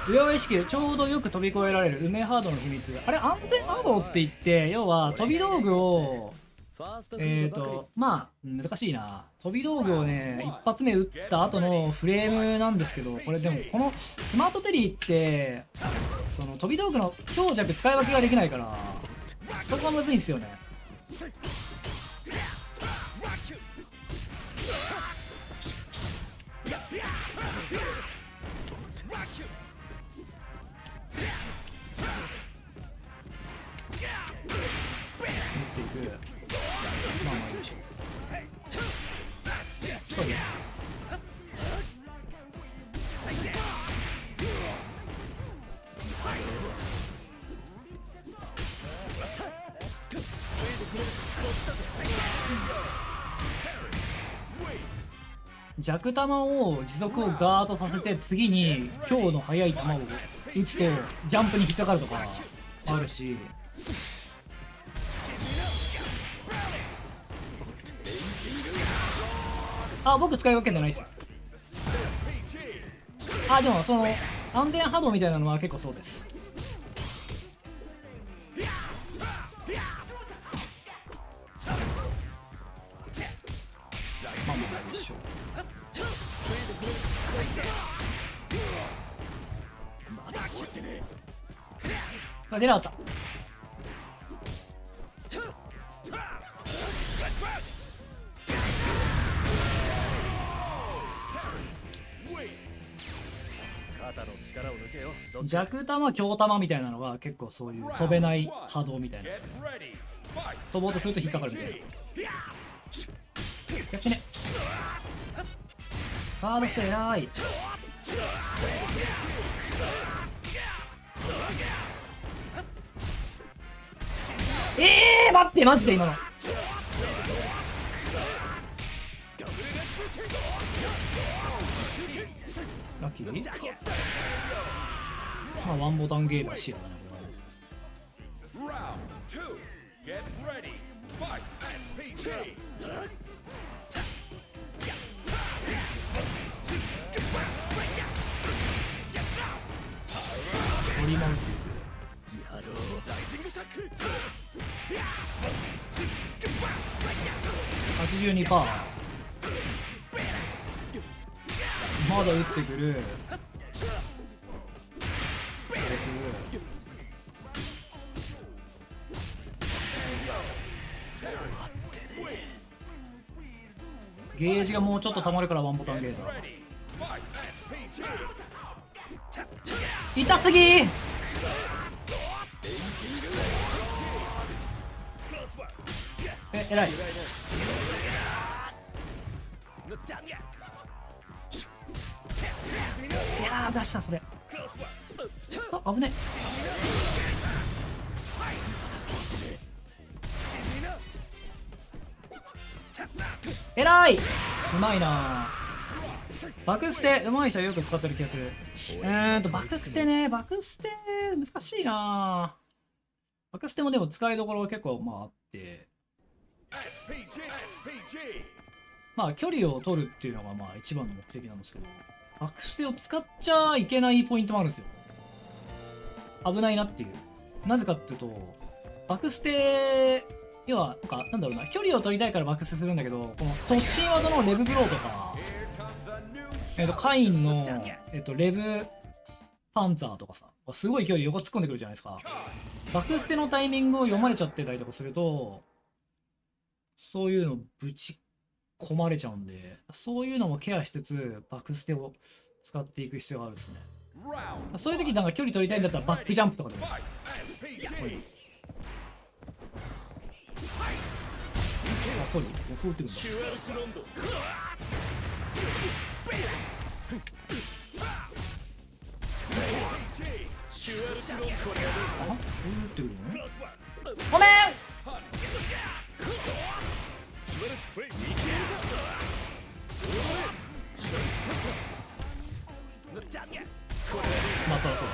ど。上は意識ちょうどよく飛び越えられる梅ハードの秘密。あれ安全ハードって言って、要は飛び道具をまあ難しいな。飛び道具をね一発目打った後のフレームなんですけど、これでもこのスマートテリーってその飛び道具の強弱使い分けができないからそこがむずいんですよね。持っていく。まあまあいいでしょう。そうね。弱弾を持続をガーッとさせて次に強の速い球を打つとジャンプに引っかかるとかあるし、あ、僕使い分けてないっす。あ、でもその安全波動みたいなのは結構そうです。まあまあ一緒。あ、出なかった。弱弾強弾みたいなのが結構そういう飛べない波動みたいな、飛ぼうとすると引っかかるみたいな。やってね。ガードして偉い。待ってマジで今のラッキー。まあワンボタンゲームはシアだなこれ。取りマウンティング 82%。まだ打ってくる。ゲージがもうちょっと溜まるからワンボタンゲージだ。痛すぎー。えらい。いやー出したそれ。あ、危ね。えらい。うまいな。バクステうまい人はよく使ってる気がする。バクステね、バクステ難しいな。バクステもでも使いどころ結構まああって、まあ距離を取るっていうのがまあ一番の目的なんですけど、バクステを使っちゃいけないポイントもあるんですよ。危ないなっていう。なぜかっていうと、バクステ要はなんだろうな、距離を取りたいからバクステするんだけど、この突進技のレブブローとか、カインの、レブパンツァーとかさ、すごい距離横突っ込んでくるじゃないですか。バクステのタイミングを読まれちゃってたりとかすると、そういうのぶち込まれちゃうんで、そういうのもケアしつつバクステを使っていく必要があるですね。そういう時なんか距離取りたいんだったらバックジャンプとかでも。ストーリーこう打ってくるんだ。シュワルツロンドシュワルツロンドこれあこう打ってくるのプラスワンごめん。シュワルツフレイ見切れるかシュワルツパッタこれまあそうそう。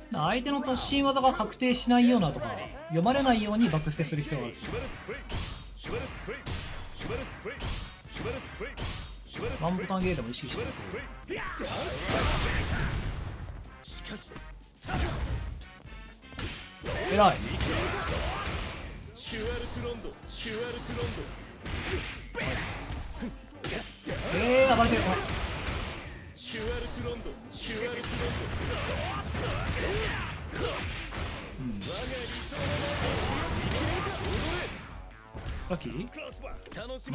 相手の突進技が確定しないようなとか読まれないようにバックステする必要があるんですよ。ワンボタンゲートも意識してる。しかし偉い。シュワルツロンドシュワルツロン暴れてる。ドシュワルツロンドシュワルツロンラッキー。ド楽し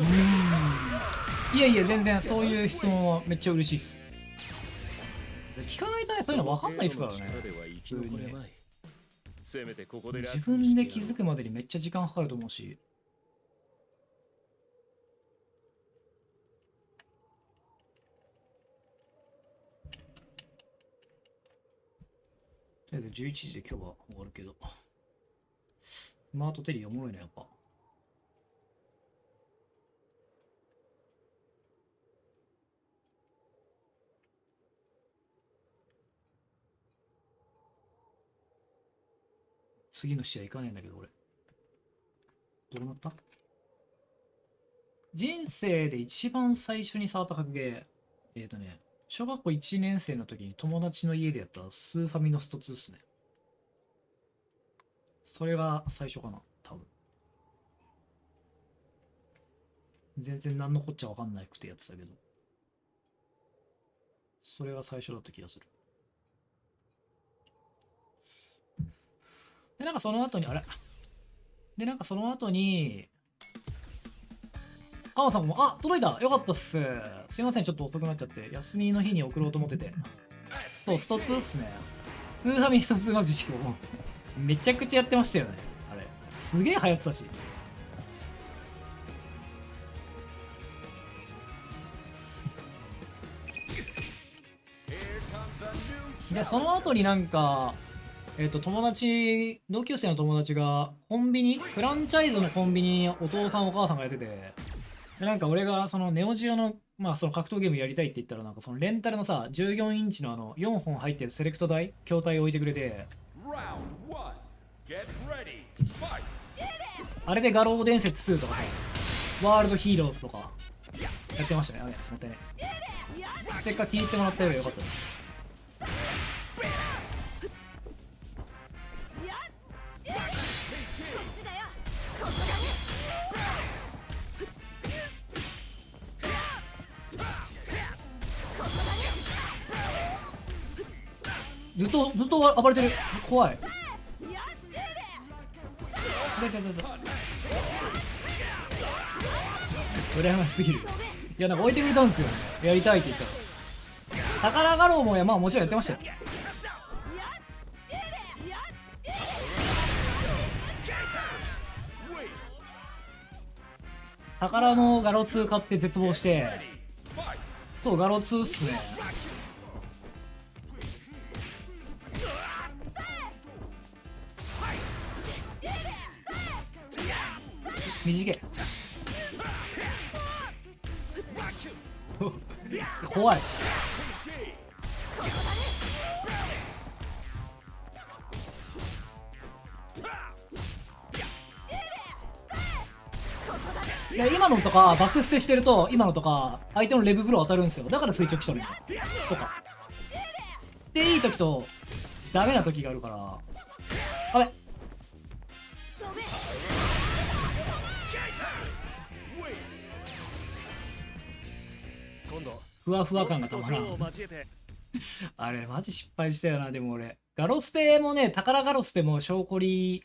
いやいや全然そういう質問はめっちゃ嬉しいっす。聞かないとそういうの分かんないですからね。普通にねせめてここで自分で気づくまでにめっちゃ時間かかると思うし。とりあえず11時で今日は終わるけど。スマートテリーおもろいねやっぱ。次の試合行かねえんだけど俺。どうなった？人生で一番最初に触った格ゲー。小学校1年生の時に友達の家でやったスーファミのスト2っすね。それが最初かな、多分。全然何のこっちゃわかんなくてやってたけど。それが最初だった気がする。で、なんかその後に、カモさんも、あ、届いたよかったっす。すいません、ちょっと遅くなっちゃって。休みの日に送ろうと思ってて。そう、スト2っすね。スーファミスト2の自粛も。めちゃくちゃやってましたよね。あれ。すげえ流行ってたし。で、その後になんか、同級生の友達が、コンビニ、フランチャイズのコンビニ、お父さんお母さんがやってて、で、なんか俺が、そのネオジオの、まあその格闘ゲームやりたいって言ったら、なんかそのレンタルのさ、14インチの4本入ってるセレクト台、筐体を置いてくれて、あれで画廊伝説2とかさ、ワールドヒーローズとか、やってましたね。あれ、もったいね。ステッカー気に入ってもらったよりよかったです。ずっと暴れてる。怖い。羨ましすぎる。いや、なんか置いてくれたんですよね。やりたいって言ったら。宝画廊もまあもちろんやってましたよ。宝の画廊2買って絶望して、そう、画廊2っすね。短い。怖い。で今のとかバックステしてると今のとか相手のレブブロー当たるんですよ。だから垂直したのとかでいい時とダメな時があるから。あれふわふわ感がたまらん。あれマジ失敗したよな。でも俺ガロスペもね、宝ガロスペも小コリ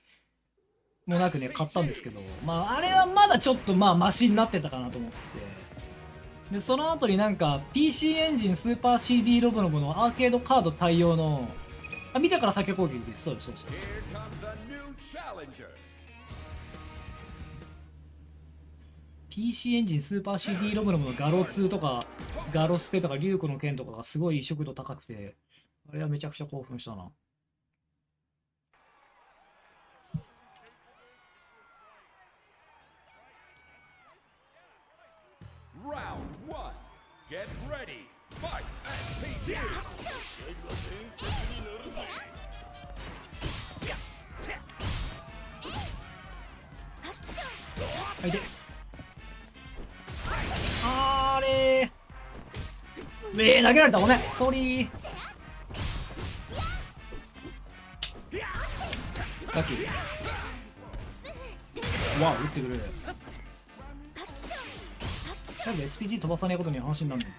もなくね買ったんですけど、まああれはまだちょっとまあマシになってたかなと思って、でその後になんか PC エンジンスーパー CD ロボのアーケードカード対応のあ、見てから先攻撃です。そうですそうです。 Here comes a new challenger. PC エンジンスーパー CD ロムロムのガロ2とかガロスペとかリュウコの剣とかがすごい移植度高くて、あれはめちゃくちゃ興奮したな。Round 1. Get ready. Fight. SPG. はいで、あれー、投げられた。ごめん、ソーリー。ラッキー。わあ、打ってくる。多分 SPG 飛ばさないことに話になるの。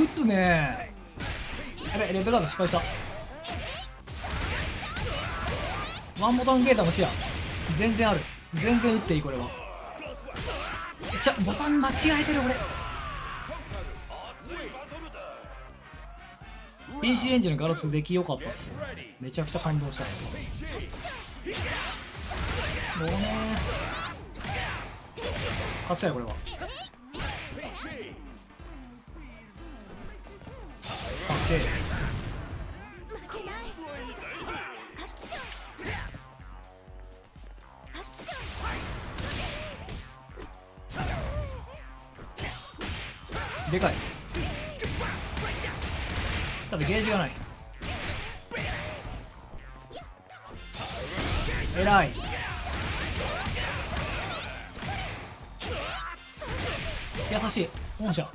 打つねー。やべ、レベルアップ失敗した。ワンボタンゲーターも視野全然ある。全然打っていい。これはボタン間違えてる俺。 PC エンジンのガロ2出来良かったっすよ。めちゃくちゃ感動した。ごめん、勝ちたいこれは。勝ってでかい。ただゲージがない。えらい。優しい本社。なる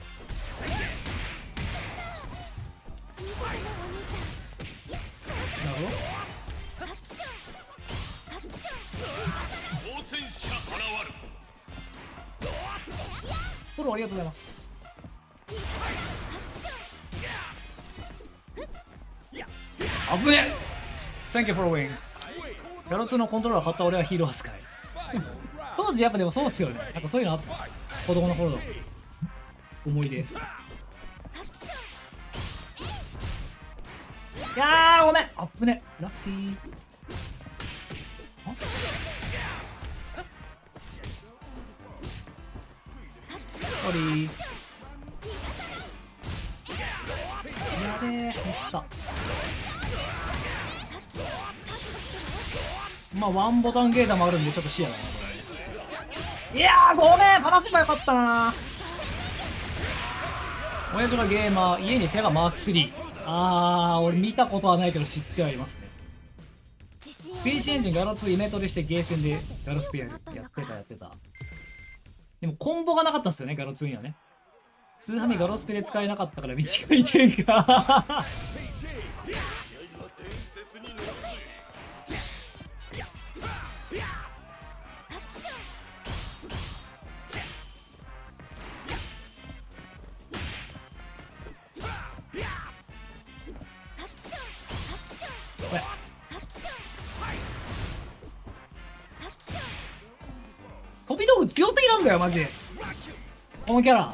ほど。フォローありがとうございます。あぶね。 Thank you for win。 ガロ2のコントローラー買った俺はヒーロー扱い。当時やっぱでもそうっすよね。なんかそういうのあった。子供の頃の思い出。いやーごめん、あっぶね。ラッキー。ソリー。やべえ、ミスった。まあワンボタンゲーターもあるんでちょっと視野だなこれ。いやーごめん、パナせばよかったな。親父のゲーマー、家にセガマーク3。俺見たことはないけど知ってはいますね。 PC エンジンガロ2イメトレしてゲーセンでガロスペアやってた。でもコンボがなかったっすよね、ガロ2にはね。スーハミガロスペで使えなかったから短い点が飛び道具強すぎなんだよマジでこのキャラ。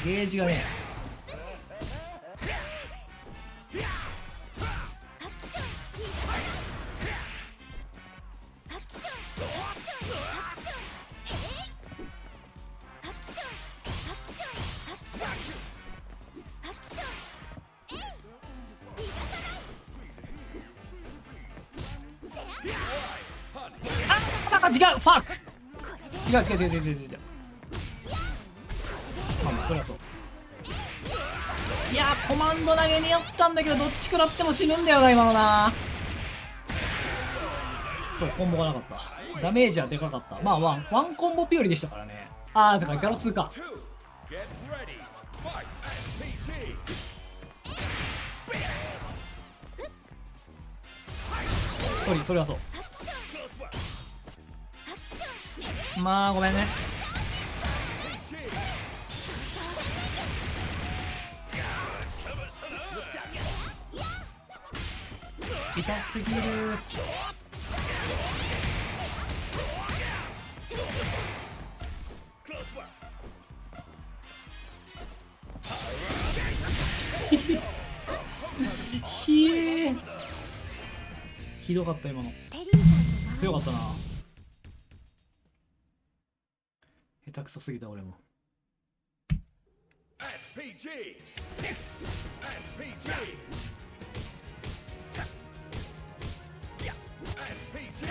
ゲージがね。違う、ファック。違う。まあそれはそう。いやーコマンド投げにやったんだけどどっち食らっても死ぬんだよな今のな。そうコンボがなかった。ダメージはでかかった。まあワンコンボピオリでしたからね。だからガロ2か。それはそう。まあごめんね。痛すぎる。ひどかった今の。テリーさんの周り強かったな。下手くそすぎた俺も。 SPG! SPG! SPG!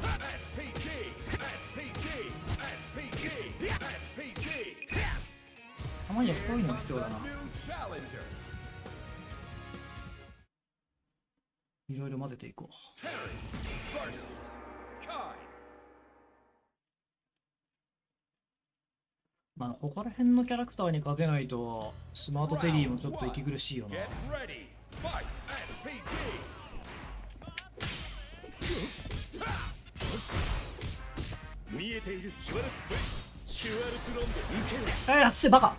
SPG! SPG! SPG! たまにはこういうのが必要だな。 New challenger! いろいろ混ぜていこう。 Terry versus Kai. まあここら辺のキャラクターに勝てないとスマートテリーもちょっと息苦しいよな。 Get ready. Fight. SPG. 見えているシュワルツシュワルツロンド受けろあっせバカ。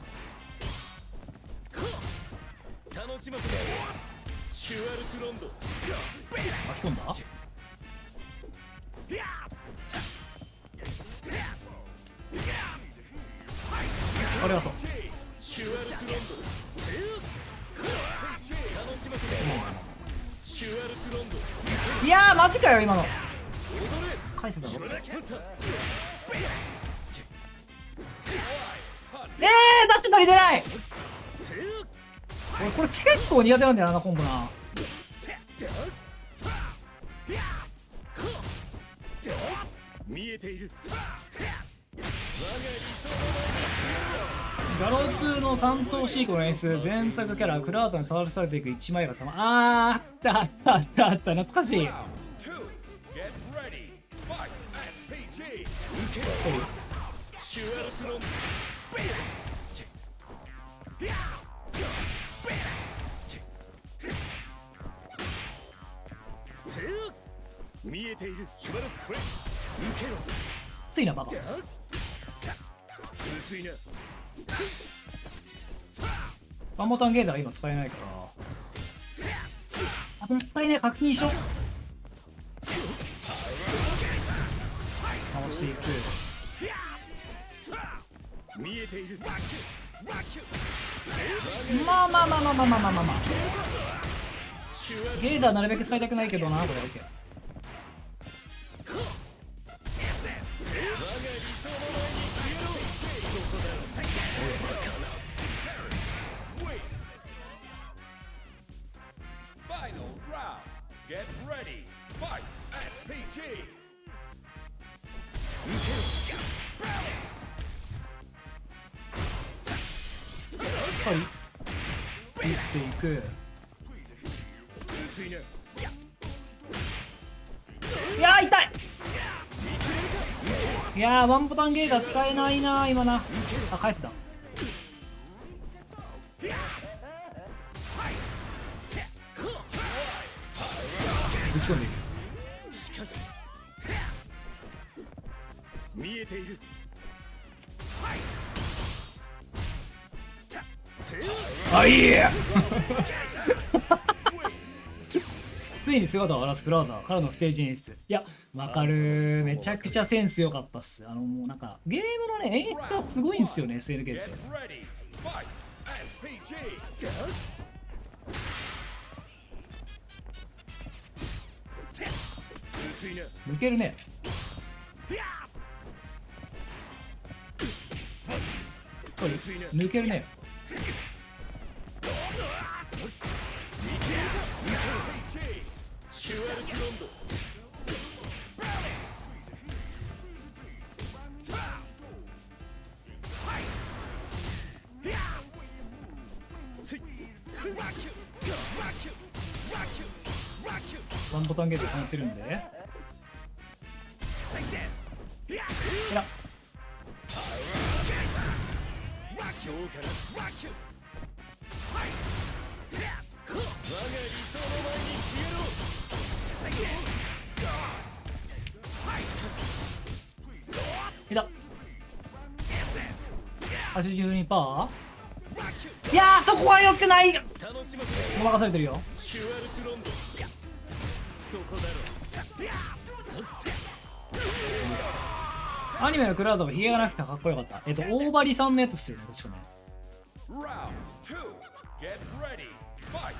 楽しませろシュワルツロンド巻き込んだ。あれはそう。シュワルツロンド楽しませろシュワルツロンドいやーマジかよ今の。踊れ返すだろ。パンタダッシュ足りてない。せ俺これ結構苦手なんだよなコンボな。見えているガロ2の担当シークの演出、前作キャラクラウザに倒されていく一枚がたまあった懐かしい。 Round 2. Get ready. Fight. SPG. シュワルツロンドせ見えているシュワルツフレ受けろついなバカ。薄いなワンボタンゲーザーが今使えないからもったいね確認しろ。回していく。見えているまあシュワルゲーザーなるべく使いたくないけどなこれ。 OK。 Final round. Get ready. Fight. SPG. はい打っていく。薄いないやー痛い。いやーワンボタンゲーザー使えないな今な。あ返ってた。打ち込んでいく。しかし見えているあいいついに姿を現すクラウザーからのステージ演出。いやわかる。めちゃくちゃセンス良かったっす。もうなんかゲームのね演出がすごいんすよね SNK って。 Get ready. Fight. SPG. 薄いな抜けるね。薄いな抜けるね。 SPG. シュワルツロンドせいワンボタンゲージ溜まってるんで。いや今日から我が理想の前に消えろいた。82%。いやーそこは良くない。楽しませろごまかされてるよ。シュワルツロンドそこだろアニメのクラウドはヒゲがなくてかっこよかった。大張さんのやつっすよね確かね。 Round 2. Get ready. Fight.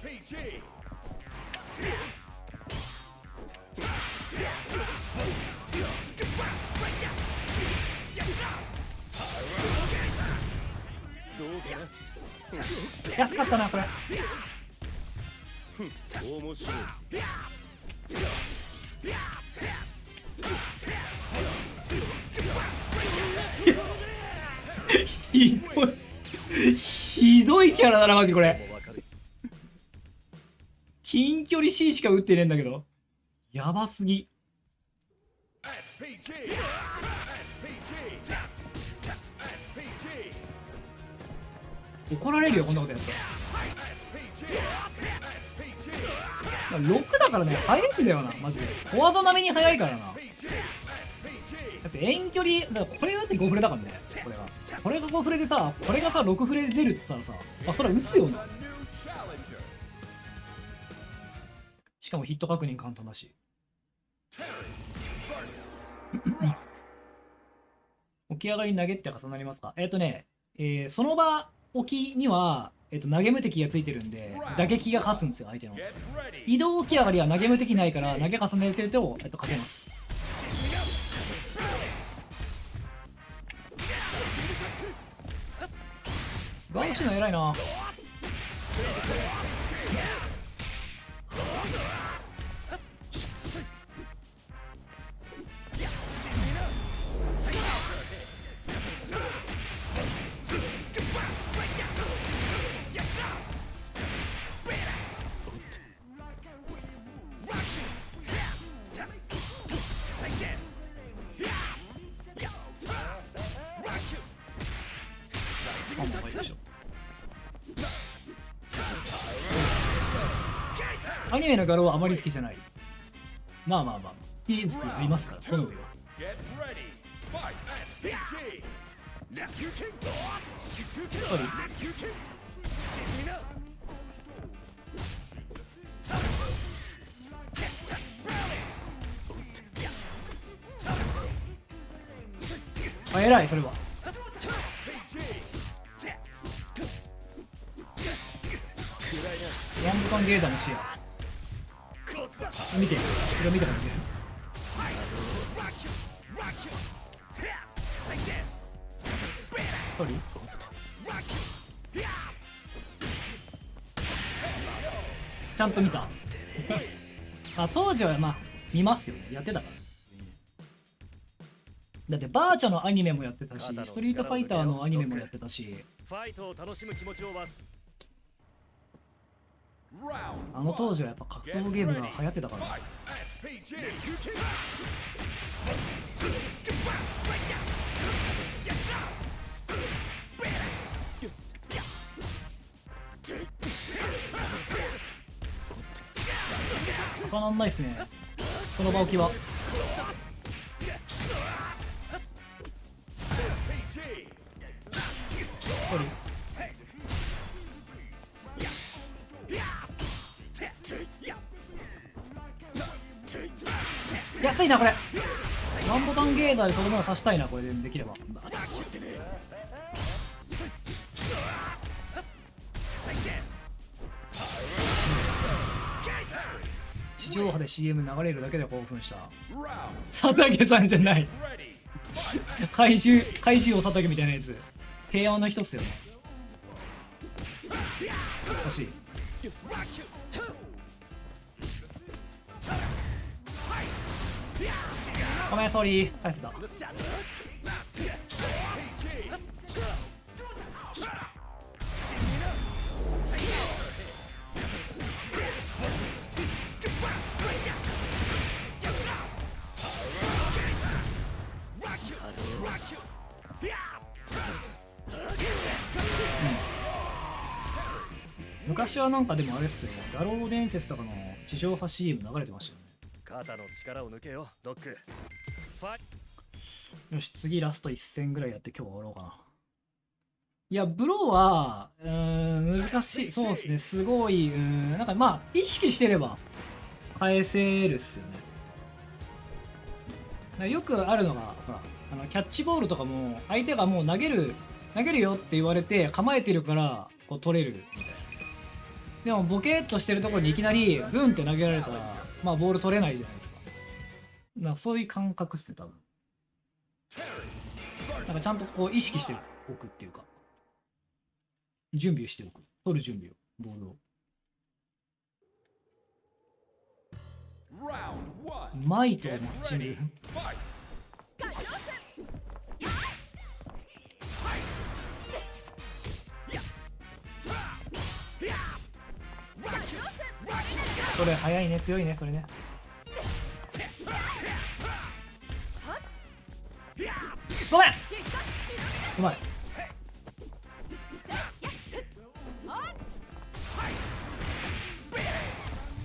SPG. どうかな。安かったなこれ。面白い。ひどいひどいキャラだなマジこれ。もうわかる。近距離 C しか打ってねえんだけど、やばすぎ。 SPG! SPG! SPG! 怒られるよこんなことやつ。 SPG! 6だからね、速いんだよなマジで。フォワード並みに速いからな。だ SPG! って遠距離だからこれだって5フレだからね。これが5フレでさ、これがさ6フレで出るって言ったらさ、あそれは打つよな。 A new challenger! しかもヒット確認簡単だし。 起き上がりに投げって重なりますか。その場起きには、投げ無敵がついてるんで打撃が勝つんですよ相手の。 Get ready! 移動起き上がりは投げ無敵ないから投げ重ねてると、勝てます。ガードしの偉いな。アニメの画廊はあまり好きじゃない。まあまあまあいい好きありますから好みは。 Get ready! Fight! SPG! Nephew King! sorry Nephew King! あ偉いそれは。 ワンボタンゲーダーの視野見てる。それを見てから見てる。sorryちゃんと見たあ当時はまあ見ますよね。やってたから。だってバーチャのアニメもやってたし、ストリートファイターのアニメもやってたし、ファイトを楽しむ気持ちを忘れ。あの当時はやっぱ格闘ゲームが流行ってたから。 SPG! Nephew King! 重なんないっすねこの場置きは。 SPG! sorry 安いなこれ。ワンボタンゲーダーでとどめを刺したいなこれでできれば。地上波で CM 流れるだけで興奮した。 Round 佐竹さんじゃない。 ready! 怪獣お佐竹みたいなやつ。平和な人っすよね。懐かしい。ごめんソーリー返せた。昔はなんかでもあれっすよね、画廊伝説とかの地上波 CM 流れてましたよね。肩の力を抜けよドッグ。ファイよし次ラスト1戦ぐらいやって今日終わろうかな。いやブローは難しい。そうですね、すごいなんかまあ意識してれば返せるっすよね。だからよくあるのがほらキャッチボールとかも相手がもう投げるよって言われて構えてるからこう取れるみたいな。でもボケーっとしてるところにいきなりブンって投げられたらまあボール取れないじゃないですか。なんかそういう感覚っすね、多分。なんかちゃんとこう意識しておくっていうか、準備をしておく。取る準備を、ボールを。マイとマッチング。それ早いね、強いね、それね。ごめん、うまい。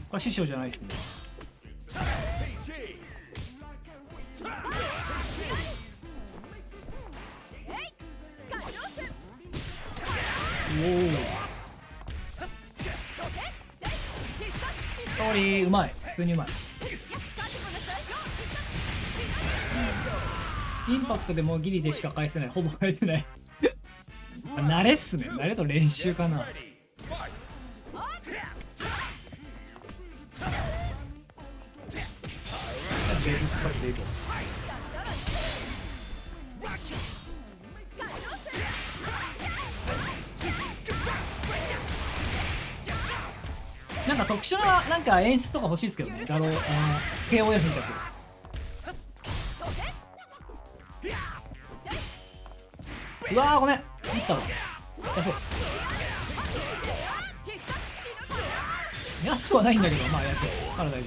これ師匠じゃないですね。おお、トーリーうまい、普通にうまい。インパクトでもギリでしか返せない、ほぼ返せない。慣れっすね、慣れと練習かな。芸術使っていこう。なんか特殊ななんか演出とか欲しいですけどね。KOF みたく。うわーごめん、いったわ。安い。安くはないんだけど、まあ安いから大丈夫。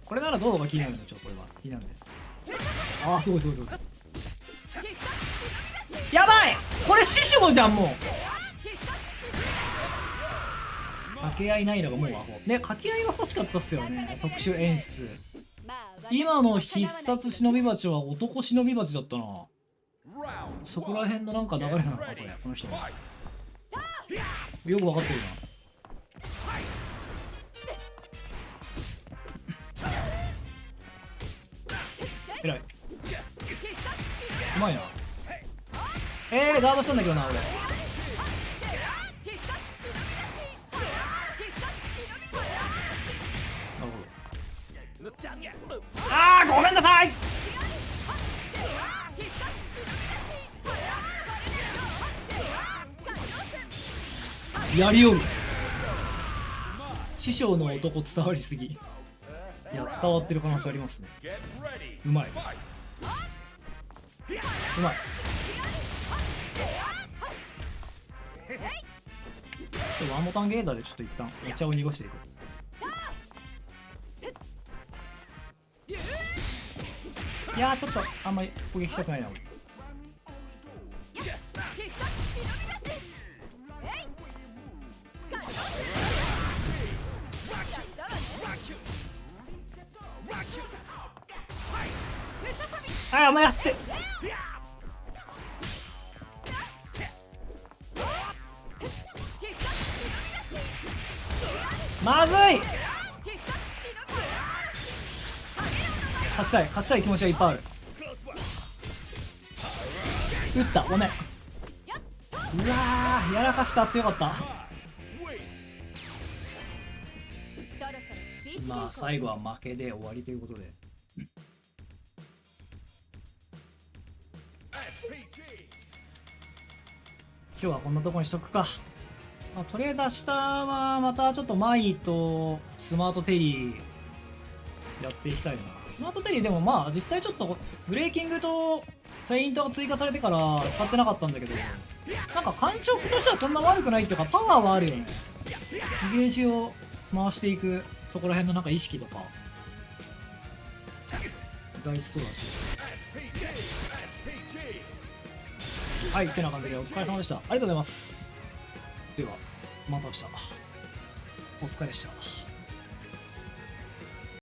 これならどうが気になるんだ。これは気になるんで。ああ、すごいすごいすごい。やばい、これ師匠じゃん。もう掛け合いないのがもうアホね。掛け合いが欲しかったっすよね、特殊演出。今の必殺忍び鉢は男忍び鉢だったな。そこら辺のなんか流れなのか、これ、この人は。よく分かってるな。えらい、うまいな。ガードしたんだけどな俺。なるほど。あーごめんなさい。やりよる。師匠の男伝わりすぎ。いや伝わってる可能性ありますね。うまい、うまい。ワンボタンゲーターでちょっと一旦お茶を濁していく。いやーちょっとあんまり攻撃したくないな俺。あーお前やってまずい。勝ちたい、勝ちたい気持ちがいっぱいある。打った、ごめん。うわーやらかした。強かった。まあ最後は負けで終わりということで、今日はこんなとこにしとくか。まあ、とりあえず明日はまたちょっとマイとスマートテリーやっていきたいな。スマートテリーでもまあ実際ちょっとブレーキングとフェイントが追加されてから使ってなかったんだけど、なんか感触としてはそんな悪くないっていうかパワーはあるよね。ゲージを回していくそこら辺のなんか意識とか大事そうだし。はい、ってな感じでお疲れ様でした。ありがとうございます。ではまた明日。お疲れでした。